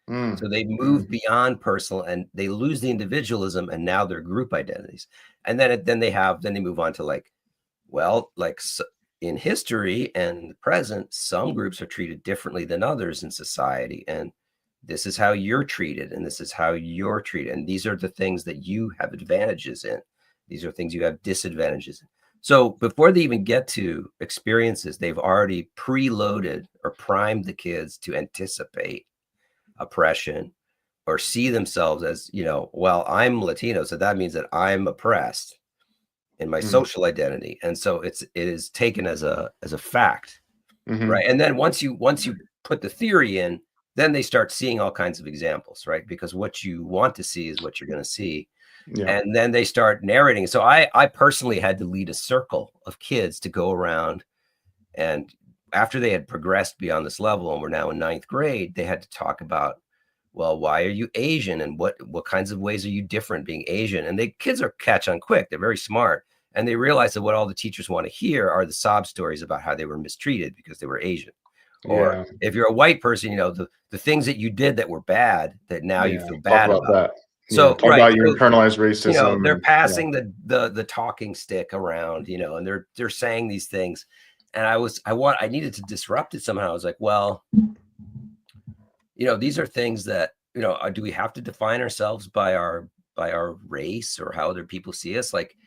So they move beyond personal and they lose the individualism, and now they're group identities. And then they move on to in history and the present, some groups are treated differently than others in society, and this is how you're treated, and this is how you're treated, and these are the things that you have advantages in. These are things you have disadvantages in. So before they even get to experiences, they've already preloaded or primed the kids to anticipate oppression or see themselves as, well, I'm Latino, so that means that I'm oppressed in my social identity. And so it is taken as a fact, right? And then once you put the theory in, then they start seeing all kinds of examples, right? Because what you want to see is what you're going to see. Yeah. And then they start narrating. So I personally had to lead a circle of kids to go around, and after they had progressed beyond this level and we're now in 9th grade, they had to talk about, well, why are you Asian, and what kinds of ways are you different being Asian? And kids are catch on quick. They're very smart, and they realize that what all the teachers want to hear are the sob stories about how they were mistreated because they were Asian. Or if you're a white person, the things that you did that were bad, that now you feel bad about that. So talk about your internalized racism. They're passing the talking stick around, and they're saying these things. And I needed to disrupt it somehow. I was like, well, these are things that, do we have to define ourselves by our race or how other people see us? Like,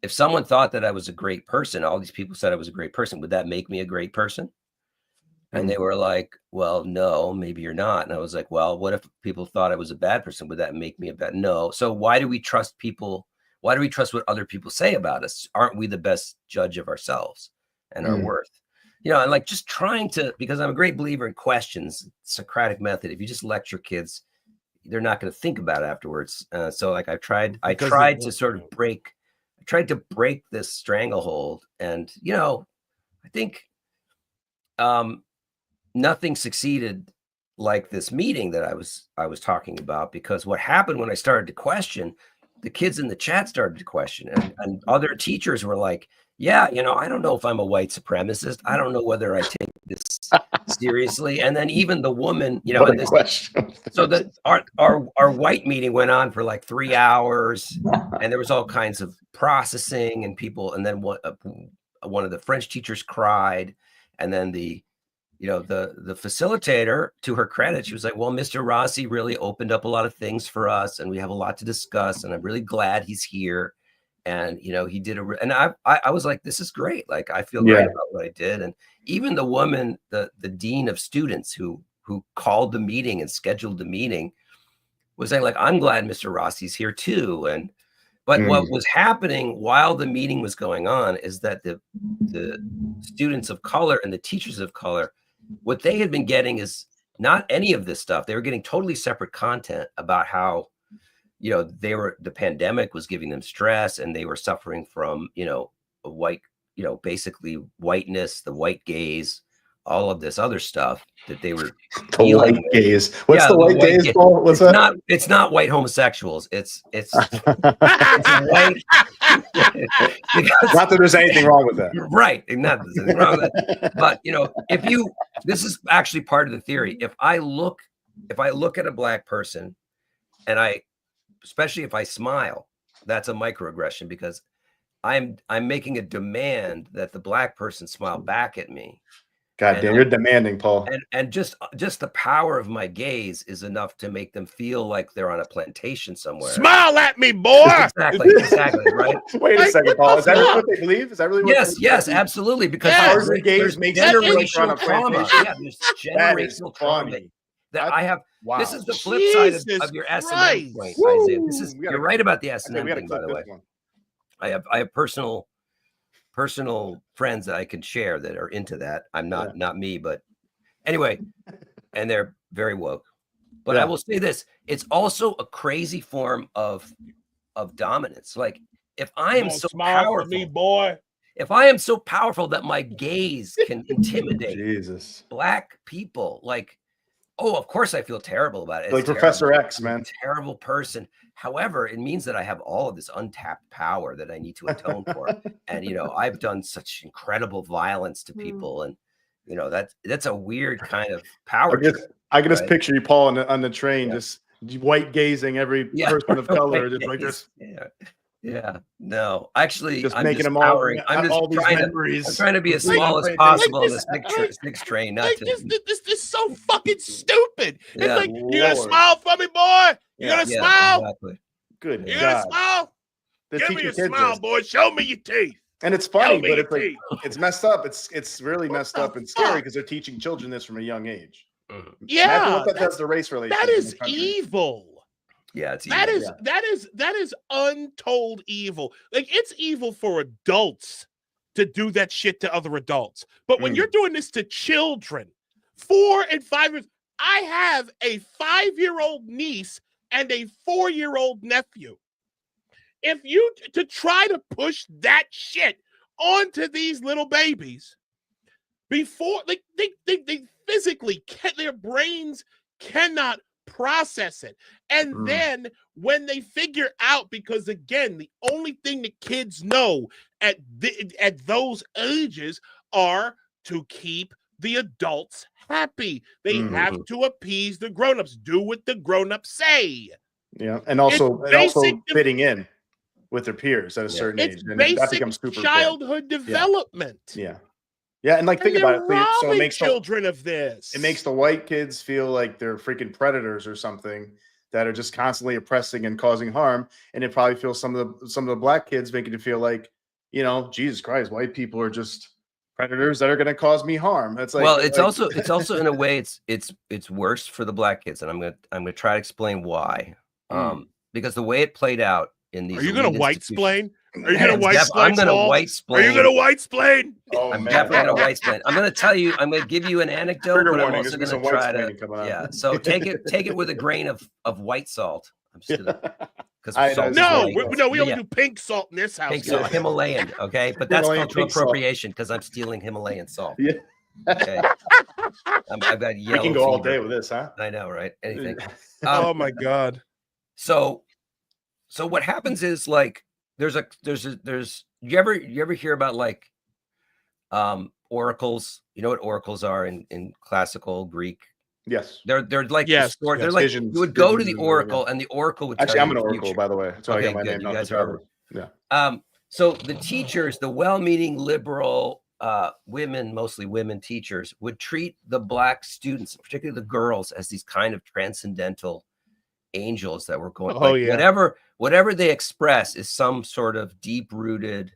if someone thought that I was a great person, all these people said I was a great person, would that make me a great person? And they were like, well, no, maybe you're not. And I was like, well, what if people thought I was a bad person? Would that make me a bad? No. So why do we trust people? Why do we trust what other people say about us? Aren't we the best judge of ourselves and our worth? And like just trying to, because I'm a great believer in questions, Socratic method. If you just lecture kids, they're not going to think about it afterwards. So like I tried to break this stranglehold. And, I think, nothing succeeded like this meeting that I was talking about, because what happened when I started to question, the kids in the chat started to question, and other teachers were like, yeah, I don't know if I'm a white supremacist. I don't know whether I take this seriously. And then even the woman, what a question. So that our white meeting went on for like 3 hours, and there was all kinds of processing and people. And then one of the French teachers cried, and then the facilitator, to her credit, she was like, well, Mr. Rossi really opened up a lot of things for us, and we have a lot to discuss, and I'm really glad he's here. And, he did and I was like, this is great. Like, I feel great about what I did. And even the woman, the dean of students who called the meeting and scheduled the meeting, was saying like, I'm glad Mr. Rossi's here too. But what was happening while the meeting was going on is that the students of color and the teachers of color, what they had been getting is not any of this stuff. They were getting totally separate content about how, the pandemic was giving them stress, and they were suffering from, a white, basically whiteness, the white gaze, all of this other stuff that they were the white gaze. What's the white gaze, Paul? What's that? It's not white homosexuals. It's white. Not that there's anything wrong with that. Right. Not that there's anything wrong with that. But this is actually part of the theory. If I look at a black person, and especially if I smile, that's a microaggression, because I'm making a demand that the black person smile back at me. God damn, you're demanding, Paul. And just the power of my gaze is enough to make them feel like they're on a plantation somewhere. Smile at me, boy. Exactly, right? Wait a second, Paul. Is that really what they believe? Is that really what Yes, absolutely. Because the gaze makes generational trauma. Yeah, there's generational trauma. That I have. Wow. This is the flip side of your S&M point, Isaiah. You're right about the S&M thing, by the way. I have personal friends that I can share that are into that. I'm not me, but anyway, and they're very woke. But I will say this: it's also a crazy form of dominance. Like, if I am so powerful, if I am so powerful that my gaze can intimidate black people, like, oh, of course I feel terrible about it. Like Professor X, man. Terrible person. However, it means that I have all of this untapped power that I need to atone for. And, I've done such incredible violence to people. And, that's a weird kind of power. I can just picture you, Paul, on the train, just white gazing every person of color. Just like this. Yeah. No, actually, just I'm making just them powering. I'm trying to be as small as possible on this next train. This is so fucking stupid. It's like, you gonna smile for me, boy? You gonna smile? Exactly. Good. You gonna smile? Give me a smile, boy. Show me your teeth. And it's funny, but it's LBT. like it's messed up. It's really messed up and scary because they're teaching children this from a young age. Imagine Yeah, what that does to race relations. that in is the country. evil. Yeah, it's That evil. that is untold evil. Like, it's evil for adults to do that shit to other adults. But when you're doing this to children, 4 and 5 years, I have a 5-year-old niece and a 4-year-old nephew. If you to try to push that shit onto these little babies before, like, they physically can't, their brains cannot process it. And then when they figure out, because again, the only thing that kids know at those ages are to keep the adults happy. They have to appease the grown-ups, do what the grown-ups say. Yeah, and also fitting in with their peers at a certain age, and that becomes super childhood development. Yeah, and like, think about it. So it makes children of this. It makes the white kids feel like they're freaking predators or something that are just constantly oppressing and causing harm, and it probably feels some of the black kids making it feel like, you know, Jesus Christ, white people are just predators that are going to cause me harm. It's like, well, it's also in a way it's worse for the black kids, and I'm gonna try to explain why. Because the way it played out in these, are you going to white splain? Are you I'm going to white splain? I'm going to white splain. Are you going to white splain? Oh, I'm man. definitely going to white splain. I'm going to tell you. I'm going to give you an anecdote, Trigger but I'm warning, also there's going some to white try to. splaining coming out. Yeah. So take it with a grain of white salt. I'm just gonna, we only do pink salt in this house. Pink salt, Himalayan. Okay, but that's Himalayan cultural pink salt. appropriation because I'm stealing Himalayan salt. Yeah. Okay. I've got yellow. We can go all fever. day with this, huh? I know, right? Anything. Oh my God. So what happens is, like, there's you ever hear about, like, oracles? You know what oracles are in classical Greek? Yes. They're like they're like visions, you would go to the visions, oracle and the oracle would actually, tell I'm you an the oracle, future. by the way. That's how I got my name. You guys are. Yeah. So the teachers, the well-meaning liberal women, mostly women teachers, would treat the black students, particularly the girls, as these kind of transcendental angels that were going. Whatever they express is some sort of deep-rooted.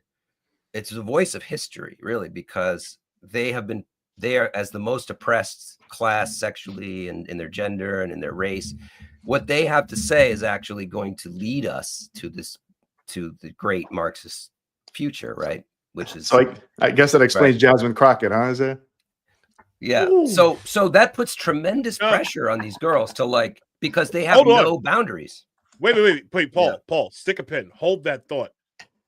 It's the voice of history, really, because they are as the most oppressed class sexually and in their gender and in their race. What they have to say is actually going to lead us to the great Marxist future, right? Which is, so I guess that explains Jasmine Crockett, huh? Is it? Yeah. Ooh. So that puts tremendous pressure on these girls to, like, because they have no boundaries. Wait, Paul, stick a pin. Hold that thought,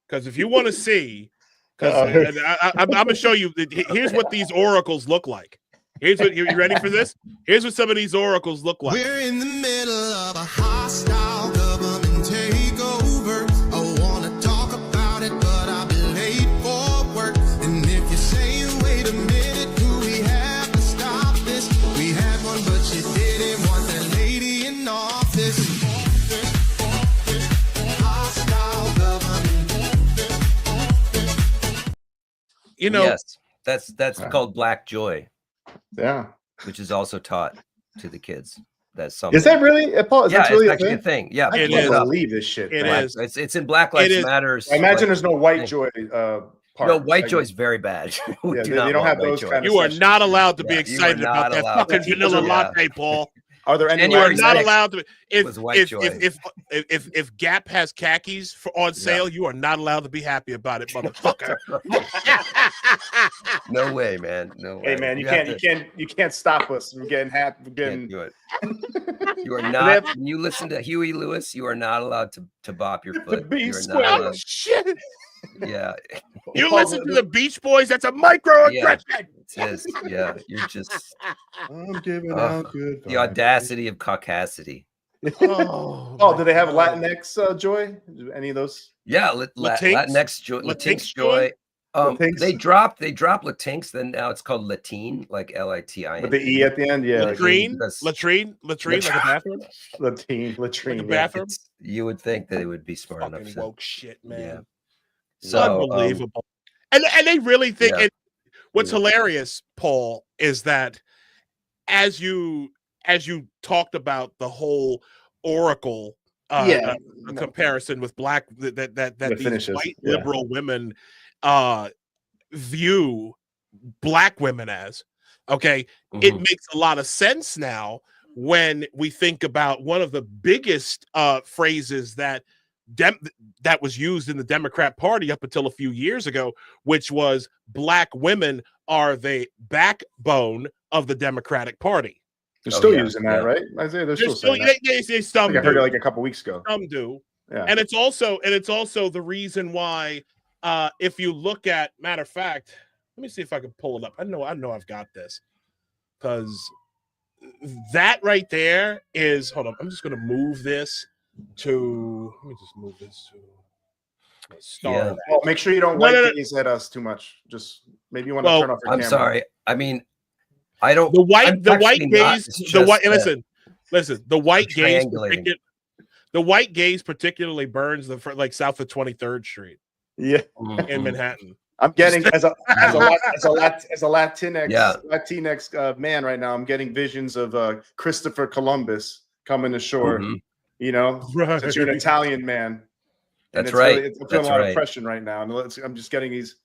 because if you want to see, because I'm going to show you. Here's what these oracles look like. Here's what you ready for this? Here's what some of these oracles look like. We're in the middle of a hostile government takeover. I want to talk about it, but I'll be late for work. And if you say, wait a minute, do we have to stop this? We had one, but she didn't want that lady in office. Hostile government. You know, yes, that's called black joy. Yeah. Which is also taught to the kids. That's something. Is that really, Paul? Is that really it's actually a thing. Yeah, I can't believe this shit. It man. is. It's in Black Lives Matters. I imagine there's no white joy. Part. No, white joy is very bad. Yeah, they don't have those kind of. You are not allowed to be excited about that fucking vanilla latte, Paul. Are there any? And you are not allowed to. If Gap has khakis on sale, you are not allowed to be happy about it, motherfucker. No way, man. No way. Hey, man, you can't stop us from getting happy. Can't do it. You are not. When you listen to Huey Lewis, you are not allowed to bop your foot. The You're not allowed. Shit. Yeah. You listen to the Beach Boys. That's a microaggression. Yeah, it is. Yeah, you're just. I'm giving out good. The audacity of caucasity. Oh, do they have Latinx joy? Any of those? Yeah, Latinx joy. Latinx joy. They dropped Latinx. Then now it's called Latine, like L-I-T-I-N. With the E at the end, yeah. Latrine, like a bathroom. Latrine, like a bathroom. You would think that it would be smart fucking enough. Woke shit, man. Yeah. So unbelievable. And they really think. And what's hilarious, Paul, is that as you talked about the whole oracle comparison with black that these white liberal women view black women as. Okay, it makes a lot of sense now when we think about one of the biggest phrases that was used in the Democrat Party up until a few years ago, which was black women are the backbone of the Democratic Party. They're still using that, right, Isaiah? They're still saying that. Some I heard it like a couple weeks ago. Some do. Yeah. And it's also the reason why, if you look at, matter of fact, let me see if I can pull it up. I know I've got this, because that right there is, hold on, I'm just going to move this to, let me just move this to start. Yeah. Well, make sure you don't white gaze at us too much. Just maybe you want to turn off your camera. I'm sorry. I mean, I don't. The white gaze. Listen. The white gaze. The white gaze particularly burns like south of 23rd Street. Yeah, in Manhattan. I'm getting as a Latinx man right now. I'm getting visions of Christopher Columbus coming ashore. You know, since you're an Italian man. That's right. Really, I'm feeling a lot of pressure right now, and I'm just getting these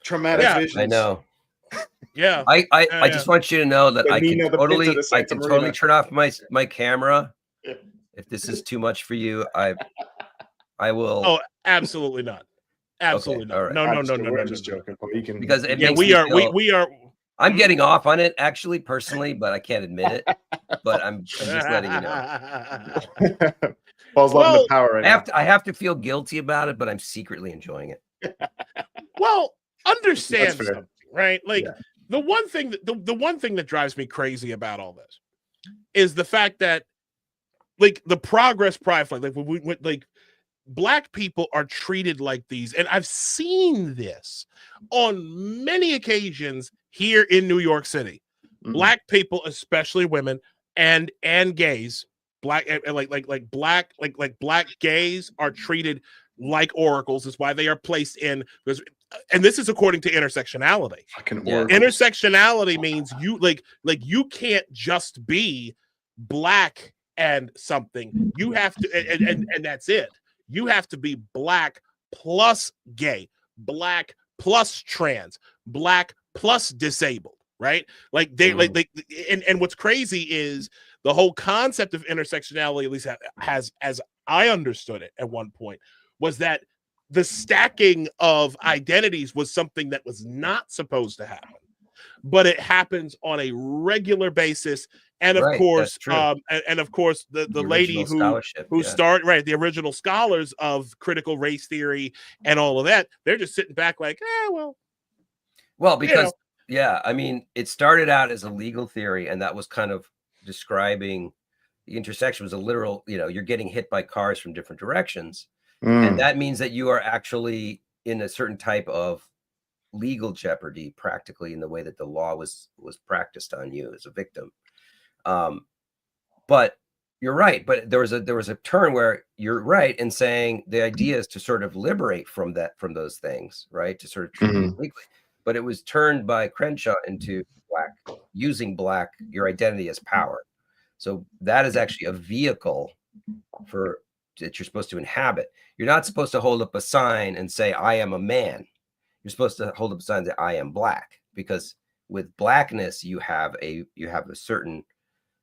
traumatic visions. I know. Yeah. I just want you to know that I can totally turn off my camera. Yeah. If this is too much for you, I will. Oh, absolutely not. Absolutely okay, not. Right. No. We're just joking. But you can, because it makes we are. I'm getting off on it actually personally, but I can't admit it. But I'm just letting you know. Paul's loving the power right now. I have to feel guilty about it, but I'm secretly enjoying it. Well, understand something, right? Like the one thing that drives me crazy about all this is the fact that, like, the progress pride flag, like black people are treated like these, and I've seen this on many occasions here in New York City. Black people, especially women and gays, black gays are treated like oracles. Is why they are placed in, and this is according to intersectionality. Intersectionality means you you can't just be black and something. You have to, and that's it. You have to be black plus gay, black plus trans, black plus disabled, right? Like they and what's crazy is the whole concept of intersectionality, at least has, as I understood it at one point, was that the stacking of identities was something that was not supposed to happen, but it happens on a regular basis. And of course, the lady who started the original scholars of critical race theory and all of that, they're just sitting back like, because I mean, it started out as a legal theory, and that was kind of describing the intersection was a literal, you're getting hit by cars from different directions. And that means that you are actually in a certain type of legal jeopardy, practically, in the way that the law was practiced on you as a victim. But you're right. But there was a turn where you're right in saying the idea is to sort of liberate from those things, right? To sort of treat it legally. But it was turned by Crenshaw into using your identity as power. So that is actually a vehicle that you're supposed to inhabit. You're not supposed to hold up a sign and say, I am a man. You're supposed to hold up a sign and say, I am black, because with blackness, you have a certain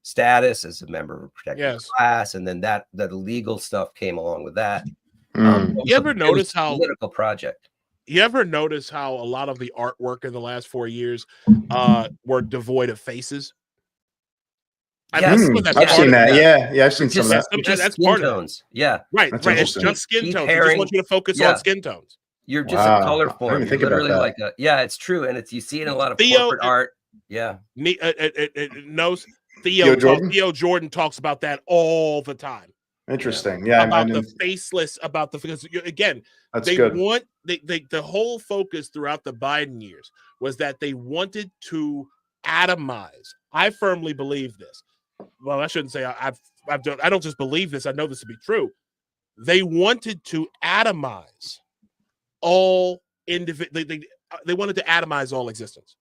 status as a member of a protected class. And then that legal stuff came along with that. You ever notice how political project? You ever notice how a lot of the artwork in the last 4 years were devoid of faces? I've seen that. Yeah, I've seen some of that. That's part of it. Yeah, right. It's just skin tones. I just want you to focus on skin tones. You're just a color form. You're literally like it's true, and you see it in a lot of corporate art. Yeah, Theo Jordan talks about that all the time. Interesting. Yeah, about the faceless, because again, the whole focus throughout the Biden years was that they wanted to atomize. I firmly believe this. Well, I shouldn't say I don't just believe this. I know this to be true. They wanted to atomize all they wanted to atomize all existence.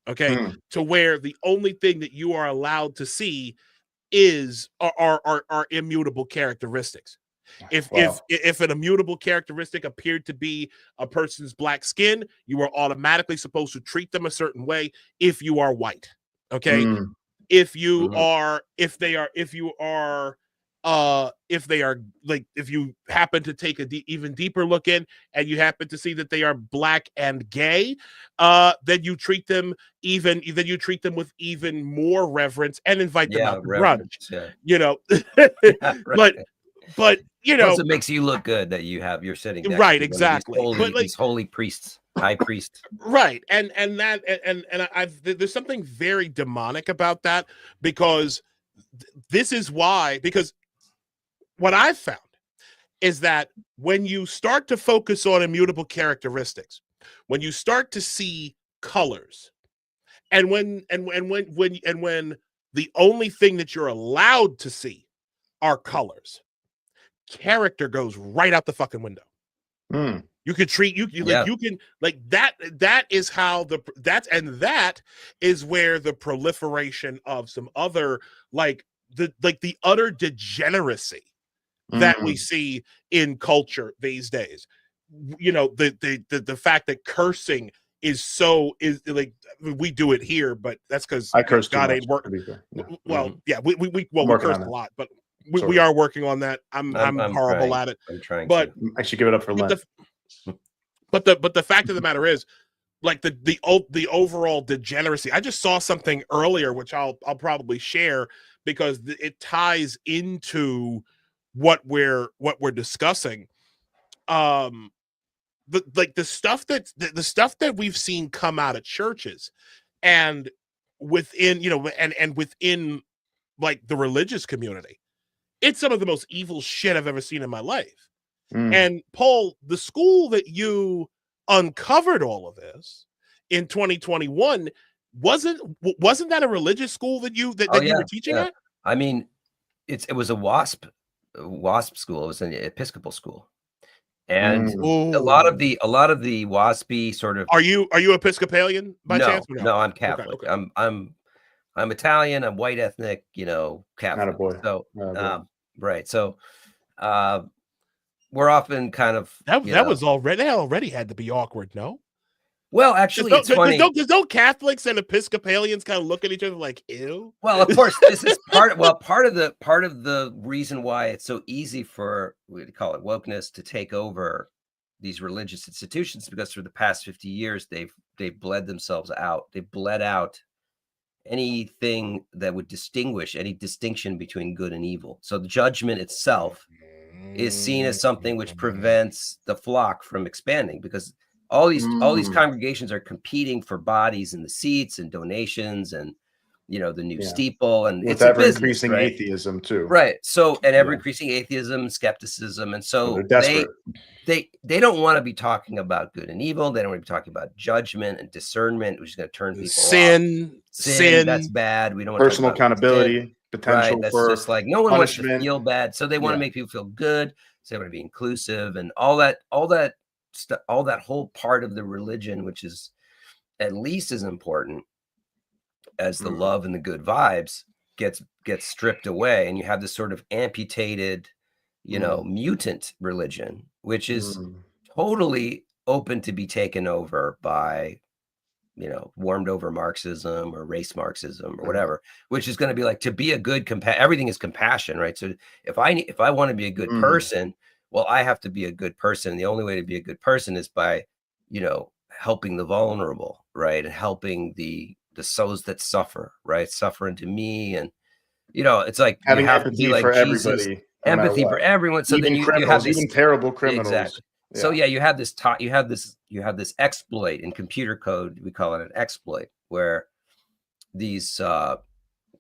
Okay, to where the only thing that you are allowed to see are immutable characteristics. If an immutable characteristic appeared to be a person's black skin, you were automatically supposed to treat them a certain way if you are white. Okay. If you are, if they are, if you are, if they are like, if you happen to take a even deeper look in and you happen to see that they are black and gay, then you treat them with even more reverence and invite them out to brunch. Yeah. You know, Right. but you know, plus it makes you look good that you're sitting next right, to exactly. But these holy priests, high priests. Right. And there's something very demonic about that, because this is why, because what I've found is that when you start to focus on immutable characteristics, when you start to see colors, and when the only thing that you're allowed to see are colors, character goes right out the fucking window. You can treat you can like that. That is how that is where the proliferation of some other the utter degeneracy that we see in culture these days. You know, the fact that cursing is like, we do it here, but that's because I curse God too ain't much. working. Yeah. Well, yeah, we curse a lot, but we are working on that. I'm horrible at it. I'm trying, but I should give it up for Lent. But the fact of the matter is, like the overall degeneracy. I just saw something earlier, which I'll probably share, because it ties into what we're discussing. The stuff that we've seen come out of churches and within, you know, and within like the religious community, it's some of the most evil shit I've ever seen in my life. And Paul, the school that you uncovered all of this in 2021, wasn't that a religious school that you were teaching at? I mean, it was a WASP school. It was an Episcopal school, and a lot of the WASP-y sort of. Are you Episcopalian by chance? No, I'm Catholic. Okay. I'm Italian. I'm white ethnic. You know, Catholic. Not a boy. So right. So we're often kind of that already had to be awkward, no? Well, actually, it's funny. Don't Catholics and Episcopalians kind of look at each other like, ew? Well, of course, this is part of the reason why it's so easy for, we call it wokeness, to take over these religious institutions, because for the past 50 years they've bled themselves out. They bled out anything that would distinguish any distinction between good and evil. So the judgment itself is seen as something which prevents the flock from expanding, because all these congregations are competing for bodies in the seats and donations and, you know, the new steeple, and with it's a business, increasing right? atheism too, right? So, and ever increasing atheism, skepticism, and so they don't want to be talking about good and evil. They don't want to be talking about judgment and discernment, which is going to turn people off. Sin, that's bad. We don't want personal accountability, potential right? That's for just like, no one punishment. wants to feel bad, so they want to make people feel good. So they want to be inclusive, and all that whole part of the religion, which is at least as important as the love and the good vibes, gets stripped away, and you have this sort of amputated, you know, mutant religion, which is totally open to be taken over by, you know, warmed over Marxism or race Marxism or whatever, which is going to be like, to be a good everything is compassion, right? So if I want to be a good person, well, I have to be a good person. And the only way to be a good person is by, you know, helping the vulnerable, right? And helping the souls that suffer, right? Suffering to me. And, you know, it's like having you have empathy to be like for Jesus, everybody, empathy for everyone. So even then you have this, even terrible criminals. Exactly. Yeah. So yeah, you have this exploit in computer code. We call it an exploit, where these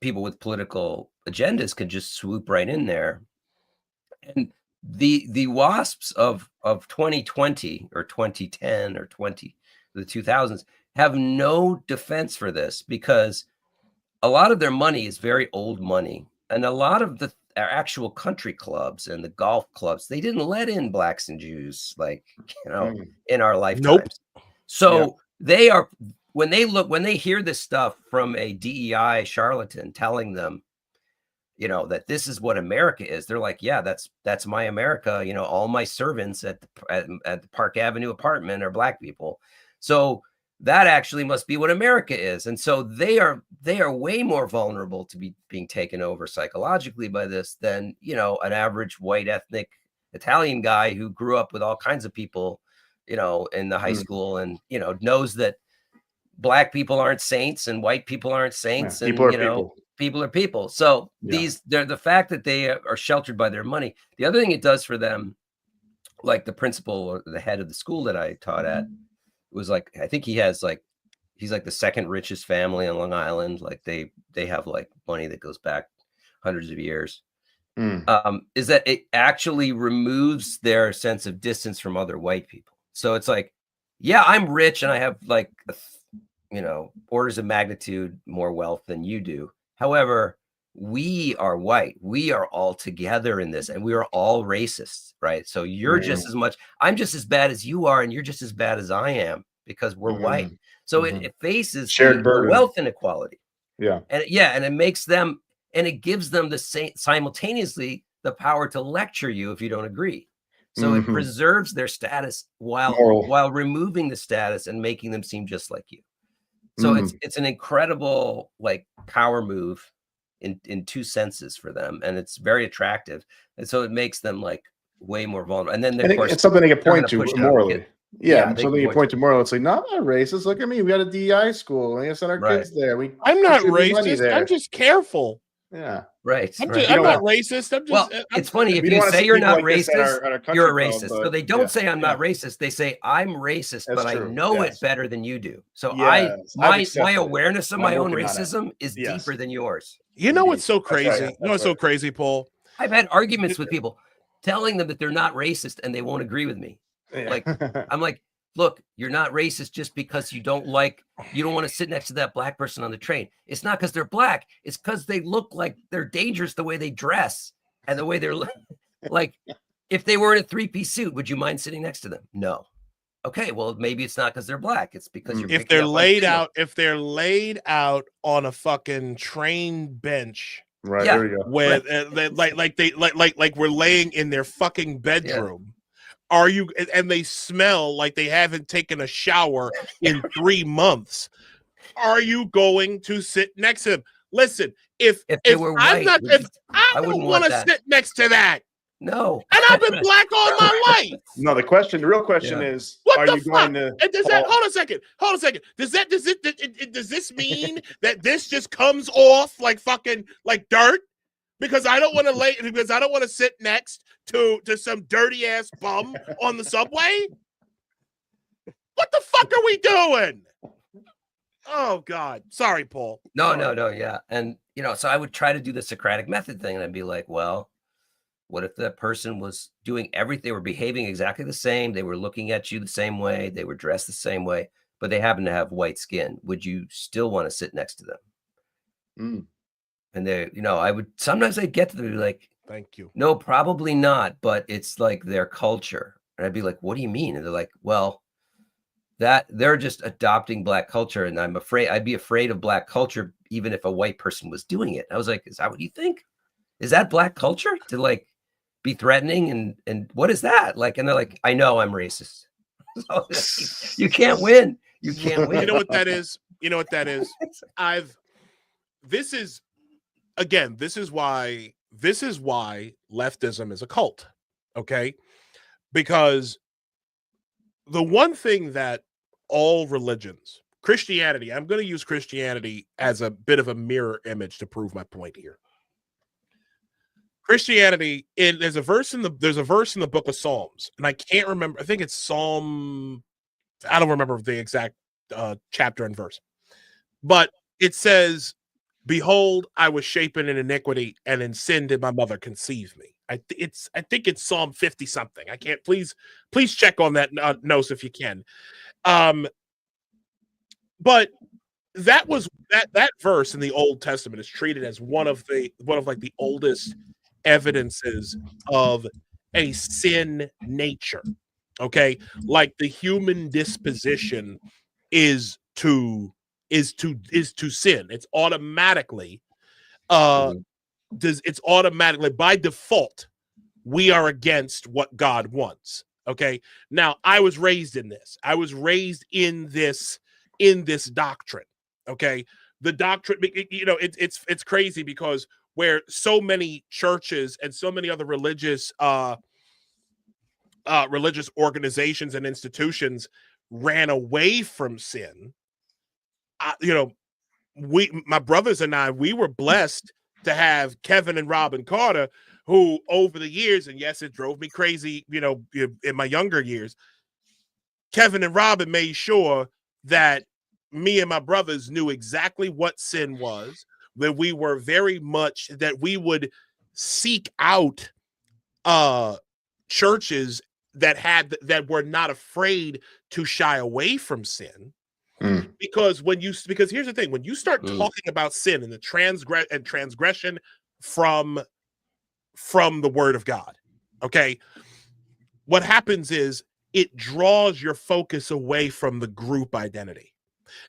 people with political agendas can just swoop right in there. And the WASPs of 2020 or 2010 or the 2000s have no defense for this, because a lot of their money is very old money, and a lot of our actual country clubs and the golf clubs, they didn't let in blacks and Jews, like, you know, in our lifetimes. So they are, when they hear this stuff from a DEI charlatan telling them, you know, that this is what America is. They're like, yeah, that's my America. You know, all my servants at the Park Avenue apartment are black people. So that actually must be what America is. And so they are way more vulnerable to being taken over psychologically by this than, you know, an average white ethnic Italian guy who grew up with all kinds of people, you know, in the high school, and, you know, knows that black people aren't saints and white people aren't saints, and, you know, people are people. So they're the fact that they are sheltered by their money. The other thing it does for them, like the principal or the head of the school that I taught at, was like, I think he's like the second richest family on Long Island. Like they have like money that goes back hundreds of years. Is that it actually removes their sense of distance from other white people. So it's like, yeah, I'm rich and I have like, you know, orders of magnitude more wealth than you do. However, we are white. We are all together in this, and we are all racist, right? So you're just as much, I'm just as bad as you are, and you're just as bad as I am, because we're white. So it faces shared burden, wealth inequality. Yeah. And it makes them, and it gives them the same simultaneously the power to lecture you if you don't agree. So it preserves their status while removing the status and making them seem just like you. So it's an incredible like power move in two senses for them, and it's very attractive, and so it makes them like way more vulnerable. And then of course, it's something they can point to morally. Yeah, something you point to morally. It's like, no, I'm not racist. Look at me. We got a DEI school. We send our kids there. I'm not racist. I'm just careful. Yeah. Right. I'm not racist. I'm just. It's funny if you say you're not racist, you're a racist. So they don't say I'm not racist. They say I'm racist, but I know it better than you do. So my awareness of my own racism is deeper than yours. You know what's so crazy? You know what's so crazy, Paul? I've had arguments with people telling them that they're not racist and they won't agree with me. Like I'm like, look, you're not racist just because you don't want to sit next to that black person on the train. It's not because they're black. It's because they look like they're dangerous the way they dress and the way they're like, if they were in a 3-piece suit, would you mind sitting next to them? No. Okay, well, maybe it's not because they're black. It's because you're if they're laid out on a fucking train bench. Right. There you go. Where like we're laying in their fucking bedroom. Yeah. Are you, and they smell like they haven't taken a shower in 3 months. Are you going to sit next to them? Listen, if they were white, I don't want to sit next to that. No. And I've been black all my life. No, the real question is, what are you fuck? Going to and does that hold a second. Does this mean that this just comes off like fucking like dirt? Because I don't want to sit next to some dirty ass bum on the subway. What the fuck are we doing? Oh God. Sorry, Paul. No, yeah. And so I would try to do the Socratic method thing, and I'd be like, well, what if that person was doing everything, they were behaving exactly the same, they were looking at you the same way, they were dressed the same way, but they happen to have white skin. Would you still want to sit next to them? And they, I would sometimes I'd get to them and be like, thank you. No, probably not, but it's like their culture. And I'd be like, what do you mean? And they're like, well, that they're just adopting black culture. And I'd be afraid of black culture, even if a white person was doing it. I was like, is that what you think? Is that black culture to like be threatening? And what is that? Like, and they're like, I know I'm racist. So, you can't win. You can't win. You know what that is? This is why leftism is a cult, okay? Because the one thing that all religions, Christianity, I'm going to use Christianity as a bit of a mirror image to prove my point here. Christianity, there's a verse in the book of Psalms, and I can't remember. I think it's Psalm. I don't remember the exact chapter and verse, but it says, behold, I was shapen in iniquity, and in sin did my mother conceive me. I think it's Psalm 50 something. I can't. Please check on that notes if you can. But that verse in the Old Testament is treated as one of like the oldest evidences of a sin nature. Okay, like the human disposition is to sin. It's automatically it's automatically by default we are against what God wants. Okay. Now, I was raised in this. I was raised in this doctrine. Okay. The doctrine, you know, it's crazy because where so many churches and so many other religious organizations and institutions ran away from sin. You know, my brothers and I, we were blessed to have Kevin and Robin Carter, who over the years, and yes, it drove me crazy, you know, in my younger years, Kevin and Robin made sure that me and my brothers knew exactly what sin was, that we were very much, that we would seek out churches that were not afraid to shy away from sin. Because because here's the thing, when you start talking about sin and the transgression from the word of God, okay, what happens is it draws your focus away from the group identity,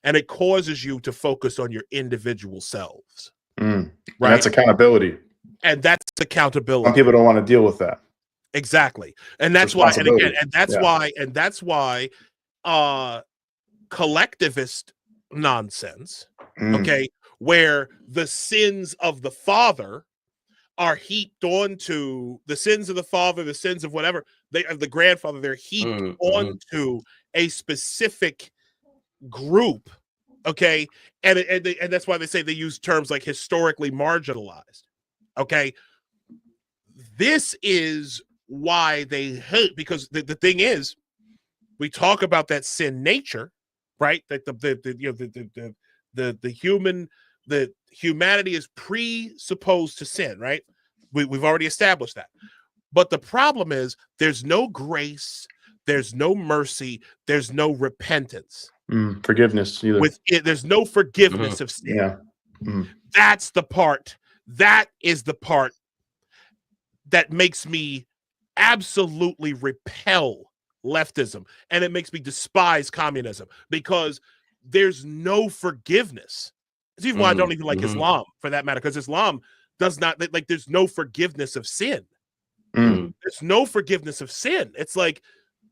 and it causes you to focus on your individual selves. Right? Right? And that's accountability. And that's accountability. Some people don't want to deal with that. Exactly. And that's why, and again, and that's why collectivist nonsense, okay, where the sins of the father are heaped onto the sins of the father, the sins of whatever they of the grandfather, they're heaped onto a specific group, okay, and that's why they say they use terms like historically marginalized. Okay, this is why they hate, because the thing is, we talk about that sin nature, right? That the humanity is presupposed to sin, right? We've already established that. But the problem is there's no grace, there's no mercy, there's no repentance. Forgiveness either. There's no forgiveness of sin. Yeah. That's the part. That is the part that makes me absolutely repel leftism, and it makes me despise communism, because there's no forgiveness. It's even why I don't even like Islam, for that matter, because Islam does not, like, there's no forgiveness of sin. There's no forgiveness of sin. It's like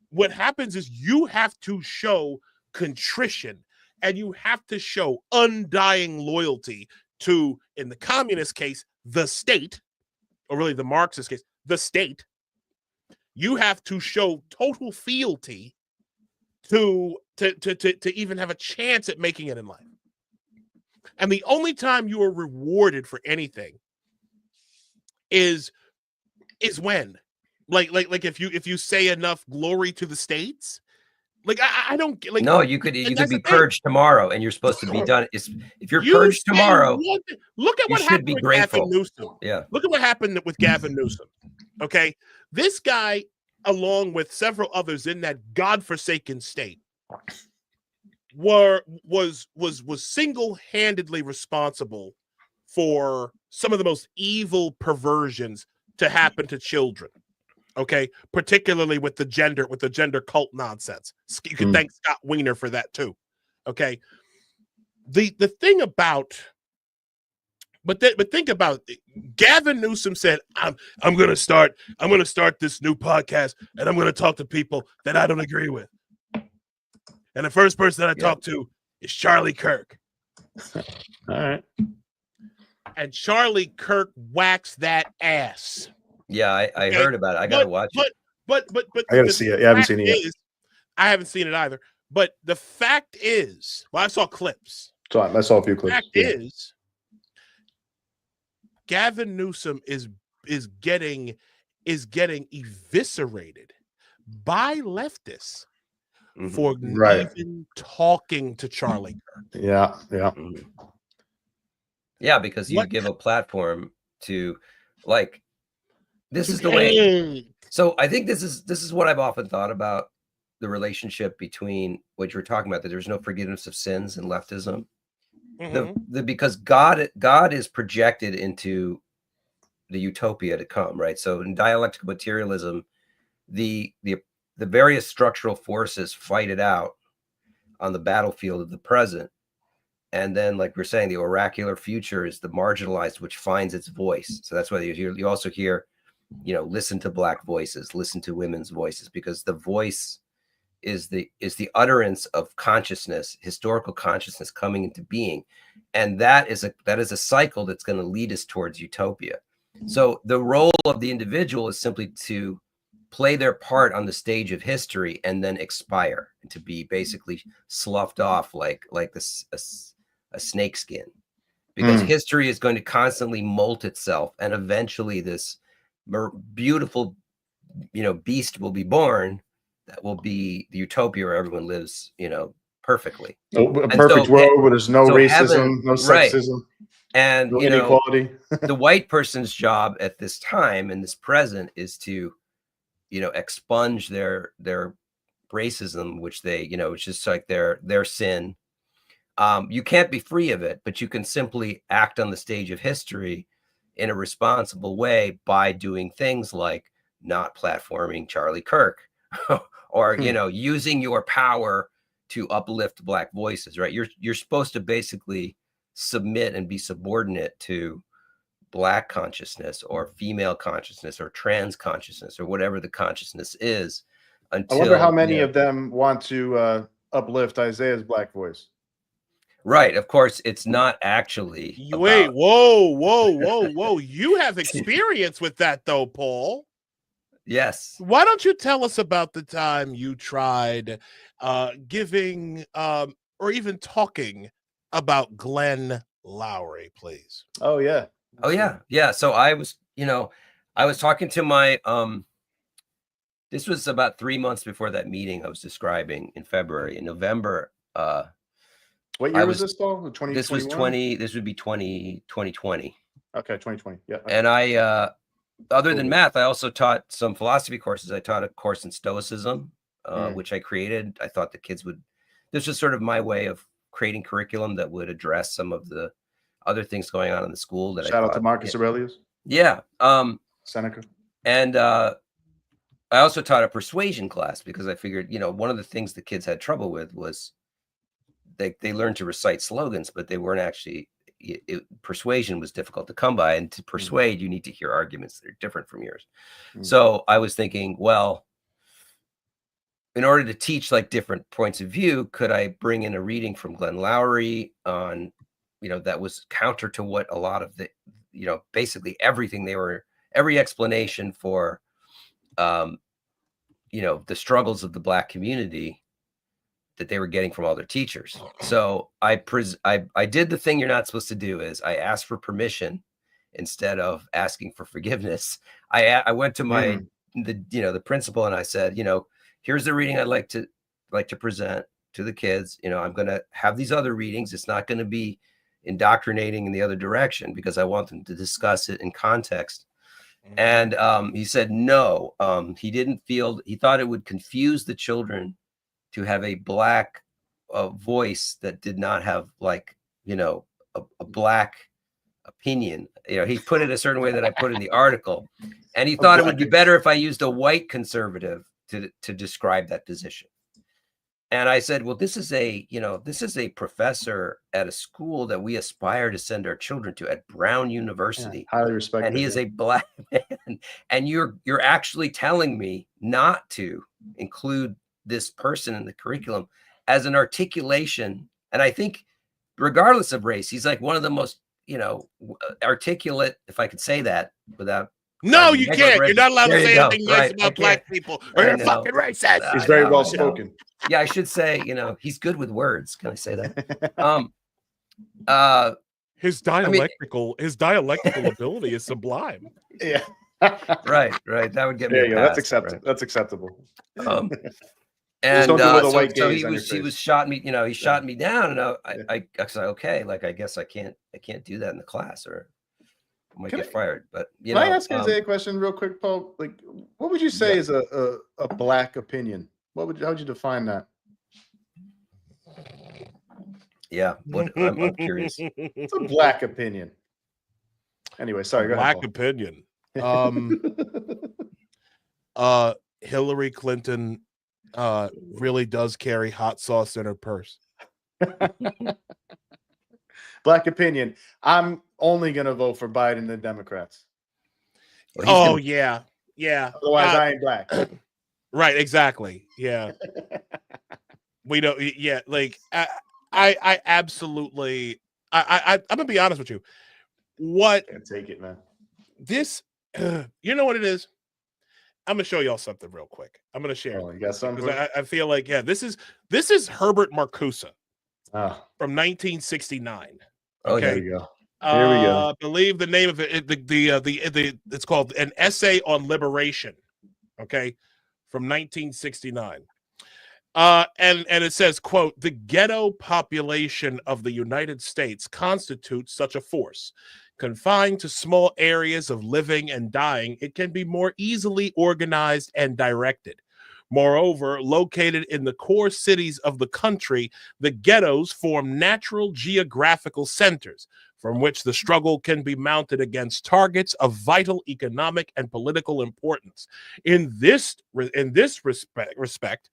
what happens is you have to show contrition, and you have to show undying loyalty to, in the communist case, the state, or really the Marxist case, the state. You have to show total fealty to even have a chance at making it in life. And the only time you are rewarded for anything is when, like if you say enough glory to the states. Like I don't like. No, you could be purged tomorrow, and you're supposed to be done. If you're purged tomorrow, look at what happened with Gavin Newsom. Yeah, look at what happened with Gavin Newsom. Okay, this guy, along with several others in that godforsaken state, was single-handedly responsible for some of the most evil perversions to happen to children. Okay, particularly with the gender cult nonsense. You can thank Scott Wiener for that too. Okay, the thing about, but think about it. Gavin Newsom said, "I'm going to start this new podcast, and I'm going to talk to people that I don't agree with." And the first person that I talked to is Charlie Kirk. All right. And Charlie Kirk waxed that ass. Yeah, I heard about it. I gotta watch it. But I gotta see it. Yeah, I haven't seen it yet. I haven't seen it either. But the fact is, well, I saw clips. So I saw a few clips. The fact is, Gavin Newsom is getting eviscerated by leftists for even talking to Charlie Kirk. Yeah, because you give a platform to, like, this is the way. So I think this is what I've often thought about the relationship between what you're talking about, that there's no forgiveness of sins and leftism. Because God is projected into the utopia to come, right? So in dialectical materialism, the various structural forces fight it out on the battlefield of the present, And then, like we're saying, the oracular future is the marginalized, which finds its voice. So that's why you also hear, listen to Black voices, listen to women's voices, because the voice is the utterance of consciousness, historical consciousness coming into being. And that is a cycle that's going to lead us towards utopia. So the role of the individual is simply to play their part on the stage of history and then expire, and to be basically sloughed off like this a snake skin, because history is going to constantly molt itself, and eventually this beautiful beast will be born that will be the utopia where everyone lives perfectly. A perfect world where there's no racism, heaven, no sexism, and no inequality. The white person's job at this time, in this present, is to expunge their racism, which they which is like their sin. You can't be free of it, but you can simply act on the stage of history in a responsible way by doing things like not platforming Charlie Kirk or using your power to uplift Black voices, right? You're supposed to basically submit and be subordinate to Black consciousness or female consciousness or trans consciousness or whatever the consciousness is. Until, I wonder how many of them want to uplift Isaiah's Black voice. Right. Of course, it's not actually. Wait, whoa. You have experience with that, though, Paul. Yes. Why don't you tell us about the time you tried giving or even talking about Glenn Lowry, please? Oh, yeah. Oh, yeah. Yeah. So I was talking to my, this was about 3 months before that meeting I was describing in February. In November, what year was this, though? 2021? This would be 2020. Okay, 2020. Yeah. Okay. And I, other than math, I also taught some philosophy courses. I taught a course in Stoicism, which I created. I thought the kids this was sort of my way of creating curriculum that would address some of the other things going on in the school. Shout out to Marcus Aurelius. Yeah. Seneca. And I also taught a persuasion class because I figured, one of the things the kids had trouble with was they learned to recite slogans, but they weren't actually, persuasion was difficult to come by. And to persuade, you need to hear arguments that are different from yours. So I was thinking, well, in order to teach like different points of view, could I bring in a reading from Glenn Lowry on, that was counter to what a lot of the, basically everything every explanation for, the struggles of the Black community that they were getting from all their teachers. So I did the thing you're not supposed to do, is I asked for permission instead of asking for forgiveness. I went to the principal and I said, here's the reading I'd like to present to the kids. I'm going to have these other readings. It's not going to be indoctrinating in the other direction because I want them to discuss it in context. And he said no. He thought it would confuse the children to have a Black voice that did not have a Black opinion. He put it a certain way that I put in the article, and he thought it would be better if I used a white conservative to describe that position. And I said, well, this is a professor at a school that we aspire to send our children to at Brown University. Yeah, highly respected. And he is a Black man. And you're actually telling me not to include this person in the curriculum as an articulation. And I think regardless of race, he's like one of the most, articulate, if I could say that without. No, you can't. You're not allowed to say anything nice about Black people, or you're fucking racist. He's very well spoken. Yeah, I should say, he's good with words. Can I say that? His dialectical ability is sublime. Yeah. Right. That would get me. There you go. That's pass, acceptable. right? That's acceptable. And don't do it with a white so gaze on he your was face. shot me. He shot me down, and I said, okay, I guess I can't do that in the class, or I might get fired. But can I ask Isaiah a question real quick, Paul? What would you say is a Black opinion? How would you define that? Yeah, I'm curious. It's a Black opinion. Anyway, sorry. Go Black ahead, opinion. Hillary Clinton really does carry hot sauce in her purse. Black opinion. I'm only gonna vote for Biden and the Democrats. Oh yeah. Otherwise, I ain't black. Right, exactly. Yeah. We don't. Yeah, like I absolutely. I'm gonna be honest with you. What Can't take it, man. this? You know what it is. I'm gonna show y'all something real quick. I'm gonna share. Oh, you got something? Because I feel like this is Herbert Marcuse Oh, from 1969. Oh, there Okay. we go. Here we go. I believe the name of it. It's called An Essay on Liberation. Okay, from 1969. And it says, quote, "The ghetto population of the United States constitutes such a force. Confined to small areas of living and dying, it can be more easily organized and directed. Moreover, located in the core cities of the country, the ghettos form natural geographical centers from which the struggle can be mounted against targets of vital economic and political importance. In this respect,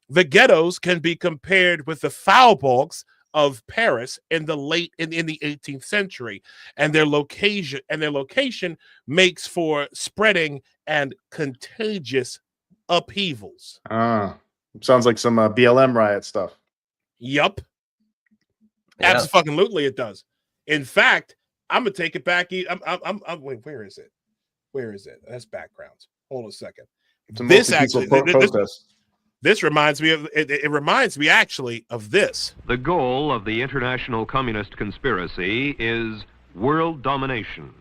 the ghettos can be compared with the Faubourgs of Paris in the 18th century, and their location makes for spreading and contagious upheavals." Sounds like some BLM riot stuff. Yup. Yeah. Absolutely, it does. In fact, I'm gonna take it back. Wait, where is it? Where is it? That's backgrounds. Hold a second. This actually, this reminds me of it. Reminds me actually of this. The goal of the international communist conspiracy is world domination.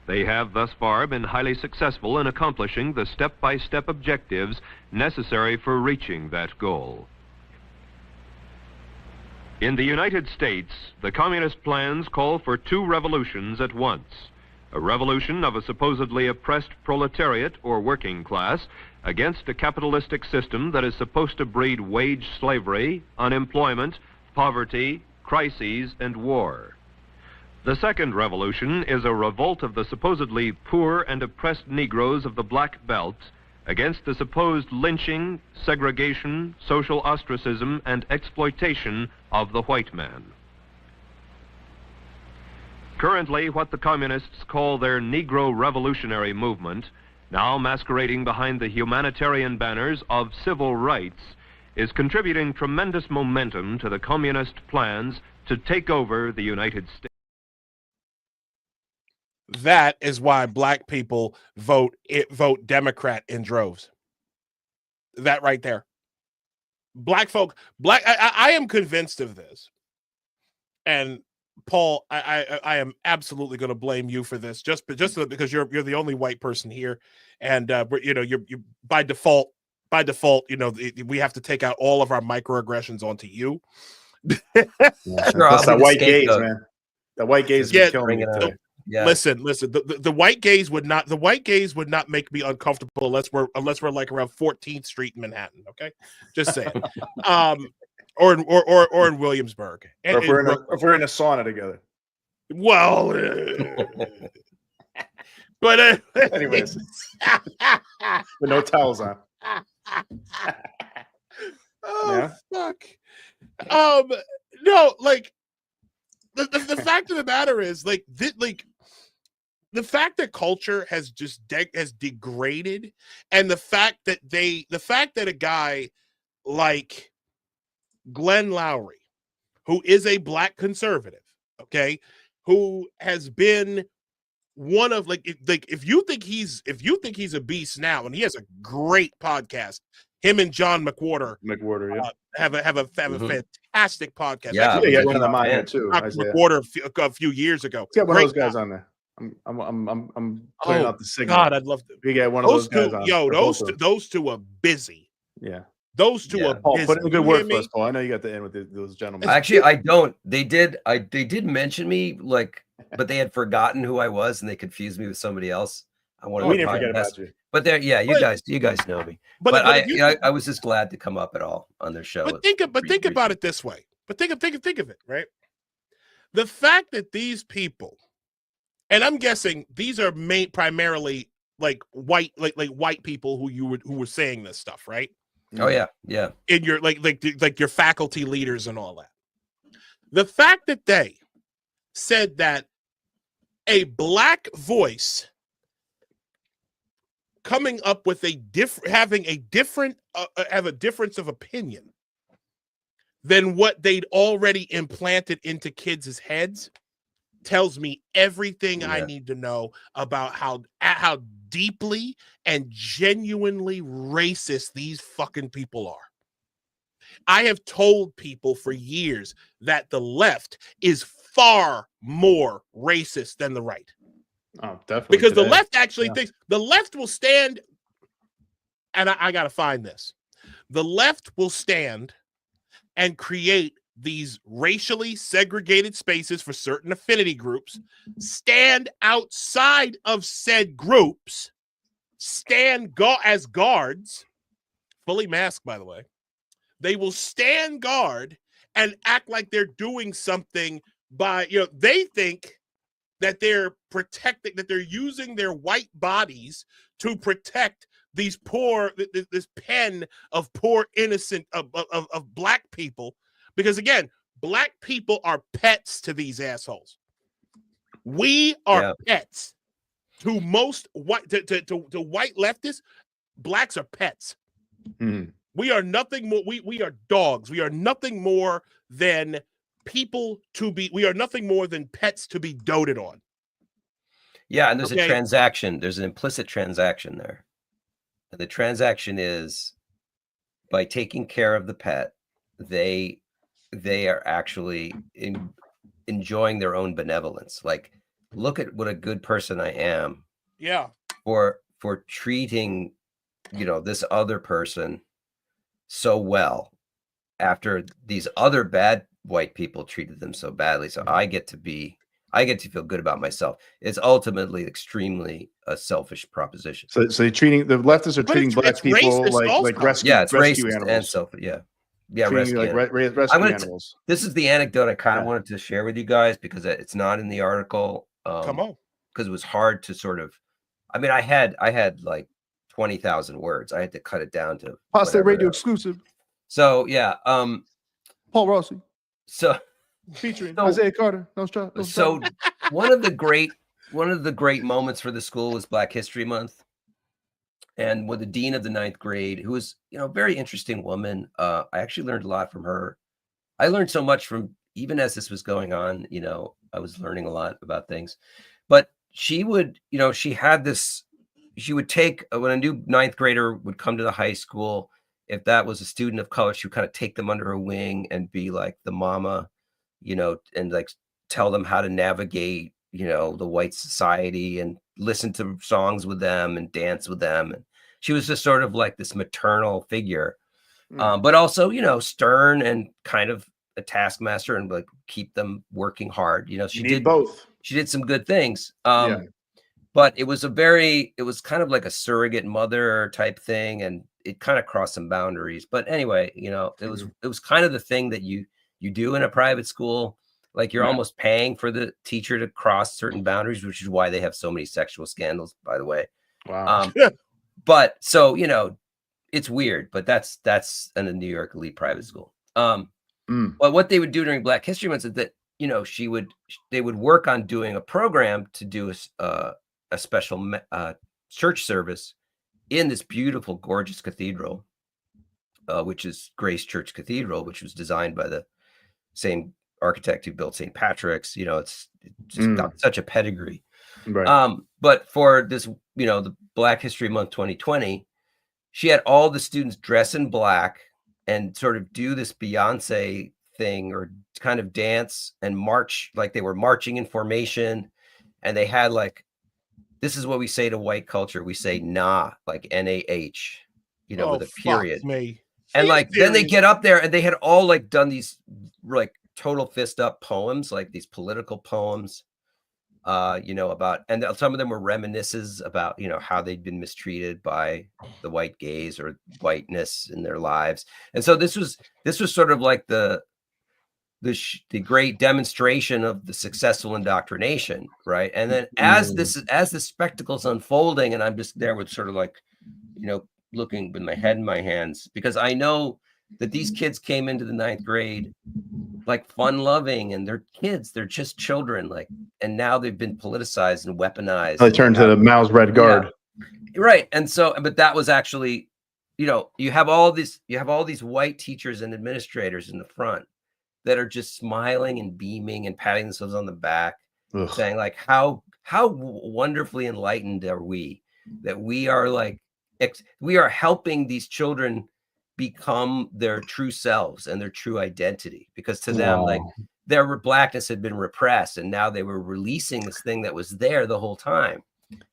They have thus far been highly successful in accomplishing the step-by-step objectives necessary for reaching that goal. In the United States, the communist plans call for two revolutions at once. A revolution of a supposedly oppressed proletariat or working class against a capitalistic system that is supposed to breed wage slavery, unemployment, poverty, crises, and war. The second revolution is a revolt of the supposedly poor and oppressed Negroes of the Black Belt against the supposed lynching, segregation, social ostracism, and exploitation of the white man. Currently, what the communists call their Negro Revolutionary Movement, now masquerading behind the humanitarian banners of civil rights, is contributing tremendous momentum to the communist plans to take over the United States. That is why black people vote Democrat in droves. That right there. I am convinced of this. And Paul, I am absolutely going to blame you for this, just because you're the only white person here, and you're by default, we have to take out all of our microaggressions onto you. That's that white gaze, man. The white gaze is killing me today. Yeah. Listen. The white gaze would not make me uncomfortable unless we're like around 14th Street in Manhattan. Okay, just saying. Or in Williamsburg. Or if we're in a sauna together. Well, but anyways, with no towels on. Fuck. No, like the fact of the matter is, like the fact that culture has just has degraded, and the fact that a guy like Glenn Lowry, who is a black conservative, okay, who has been one of if you think he's a beast now, and he has a great podcast, him and John McWhorter, have a fantastic podcast. Yeah, he had one of them on here too. McWhorter a few years ago. Get one of those guys on there. I'm putting out the signal. God, I'd love to. We get one of those guys on. Yo, those two are busy. Yeah. Those two are busy. Put in a good word for us, Paul. I know you got the end with those gentlemen. Actually, I don't. They did mention me, but they had forgotten who I was, and they confused me with somebody else. We didn't forget about you. But you guys know me. But I was just glad to come up at all on their show. But think about it this way. But think of it, right? The fact that these people, and I'm guessing these are primarily like white people who were saying this stuff, right? Oh yeah. In your like your faculty leaders and all that. The fact that they said that a black voice coming up with a having a different have a difference of opinion than what they'd already implanted into kids' heads tells me everything I need to know about how deeply and genuinely racist these fucking people are. I have told people for years that the left is far more racist than the right. Oh, definitely. Because the left actually thinks the left will stand, and I got to find this. The left will stand and create these racially segregated spaces for certain affinity groups, stand outside of said groups, stand as guards, fully masked, by the way. They will stand guard and act like they're doing something by, they think that they're protecting, that they're using their white bodies to protect these poor, this pen of poor innocent of black people. Because again, black people are pets to these assholes. We are pets to most white to white leftists. Blacks are pets. Mm-hmm. We are nothing more. We are dogs. We are nothing more than people to be. We are nothing more than pets to be doted on. Yeah, and there's a transaction. There's an implicit transaction there. And the transaction is by taking care of the pet, they are actually enjoying their own benevolence. Like, look at what a good person I am. Yeah. For treating, this other person so well after these other bad white people treated them so badly. So I get to feel good about myself. It's ultimately extremely a selfish proposition. So the leftists are treating black people like rescue racist animals. And selfish. Yeah, rescue animals. This is the anecdote I kind of wanted to share with you guys because it's not in the article. Come on, because it was hard to sort of. I mean, I had like 20,000 words. I had to cut it down to Apostate Radio exclusive. So yeah, Paul Rossi. So featuring Isaiah Carter. So one of the great moments for the school was Black History Month, and with the dean of the 9th grade, who was a very interesting woman. I actually learned a lot from her. I learned so much from, even as this was going on. I was learning a lot about things, but she would she would take, when a new 9th grader would come to the high school, if that was a student of color, she would kind of take them under her wing and be like the mama, and like tell them how to navigate, the white society and listen to songs with them and dance with them. And she was just sort of like this maternal figure, but also, stern and kind of a taskmaster and like keep them working hard. She did both. She did some good things. But it was kind of like a surrogate mother type thing, and it kind of crossed some boundaries. But anyway, it was kind of the thing that you do in a private school. Like you're almost paying for the teacher to cross certain boundaries, which is why they have so many sexual scandals, by the way. Wow. But so, it's weird, but that's in a New York elite private school. But what they would do during Black History Month is that, they would work on doing a program to do a special church service in this beautiful, gorgeous cathedral, which is Grace Church Cathedral, which was designed by the same architect who built St. Patrick's. It's just got such a pedigree. Right. But for this, the Black History Month 2020, she had all the students dress in black and sort of do this Beyonce thing or kind of dance and march like they were marching in formation. And they had like, this is what we say to white culture. We say nah, like NAH, with a period. And like, then they get up there and they had all like done these like total fist up poems, like these political poems, about, and some of them were reminiscences about, how they'd been mistreated by the white gaze or whiteness in their lives. And so this was sort of like the great demonstration of the successful indoctrination, right? And then as the spectacle's unfolding, and I'm just there with sort of like, looking with my head in my hands, because I know that these kids came into the 9th grade like fun loving, and they're kids, they're just children, like, and now they've been politicized and weaponized. They turned to the Mao's Red Guard. Yeah. Right. And so, but that was actually, you know, you have all these white teachers and administrators in the front that are just smiling and beaming and patting themselves on the back, saying like, how wonderfully enlightened are we, that we are like, we are helping these children become their true selves and their true identity, because to them, like, their blackness had been repressed, and now they were releasing this thing that was there the whole time.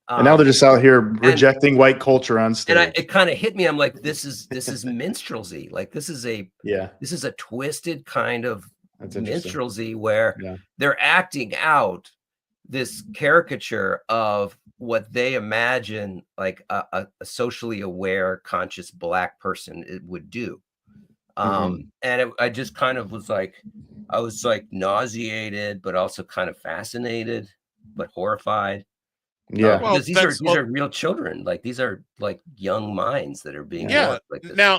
And now they're just out here rejecting white culture on stage. And it kind of hit me. I'm like, this is minstrelsy. Like, this is a twisted kind of minstrelsy where they're acting out this caricature of what they imagine like a socially aware, conscious Black person it would do. And I just kind of was like, I was like nauseated, but also kind of fascinated, but horrified. Yeah, because these are real children. Like, these are like young minds that are being worked like this. Now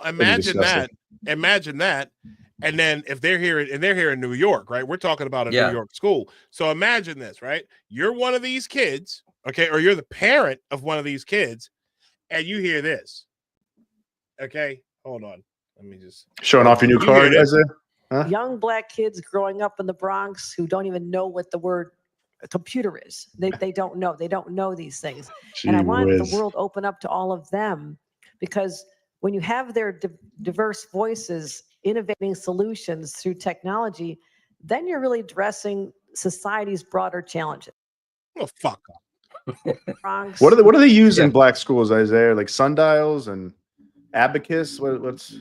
imagine that. And then if they're here in New York, right? We're talking about a New York school. So imagine this, right? You're one of these kids, okay, or you're the parent of one of these kids, and you hear this. Okay, hold on. Let me just showing off your new card, huh? Young Black kids growing up in the Bronx who don't even know what the word computer is. They don't know. They don't know these things. And I want the world open up to all of them, because when you have their diverse voices innovating solutions through technology, then you're really addressing society's broader challenges. Oh, fuck up. What do they use in Black schools, Isaiah? Like sundials and abacus? What's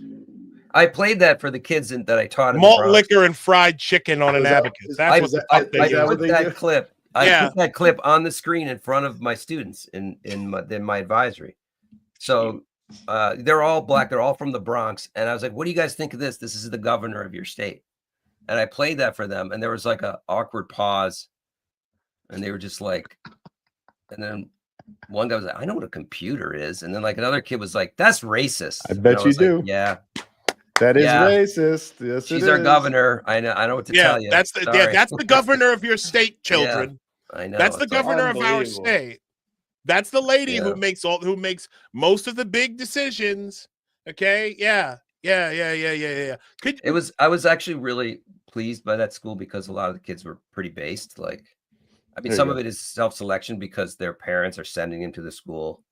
I played that for the kids that I taught. Malt liquor and fried chicken on an abacus. That's what I put that clip. I put that clip on the screen in front of my students in my advisory. So they're all Black. They're all from the Bronx. And I was like, what do you guys think of this? This is the governor of your state. And I played that for them. And there was like an awkward pause. And they were just like, and then one guy was like, I know what a computer is. And then like another kid was like, that's racist. I bet you do. Like, yeah. That is racist. Yes, she's our governor. I know what to tell you. That's the governor of your state, children. I know. That's the governor of our state. That's the lady who makes most of the big decisions. Okay. Yeah. I was actually really pleased by that school, because a lot of the kids were pretty based. Like, I mean, some of it is self-selection because their parents are sending them to the school.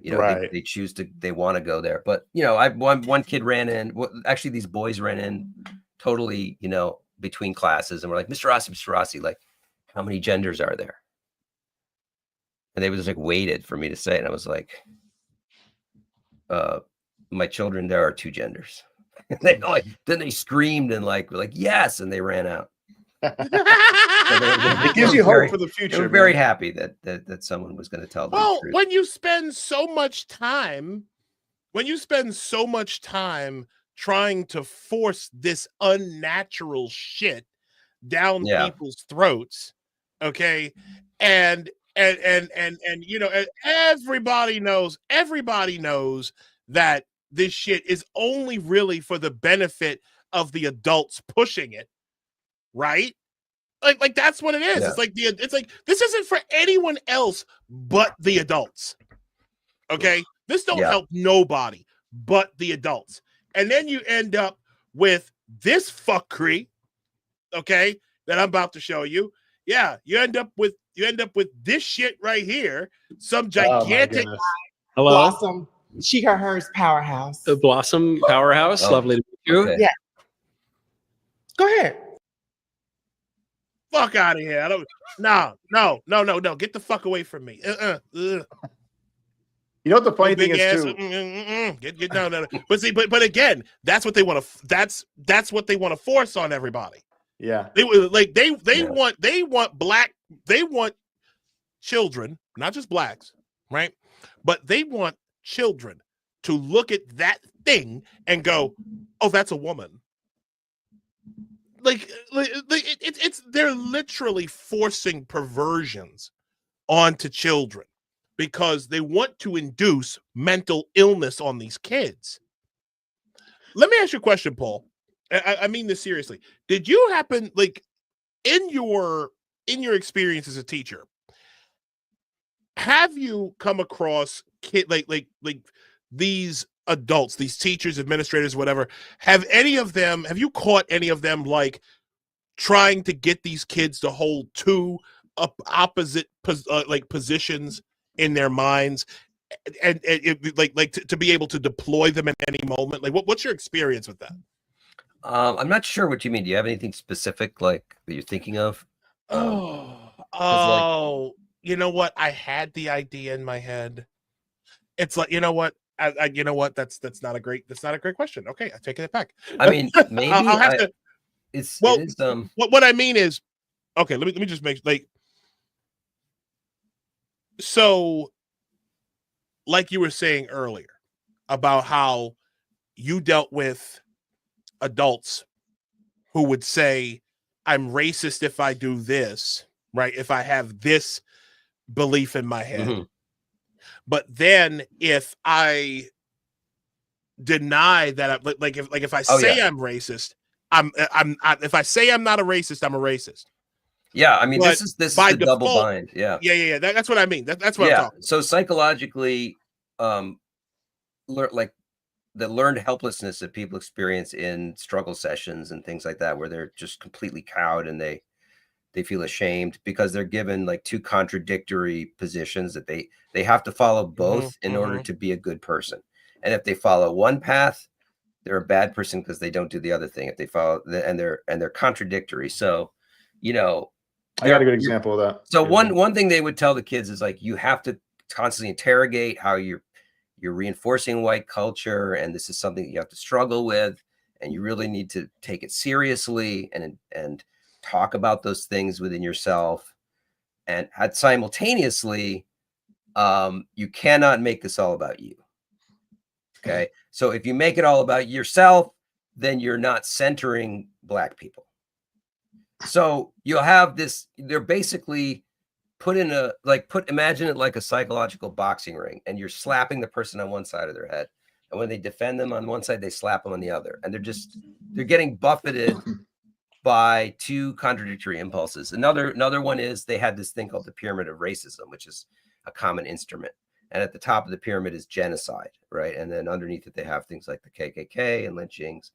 You know, they choose to, they want to go there. But, you know, one kid ran in, actually these boys ran in totally, you know, between classes, and we're like, Mr. Rossi, like, how many genders are there? And they just like waited for me to say it. And I was like, my children, there are 2 genders. And then they screamed and like, yes. And they ran out. It gives you hope for the future. They were very happy that someone was going to tell them the truth. When you spend so much time trying to force this unnatural shit down people's throats, okay, and you know, everybody knows that this shit is only really for the benefit of the adults pushing it, right? Like that's what it is. Yeah. It's like this isn't for anyone else but the adults. Okay, this don't help nobody but the adults, and then you end up with this fuckery. Okay, that I'm about to show you. Yeah, you end up with this shit right here. Some gigantic. Hello. Blossom. She her hers powerhouse. The Blossom powerhouse. Lovely to meet you. Okay. Yeah. Go ahead. Fuck out of here. I don't. No. Get the fuck away from me. You know what the funny thing is too? Get no. But see, but again, that's what they want to. That's what they want to force on everybody. Yeah. They want children, not just Blacks, right? But they want children to look at that thing and go, "Oh, that's a woman." Like they're literally forcing perversions onto children because they want to induce mental illness on these kids. Let me ask you a question, Paul. I mean this seriously. Did you happen, like, in your experience as a teacher, have you come across like these adults, these teachers, administrators, whatever? Have you caught any of them like trying to get these kids to hold two opposite positions in their minds, and to be able to deploy them at any moment? Like, what's your experience with that? I'm not sure what you mean. Do you have anything specific like that you're thinking of? You know what? I had the idea in my head. It's like, you know what? You know what? That's not a great question. Okay, I take it back. I mean, maybe I'll have to. It is what I mean is, okay. Let me just make like. So, like you were saying earlier about how you dealt with adults who would say, I'm racist if I do this, right? If I have this belief in my head. Mm-hmm. But then if I deny that, if I say I'm racist, if I say I'm not a racist, I'm a racist. Yeah, I mean, but this is the double bind. Yeah. Yeah. That's what I mean. That's what I'm talking about. So psychologically, like the learned helplessness that people experience in struggle sessions and things like that, where they're just completely cowed and they feel ashamed because they're given like two contradictory positions that they have to follow both in order to be a good person. And if they follow one path, they're a bad person because they don't do the other thing. If they follow and they're contradictory. So, you know, I got a good example of that. So one thing they would tell the kids is like, you have to constantly interrogate how you're reinforcing white culture, and this is something that you have to struggle with, and you really need to take it seriously and talk about those things within yourself. And simultaneously, you cannot make this all about you. Okay. So if you make it all about yourself, then you're not centering Black people. So you'll have this, they're basically imagine it like a psychological boxing ring, and you're slapping the person on one side of their head. And when they defend them on one side, they slap them on the other. And they're getting buffeted by two contradictory impulses. Another one is they had this thing called the pyramid of racism, which is a common instrument. And at the top of the pyramid is genocide, right? And then underneath it, they have things like the KKK and lynchings.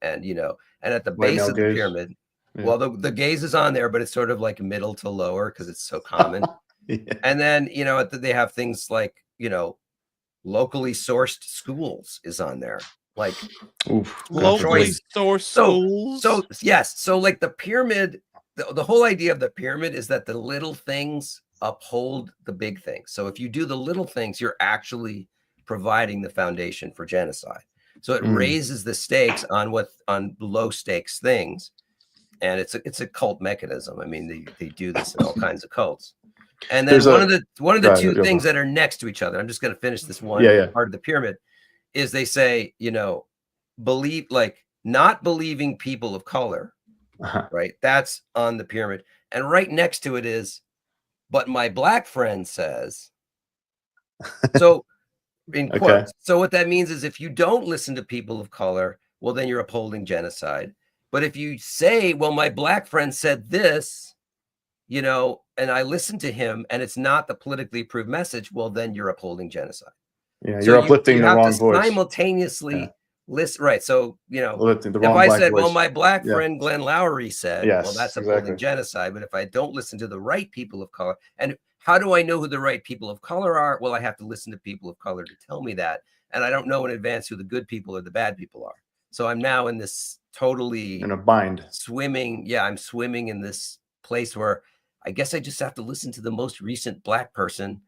And, you know, and at the base of the pyramid, well, the gaze is on there, but it's sort of like middle to lower because it's so common. And then, you know, they have things like, you know, locally sourced schools is on there. Like locally sourced schools. So yes. So like the pyramid, the whole idea of the pyramid is that the little things uphold the big things. So if you do the little things, you're actually providing the foundation for genocide. So it raises the stakes on low stakes things. And it's a cult mechanism. I mean, they do this in all kinds of cults. And then one of the two things that are next to each other, I'm just going to finish this one part of the pyramid, is they say, you know, not believing people of color, right? That's on the pyramid. And right next to it is, but my Black friend says. So in quotes. So what that means is if you don't listen to people of color, well, then you're upholding genocide. But if you say, well, my Black friend said this, you know, and I listened to him and it's not the politically approved message, well, then you're upholding genocide. Yeah, you're uplifting the wrong voice. Simultaneously listen, right? So, you know, if I said, well, my Black friend Glenn Lowry said, well, that's upholding genocide. But if I don't listen to the right people of color, and how do I know who the right people of color are? Well, I have to listen to people of color to tell me that. And I don't know in advance who the good people or the bad people are. So I'm now in this totally in a bind swimming. Yeah, I'm swimming in this place where I guess I just have to listen to the most recent Black person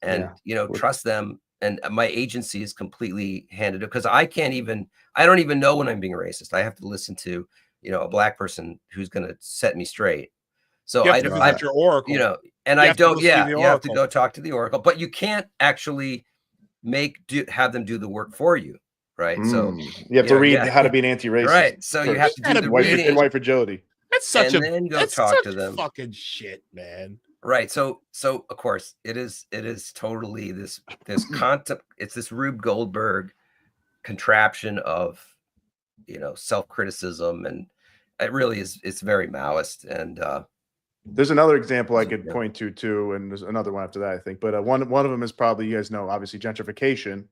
and, you know, trust them. And my agency is completely handed up because I don't even know when I'm being racist. I have to listen to, you know, a Black person who's going to set me straight. So I your oracle, you know, and I don't, you have to go talk to the oracle, but you can't actually have them do the work for you. Right. So you have to read how to be an anti-racist. Right. So you have to do the reading and white fragility. That's such then go talk to them. Fucking shit, man. Right. So of course it is totally this concept. It's this Rube Goldberg contraption of self-criticism, and it really is. It's very Maoist. And there's another example I could point to too, and there's another one after that, I think. But one of them is probably, you guys know, obviously gentrification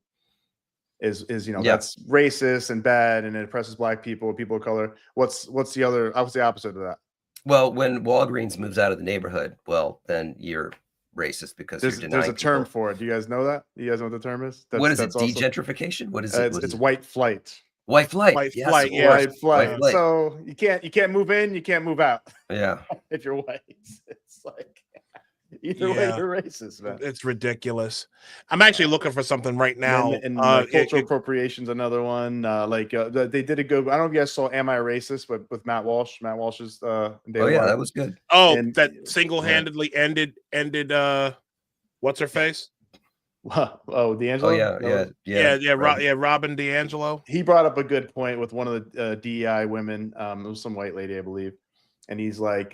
is that's racist and bad, and it oppresses Black people, people of color. What's the opposite of that? Well, when Walgreens moves out of the neighborhood, well, then you're racist because there's a term for it. Do you guys know that? You guys know what the term is? What is it? Degentrification? What is it? It's white flight. White flight. White yes, flight. Yeah. White flight. So you can't move in, you can't move out. Yeah. If you're white, it's like either way you're racist, man. It's ridiculous. I'm actually looking for something right now. And cultural appropriation's another one. They did a good. I don't know if you guys saw "Am I Racist?" but with Matt Walsh. Matt Walsh's. Oh yeah, that was good. Oh, that single-handedly ended. What's her face? Oh, D'Angelo. Oh yeah. Robin D'Angelo. He brought up a good point with one of the DEI women. It was some white lady, I believe, and he's like,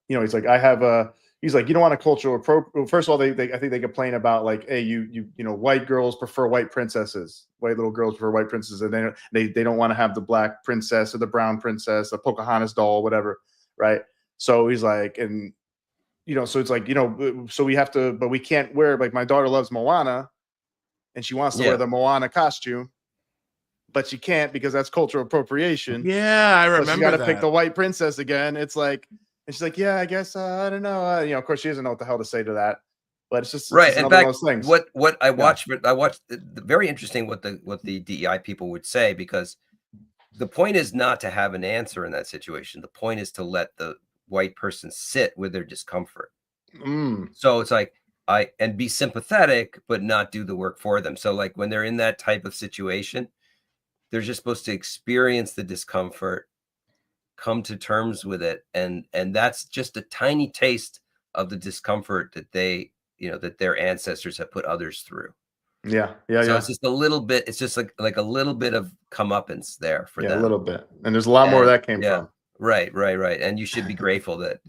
he's like, I have a. He's like, you don't want a cultural appropriate. First of all, I think they complain about like, hey, white girls prefer white princesses, white little girls prefer white princesses, and they don't want to have the Black princess or the brown princess, the Pocahontas doll, whatever, right? So he's like, and so it's like, so we have to, but we can't wear, like, my daughter loves Moana, and she wants to wear the Moana costume, but she can't because that's cultural appropriation. Yeah, I remember. So she got to pick the white princess again. It's like. And she's like, yeah, I guess I don't know. Of course, she doesn't know what the hell to say to that. But it's just right. It's in fact, what I watched, very interesting what the DEI people would say, because the point is not to have an answer in that situation. The point is to let the white person sit with their discomfort. So it's like and be sympathetic, but not do the work for them. So like when they're in that type of situation, they're just supposed to experience the discomfort, come to terms with it, and that's just a tiny taste of the discomfort that that their ancestors have put others through. So it's just a little bit. It's just like a little bit of comeuppance there for them. A little bit, and there's a lot more that came from. Right. And you should be grateful that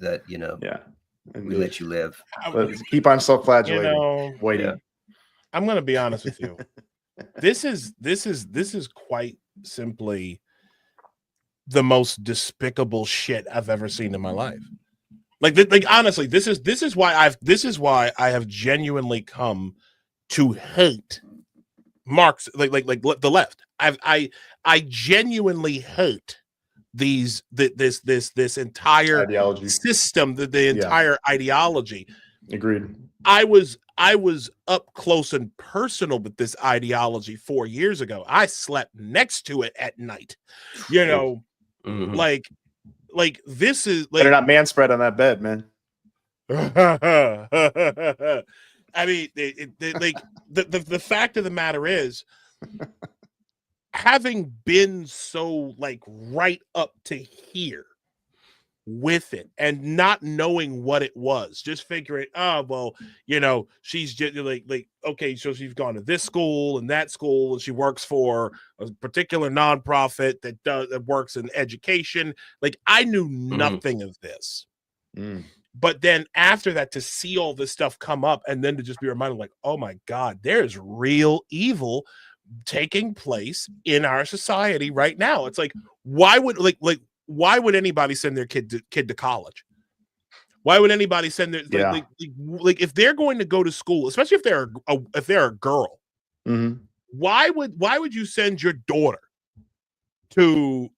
we let you live. Let's keep on self-flagellating. Waiting. I'm going to be honest with you. This is quite simply the most despicable shit I've ever seen in my life. Like honestly, this is why I have genuinely come to hate Marx, like the left. I genuinely hate this entire ideology system, the entire ideology. Agreed. I was up close and personal with this ideology 4 years ago. I slept next to it at night. Like this is like, better not man spread on that bed, man. I mean, the fact of the matter is, having been so like right up to here with it and not knowing what it was, just figuring, she's just like okay, so she's gone to this school and that school, and she works for a particular nonprofit that works in education. Like, I knew nothing of this. But then after that, to see all this stuff come up, and then to just be reminded, like, oh my God, there's real evil taking place in our society right now. It's like, why would anybody send their kid to college? Why would anybody send their like if they're going to go to school, especially if they're a girl? Why would you send your daughter to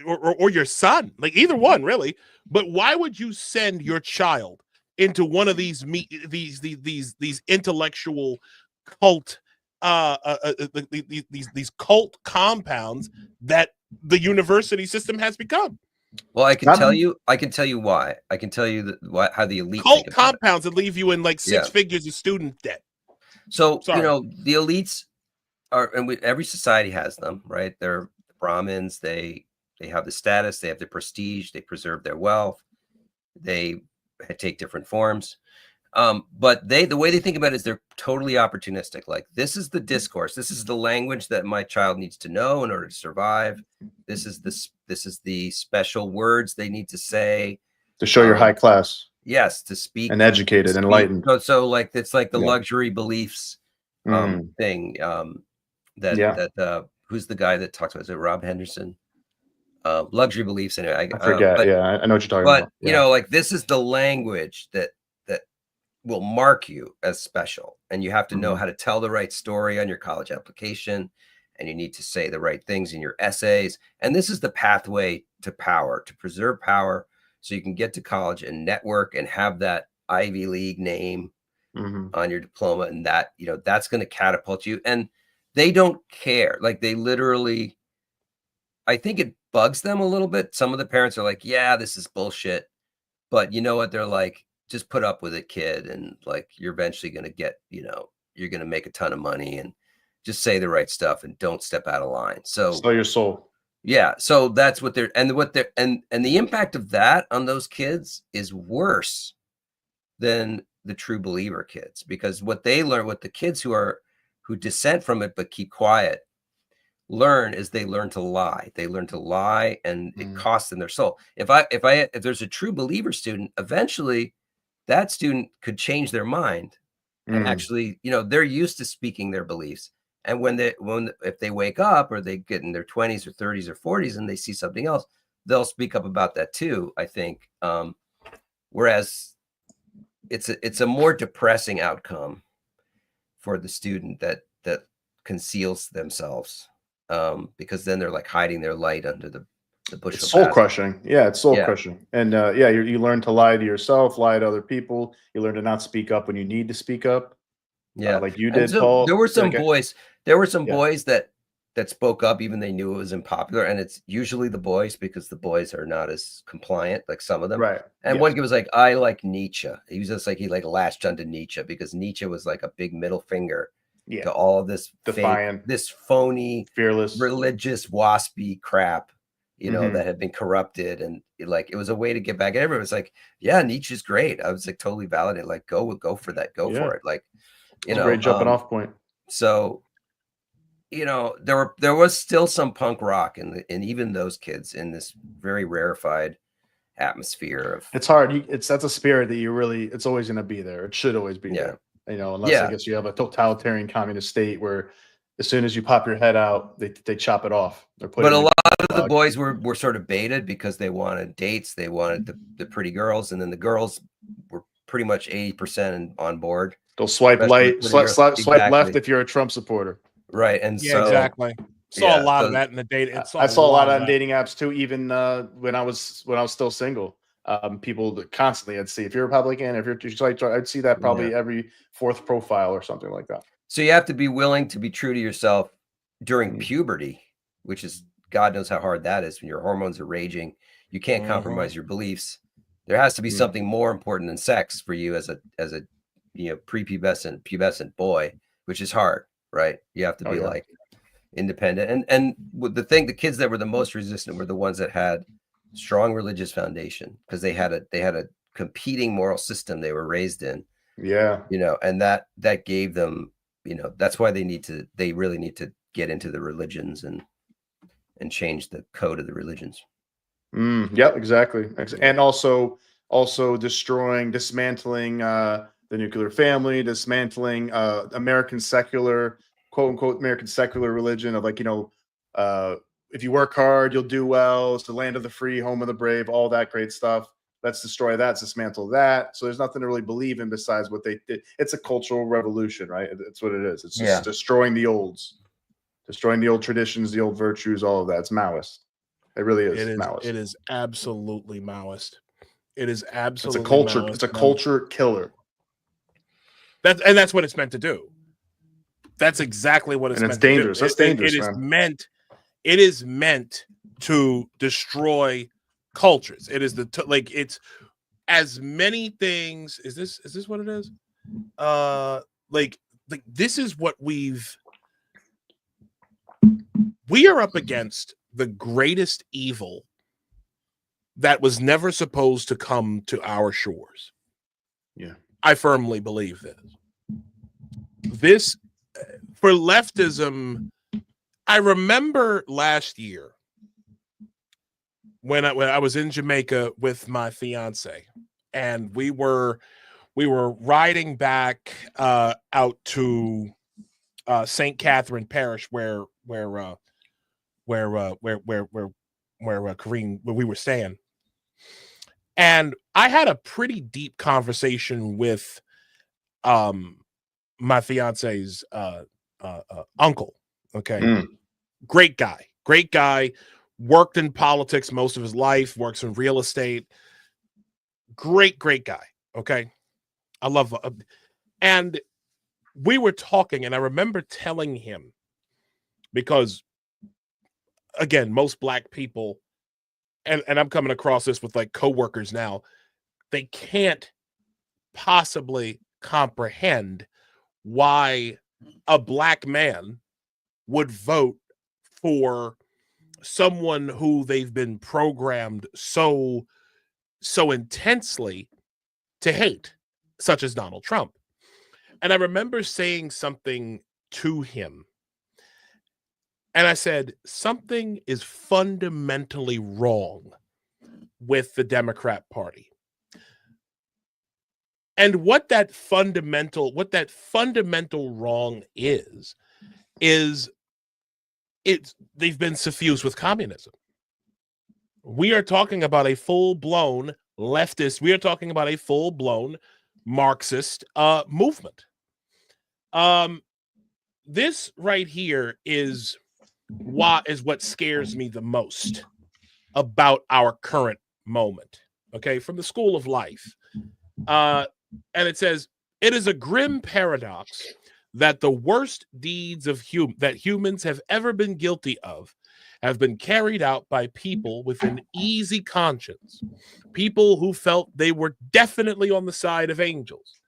or your son, like either one really? But why would you send your child into one of these intellectual cult these cult compounds that the university system has become? Well, I can tell you why. I can tell you how the elite cult compounds that leave you in like six figures of student debt. So the elites are, and every society has them, right? They're Brahmins. They have the status. They have the prestige. They preserve their wealth. They take different forms. But the way they think about it is they're totally opportunistic. Like, this is the discourse. This is the language that my child needs to know in order to survive. This is the special words they need to say to show you're high class. Yes, to speak and educated, enlightened. So like, it's like the luxury beliefs thing that who's the guy that talks about, is it Rob Henderson? Luxury Beliefs. Anyway, I forget. but, yeah, I know what you're talking but about. you know, like this is the language that will mark you as special, and you have to know how to tell the right story on your college application, and you need to say the right things in your essays. And this is the pathway to power, to preserve power, so you can get to college and network and have that Ivy League name on your diploma, and that, you know, that's going to catapult you. And they don't care. Like, they literally, I think it bugs them a little bit. Some of the parents are like, yeah, this is bullshit, but you know what? They're like, just put up with it, kid, and like, you're eventually going to get, you know, you're going to make a ton of money, and just say the right stuff and don't step out of line. So sell your soul. Yeah, so that's what they're, and the impact of that on those kids is worse than the true believer kids, because what they learn, what the kids who dissent from it but keep quiet learn, is they learn to lie. They learn to lie, and it costs them their soul. If there's a true believer student, eventually that student could change their mind and actually, you know, they're used to speaking their beliefs. And if they wake up, or they get in their 20s or 30s or 40s and they see something else, they'll speak up about that too, I think. Whereas it's a more depressing outcome for the student that conceals themselves, because then they're like hiding their light under the bushel. It's soul crushing. Yeah, it's soul crushing. And you learn to lie to yourself, lie to other people. You learn to not speak up when you need to speak up. Yeah, like you did, Paul. There were some boys. There were some boys that spoke up, even they knew it was unpopular. And it's usually the boys, because the boys are not as compliant, like some of them. Right. And one kid was like, I like Nietzsche. He was just like, he like latched onto Nietzsche, because Nietzsche was like a big middle finger to all of this defiant, this phony, fearless, religious, waspy crap, you know, that had been corrupted. And it was a way to get back at everyone. It was like, yeah, Nietzsche's great. I was like totally validated. Like, go for that. Go for it. Like, you know, great jumping off point. So, you know, there was still some punk rock in even those kids, in this very rarefied atmosphere of. It's hard. That's a spirit that it's always going to be there. It should always be there. You know, unless I guess you have a totalitarian communist state where, as soon as you pop your head out, they chop it off. But a lot of the boys were sort of baited, because they wanted dates, they wanted the pretty girls, and then the girls were pretty much 80% on board. They'll swipe left if you're a Trump supporter. Right. And exactly. Saw a lot of that in the dating. I saw a lot on dating apps too, even when I was still single. People that constantly, I'd see, if you're Republican, if you're, I'd see that probably every fourth profile or something like that. So you have to be willing to be true to yourself during puberty, which is, God knows how hard that is when your hormones are raging. You can't compromise your beliefs. There has to be something more important than sex for you as a you know, pubescent boy, which is hard, right? You have to be like independent. And the kids that were the most resistant were the ones that had strong religious foundation, because they had a competing moral system they were raised in. Yeah. You know, and that gave them, you know, that's why they really need to get into the religions and change the code of the religions. Yep, exactly. And also dismantling the nuclear family, dismantling American secular, quote unquote, American secular religion of, like, you know, if you work hard, you'll do well. It's the land of the free, home of the brave, all that great stuff. Let's destroy that, dismantle that. So there's nothing to really believe in besides what they did. It's a cultural revolution, right? It's what it is. It's just destroying the old traditions, the old virtues, all of that. It's Maoist. It really is. Maoist. It is absolutely Maoist. It is absolutely. It's a culture. Maoist. It's a culture killer. That's what it's meant to do. That's exactly what it's meant to do. And it's dangerous. That's dangerous. It is meant to destroy cultures. It is it's as many things. Is this what it is? Like this is what we are up against, the greatest evil that was never supposed to come to our shores. Yeah. I firmly believe this for leftism. I remember last year when I was in Jamaica with my fiance, and we were riding back out to St. Catherine Parish, where Kareem, where we were staying. And I had a pretty deep conversation with my fiance's uncle. Okay. Great guy, worked in politics most of his life, works in real estate. Great guy. Okay. I love and we were talking, and I remember telling him, because again, most Black people, and I'm coming across this with like coworkers now, they can't possibly comprehend why a Black man would vote for someone who they've been programmed so intensely to hate, such as Donald Trump. And I remember saying something to him, and I said, something is fundamentally wrong with the Democrat Party. And what that fundamental wrong is they've been suffused with communism. We are talking about a full-blown leftist, we are talking about a full-blown Marxist movement. This right here is what scares me the most about our current moment. Okay, from the School of Life. And it says, it is a grim paradox that the worst deeds that humans have ever been guilty of have been carried out by people with an easy conscience, people who felt they were definitely on the side of angels,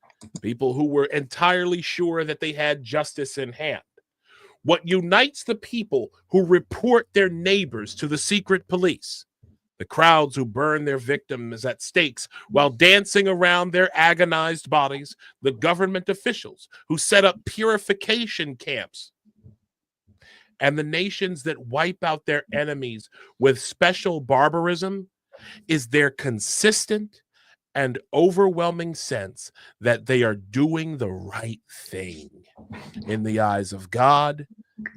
people who were entirely sure that they had justice in hand. What unites the people who report their neighbors to the secret police, the crowds who burn their victims at stakes while dancing around their agonized bodies, the government officials who set up purification camps, and the nations that wipe out their enemies with special barbarism, is their consistent and overwhelming sense that they are doing the right thing in the eyes of God,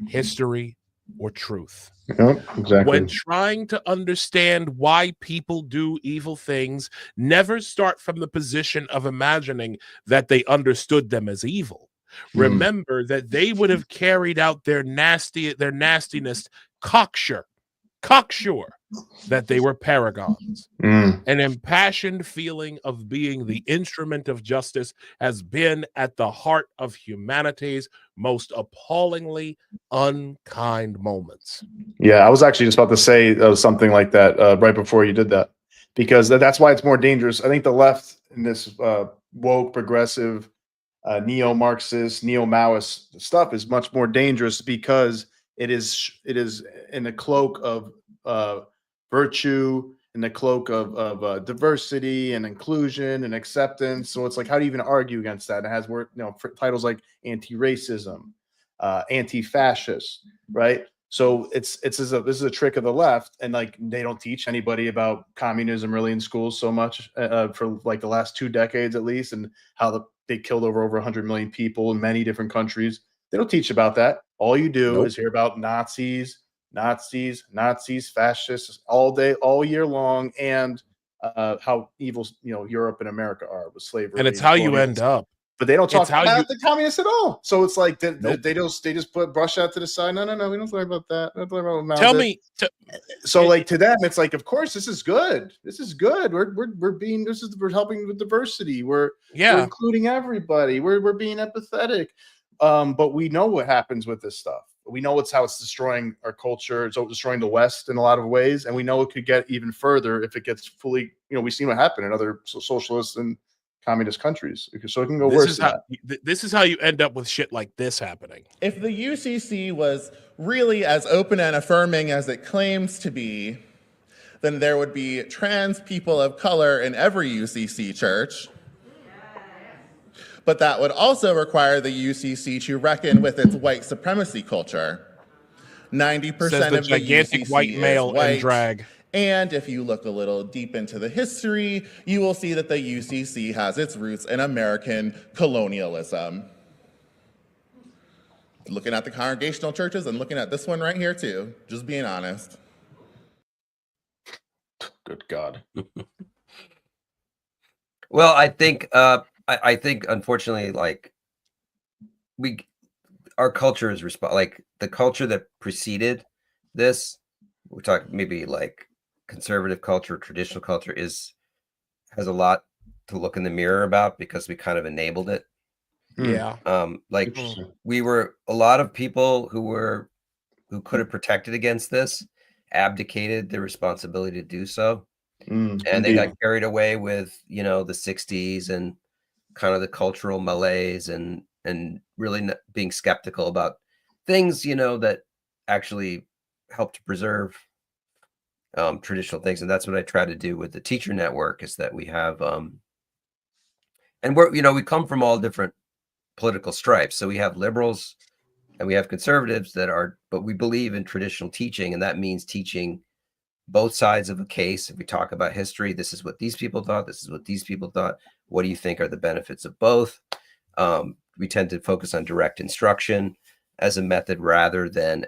history, or truth. Yep, exactly. When trying to understand why people do evil things, never start from the position of imagining that they understood them as evil. Remember that they would have carried out their nastiness cocksure that they were paragons. An impassioned feeling of being the instrument of justice has been at the heart of humanity's most appallingly unkind moments. Yeah, I was actually just about to say something like that right before you did that, because that's why it's more dangerous. I think the left in this woke, progressive, neo-Marxist, neo-Maoist stuff is much more dangerous because it is in the cloak of virtue, in the cloak of diversity and inclusion and acceptance. So it's like, how do you even argue against that? It has titles like anti-racism, anti-fascist, right? So this is a trick of the left, and like they don't teach anybody about communism really in schools so much for like the last 2 decades at least, and how they killed over 100 million people in many different countries. They don't teach about that. All you do is hear about Nazis, fascists all day, all year long, and how evil Europe and America are with slavery. And it's how you end up. But they don't talk about the communists at all. So it's like they just brush that to the side. No, we don't worry about that. We don't worry about Tell me. So like to them, it's like, of course, this is good. This is good. We're helping with diversity. We're including everybody. We're being empathetic. But we know what happens with this stuff. We know how it's destroying our culture. It's destroying the West in a lot of ways, and we know it could get even further if it gets fully. We've seen what happened in other socialist and communist countries, so it can go worse. This is how you end up with shit like this happening. If the UCC was really as open and affirming as it claims to be, then there would be trans people of color in every UCC church. But that would also require the UCC to reckon with its white supremacy culture. 90% of the gigantic UCC white male is white. in drag. And if you look a little deep into the history, you will see that the UCC has its roots in American colonialism. Looking at the congregational churches and looking at this one right here too. Just being honest. Good God. Well, I think I think unfortunately, like our culture is like the culture that preceded this. We're talking maybe like conservative culture, traditional culture has a lot to look in the mirror about because we kind of enabled it. Yeah. Like we were a lot of people who could have protected against this abdicated their responsibility to do so. And they got carried away with, the 60s and kind of the cultural malaise and really being skeptical about things, that actually help to preserve traditional things. And that's what I try to do with the teacher network is that we have, and we come from all different political stripes. So we have liberals and we have conservatives but we believe in traditional teaching. And that means teaching both sides of a case. If we talk about history, this is what these people thought. This is what these people thought. What do you think are the benefits of both? We tend to focus on direct instruction as a method rather than,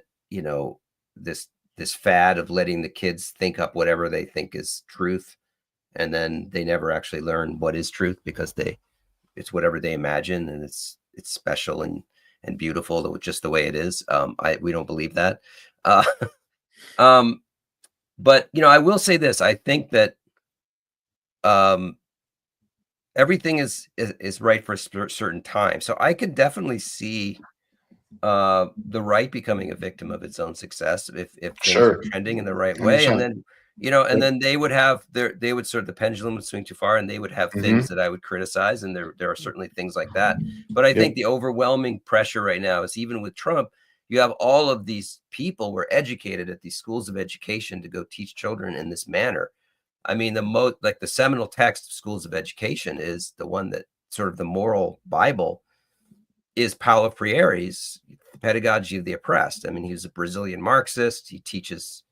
this fad of letting the kids think up whatever they think is truth. And then they never actually learn what is truth because it's whatever they imagine. And it's special and beautiful just the way it is. We don't believe that. But, I will say this, I think that everything is right for a certain time. So I could definitely see the right becoming a victim of its own success if things are trending in the right way. And then, and then they would have the pendulum would swing too far and they would have things that I would criticize. And there are certainly things like that. But I think the overwhelming pressure right now is even with Trump, you have all of these people were educated at these schools of education to go teach children in this manner. I mean, the seminal text of schools of education is the one that sort of the moral Bible is Paulo Freire's The Pedagogy of the Oppressed. I mean, he was a Brazilian Marxist. He teaches,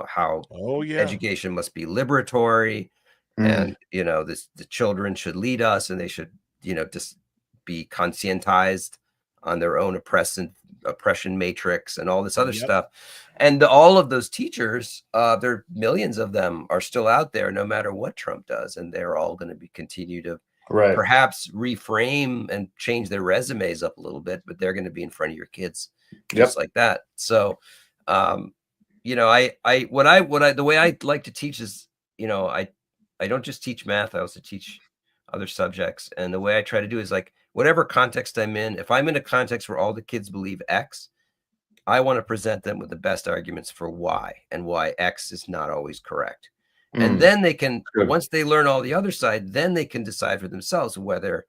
how education must be liberatory and, the children should lead us and they should, just be conscientized on their own oppression matrix and all this other stuff. And all of those teachers, there are millions of them are still out there no matter what Trump does. And they're all going to continue to perhaps reframe and change their resumes up a little bit, but they're going to be in front of your kids just like that. So, the way I like to teach is, I don't just teach math. I also teach other subjects. And the way I try to do is like, whatever context I'm in, if I'm in a context where all the kids believe X, I want to present them with the best arguments for Y and why X is not always correct. And then they can, once they learn all the other side, then they can decide for themselves whether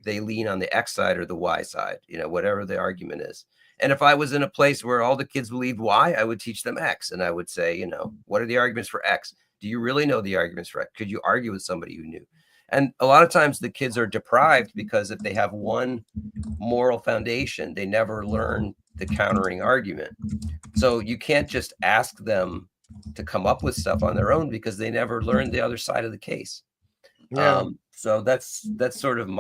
they lean on the X side or the Y side, whatever the argument is. And if I was in a place where all the kids believed Y, I would teach them X. And I would say, what are the arguments for X? Do you really know the arguments for X? Could you argue with somebody who knew? And a lot of times the kids are deprived because if they have one moral foundation, they never learn the countering argument. So you can't just ask them to come up with stuff on their own because they never learned the other side of the case. So that's sort of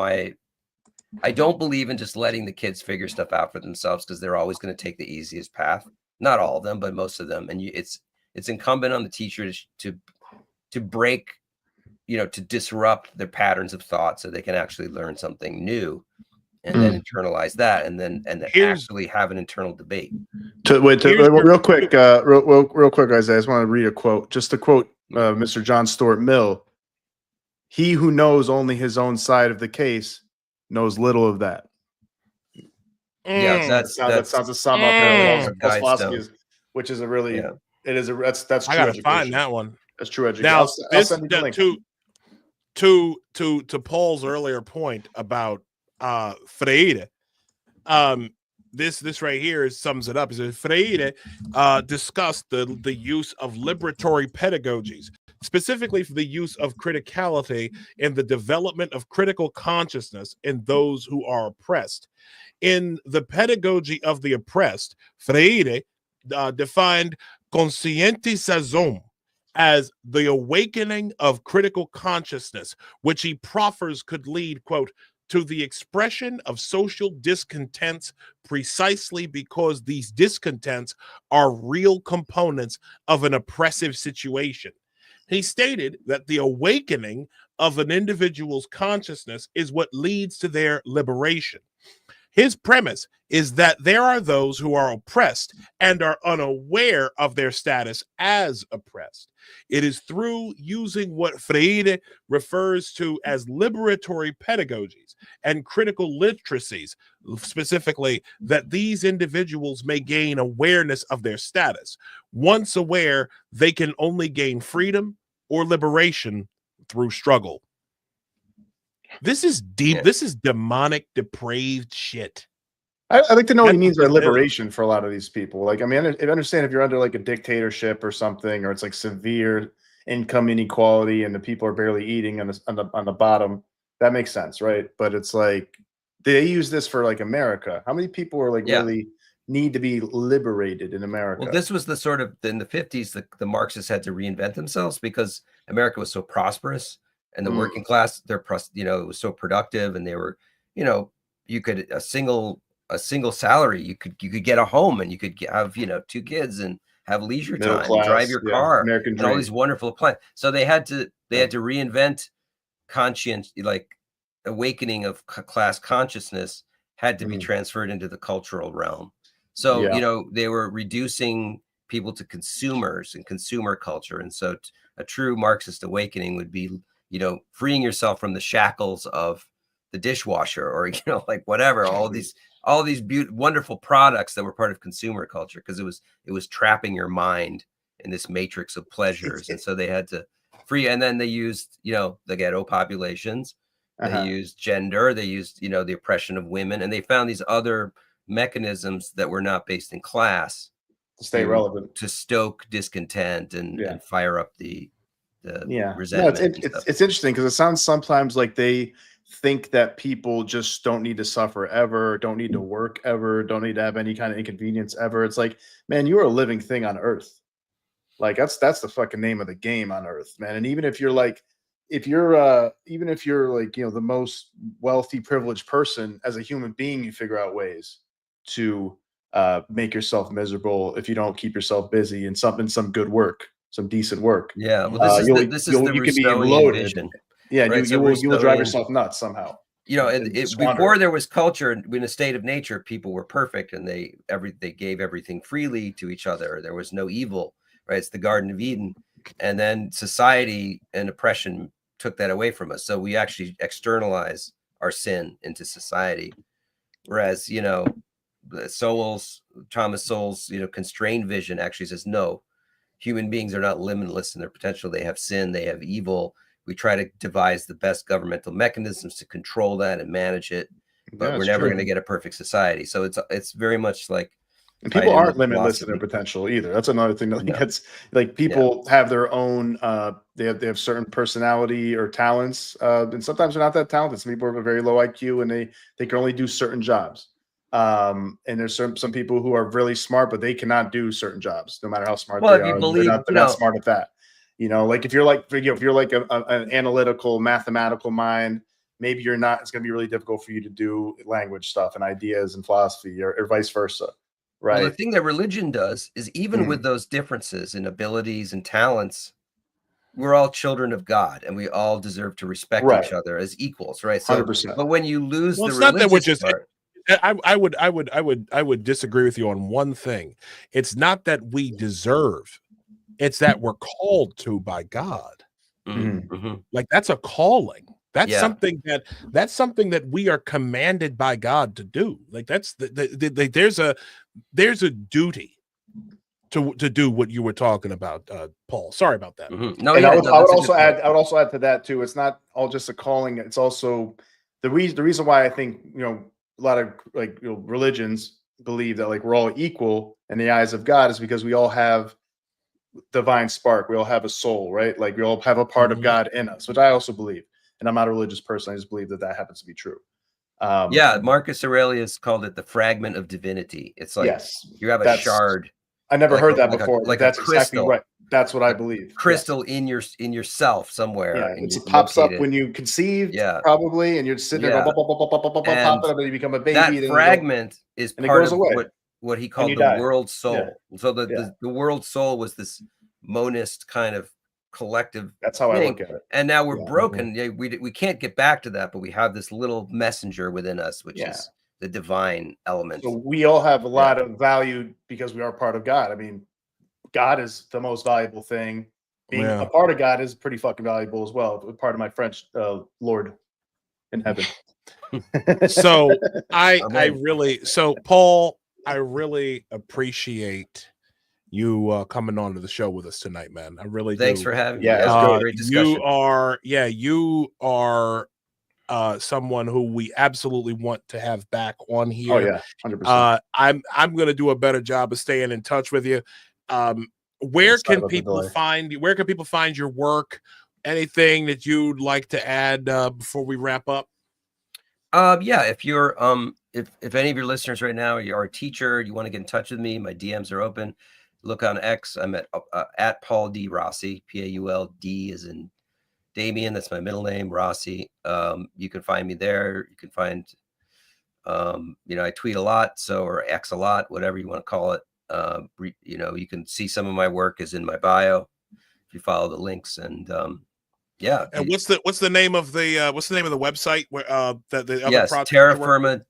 I don't believe in just letting the kids figure stuff out for themselves because they're always going to take the easiest path. Not all of them, but most of them. And it's incumbent on the teacher to break, to disrupt their patterns of thought so they can actually learn something new and then internalize that and then actually have an internal debate. Real quick, guys, I just want to read a quote. Just to quote Mr. John Stuart Mill, "He who knows only his own side of the case knows little of that." Yeah, that sounds to sum up philosophy, which is a really that's true. I gotta find that one. That's true education. Now, I'll send you the link. To Paul's earlier point about Freire, this right here sums it up. Is that Freire discussed the use of liberatory pedagogies, specifically for the use of criticality in the development of critical consciousness in those who are oppressed. In The Pedagogy of the Oppressed, Freire defined conscientização as the awakening of critical consciousness, which he proffers could lead, quote, to the expression of social discontents precisely because these discontents are real components of an oppressive situation. He stated that the awakening of an individual's consciousness is what leads to their liberation. His premise is that there are those who are oppressed and are unaware of their status as oppressed. It is through using what Freire refers to as liberatory pedagogies and critical literacies, specifically, that these individuals may gain awareness of their status. Once aware, they can only gain freedom or liberation through struggle. This is deep. This is demonic, depraved shit. I'd like to know what he means by That's what it is. liberation for a lot of these people. Like, I mean, I understand if you're under like a dictatorship or something, or it's like severe income inequality and the people are barely eating on the bottom, that makes sense, right? But it's like they use this for like America. How many people are like really need to be liberated in America? Well, this was the sort of in the 50s, the Marxists had to reinvent themselves because America was so prosperous. And the working class, it was so productive, and they were, you could a single salary, you could get a home, and you could have 2 kids and have leisure Middle time, class, drive your car, American and dream. all these wonderful plans. So they had to reinvent conscience, like awakening of class consciousness had to be transferred into the cultural realm. So they were reducing people to consumers and consumer culture, and so a true Marxist awakening would be, freeing yourself from the shackles of the dishwasher, or, like whatever, all these wonderful products that were part of consumer culture, because it was trapping your mind in this matrix of pleasures. And so they had to free, and then they used, the ghetto populations, they used gender, they used, the oppression of women, and they found these other mechanisms that were not based in class to stay relevant, to stoke discontent and fire up the resentment. No, it's interesting because it sounds sometimes like they think that people just don't need to suffer ever, don't need to work ever, don't need to have any kind of inconvenience ever. It's like, man, you are a living thing on earth. Like that's the fucking name of the game on earth, man. And even if you're like the most wealthy, privileged person, as a human being, you figure out ways to make yourself miserable if you don't keep yourself busy in some good work. Some decent work. Yeah, well, this is the you can be Rousseauian loaded. vision. Yeah, right? you will drive yourself nuts somehow. Before there was culture, in a state of nature, people were perfect, and they gave everything freely to each other. There was no evil, right? It's the Garden of Eden. And then society and oppression took that away from us. So we actually externalize our sin into society. Whereas, Thomas Sowell's, constrained vision actually says, no, human beings are not limitless in their potential. They have sin, they have evil. We try to devise the best governmental mechanisms to control that and manage it, but we're never going to get a perfect society. So it's very much like, and people aren't limitless in their potential either. That's another thing that gets like people have their own. They have certain personality or talents, and sometimes they're not that talented. Some people have a very low IQ, and they can only do certain jobs. And there's some people who are really smart, but they cannot do certain jobs, no matter how smart they are. They're not smart at that. Like if you're like an analytical, mathematical mind, maybe you're not. It's going to be really difficult for you to do language stuff and ideas and philosophy, or vice versa. Right. Well, the thing that religion does is even with those differences in abilities and talents, we're all children of God, and we all deserve to respect each other as equals, right? So, 100%. But when you lose the it's not that we're religious just. part, I would disagree with you on one thing. It's not that we deserve; it's that we're called to by God. Like that's a calling. That's something that we are commanded by God to do. Like that's there's a duty to do what you were talking about, Paul. Sorry about that. No, and I would also add to that too. It's not all just a calling. It's also the reason why I think a lot of religions believe that we're all equal in the eyes of God is because we all have divine spark. We all have a soul, right? Like we all have a part of God in us, which I also believe. And I'm not a religious person. I just believe that happens to be true. Marcus Aurelius called it the fragment of divinity. It's like you have a shard. I never heard that before. Like that's a crystal, exactly right. That's what I believe. Crystal in yourself somewhere. Yeah, and it you pops up locate when you conceive, Yeah. probably, and you're sitting there, Yeah. pop it up, and you become a baby. That then you go- fragment is and it part goes of away. what he And called you the die. world soul. So Yeah. the world soul was this monist kind of collective. That's how I thing. look at it. And now we're Yeah. broken. Yeah, we can't get back to that, but we have this little messenger within us, which is the divine element. So we all have a lot of value because we are part of God. I mean, God is the most valuable thing. Being a part of God is pretty fucking valuable as well. Part of my French Lord in heaven. So Paul, I really appreciate you coming on to the show with us tonight, man. I really Thanks do. for having me. Yeah, it's good. good. Great discussion. You are someone who we absolutely want to have back on here. Oh yeah, 100%. I'm going to do a better job of staying in touch with you. Where can people find you? Where can people find your work? Anything that you'd like to add before we wrap up? Yeah, if you're if any of your listeners right now are a teacher, you want to get in touch with me, my DMs are open. Look on X. I'm at Paul D. Rossi, PAULD as in Damien. That's my middle name, Rossi. You can find me there. You can find I tweet a lot, or X a lot, whatever you want to call it. You can see some of my work is in my bio if you follow the links. And And what's the name of the website where the other project?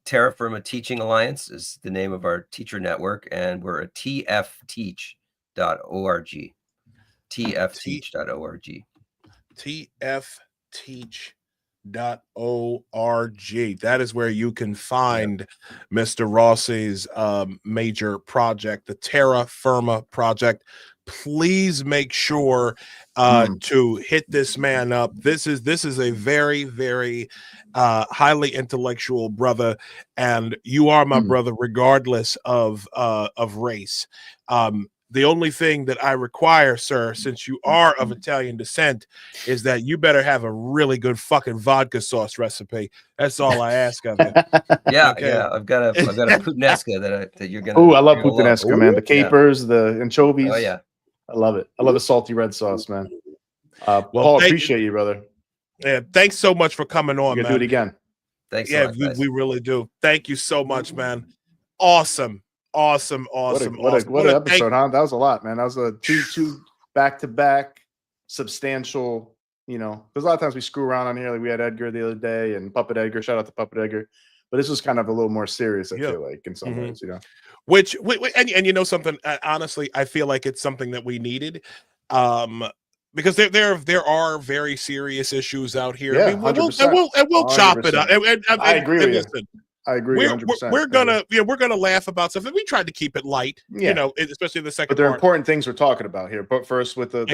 Terra Firma Teaching Alliance is the name of our teacher network, and we're at tfteach.org. tfteach.org. tfteach.org. That is where you can find Mr. Rossi's major project, the Terra Firma project. Please make sure to hit this man up. This is a very, very highly intellectual brother, and you are my brother regardless of race. The only thing that I require, sir, since you are of Italian descent, is that you better have a really good fucking vodka sauce recipe. That's all I ask of you. Yeah, I've got a puttanesca that you're gonna. Oh, I love puttanesca, man. The capers, the anchovies. Oh yeah, I love it. I love the salty red sauce, man. Paul, appreciate you, brother. Yeah, thanks so much for coming on, man. Do it again. Thanks. Yeah, we really do. Thank you so much, man. Awesome. What an episode, huh? That was a lot, man. That was a two back-to-back substantial, there's a lot of times we screw around on here. Like we had Edgar the other day and Puppet Edgar. Shout out to Puppet Edgar. But this was kind of a little more serious, I feel like, in some ways, Which you know something, honestly, I feel like it's something that we needed. Because there are very serious issues out here. Yeah, I mean, we'll chop it up. I agree with listen, you. I agree. 100%. We're gonna laugh about stuff, and we tried to keep it light. Especially in the second. But there are part. important things we're talking about here. But first, with the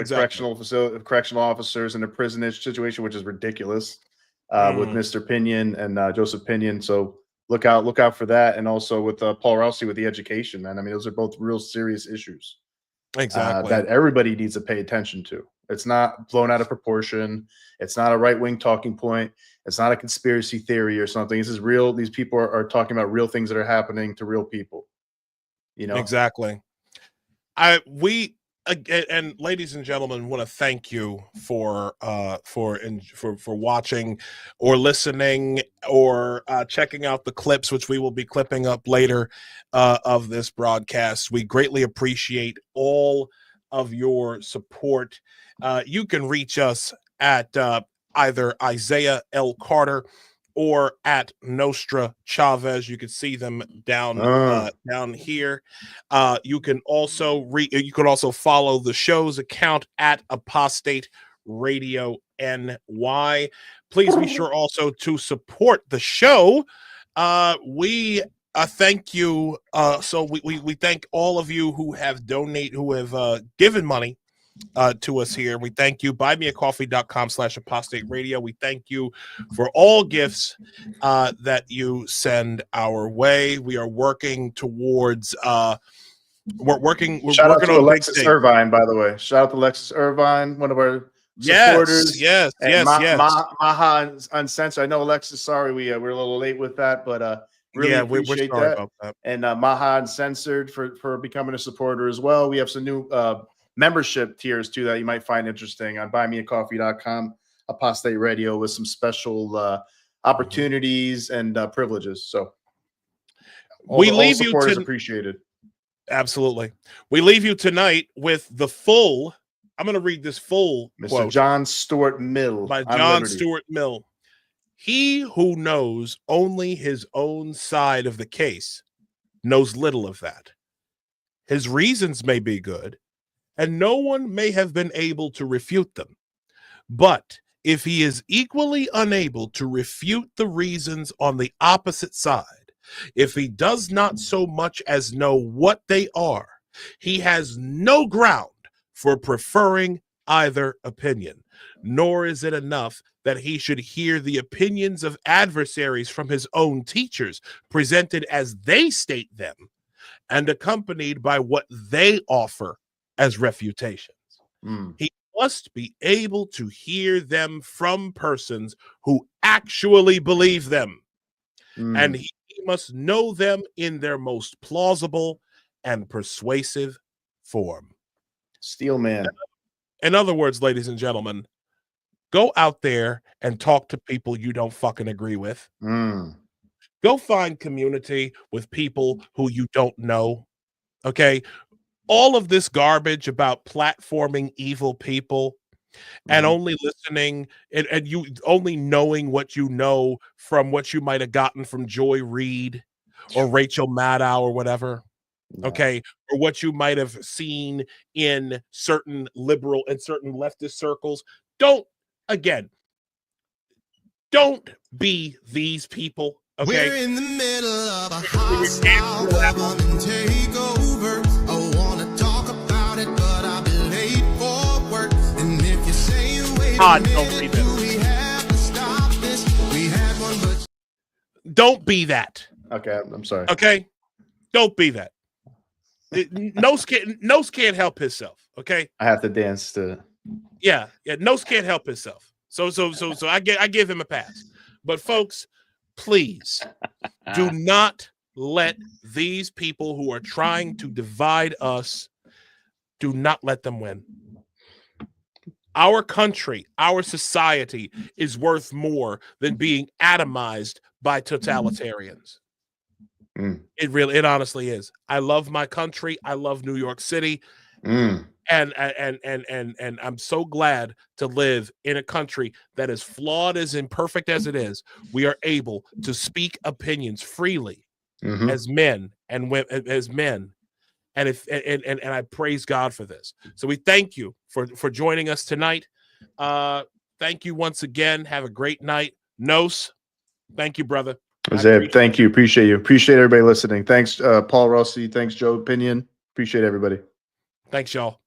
correctional officers in a prisonage situation, which is ridiculous, with Mr. Pinion and Joseph Pinion. So look out for that, and also with Paul Rossi with the education, man. I mean, those are both real serious issues. Exactly. That everybody needs to pay attention to. It's not blown out of proportion. It's not a right-wing talking point. It's not a conspiracy theory or something. This is real. These people are talking about real things that are happening to real people. Exactly. And ladies and gentlemen, want to thank you for watching or listening or checking out the clips, which we will be clipping up later of this broadcast. We greatly appreciate all of your support. You can reach us at either Isaiah L. Carter or at Nostra Chavez. You can see them down here. You can also follow the show's account at Apostate Radio NY. Please be sure also to support the show. We thank you. So we thank all of you who have given money to us here. We thank you. buymeacoffee.com/apostate radio. We thank you for all gifts that you send our way. We are working towards shout out to Alexis Irvine, by the way. Shout out to Alexis Irvine, one of our supporters. Yes. Maha Uncensored. I know, Alexis, sorry we're a little late with that, but really appreciate we're sorry that. about that. And Maha Uncensored for becoming a supporter as well. We have some new membership tiers too that you might find interesting on buymeacoffee.com, Apostate Radio, with some special opportunities and privileges. So all support is appreciated. Absolutely. We leave you tonight with the full, I'm going to read this full Mr. quote. John Stuart Mill. By John Stuart Mill. He who knows only his own side of the case knows little of that. His reasons may be good, and no one may have been able to refute them. But if he is equally unable to refute the reasons on the opposite side, if he does not so much as know what they are, he has no ground for preferring either opinion, nor is it enough that he should hear the opinions of adversaries from his own teachers presented as they state them and accompanied by what they offer as refutations. He must be able to hear them from persons who actually believe them, and he must know them in their most plausible and persuasive form. Steelman. In other words, ladies and gentlemen, go out there and talk to people you don't fucking agree with. Go find community with people who you don't know. Okay? All of this garbage about platforming evil people and only listening and you only knowing what you know from what you might have gotten from Joy Reid or Rachel Maddow or whatever. Okay, or what you might have seen in certain liberal and certain leftist circles. Don't be these people. Okay, we're in the middle of a hostile government takeover. I want to talk about it, but I'll be late for work. And if you say wait a minute, do we have to stop this? We had one, but don't be that. Okay, I'm sorry. Okay, don't be that. Nose can't help himself. Okay, I have to dance to. Yeah. Nose can't help himself. So I give him a pass. But folks, please do not let these people who are trying to divide us, do not let them win. Our country, our society is worth more than being atomized by totalitarians. It honestly is. I love my country. I love New York City. And I'm so glad to live in a country that, as flawed, as imperfect as it is, we are able to speak opinions freely as men and women, as men. And I praise God for this. So we thank you for joining us tonight. Thank you once again. Have a great night. Nos, thank you, brother. Zeb, thank you. Appreciate you. Appreciate everybody listening. Thanks, Paul Rossi. Thanks, Joe Pinion. Appreciate everybody. Thanks, y'all.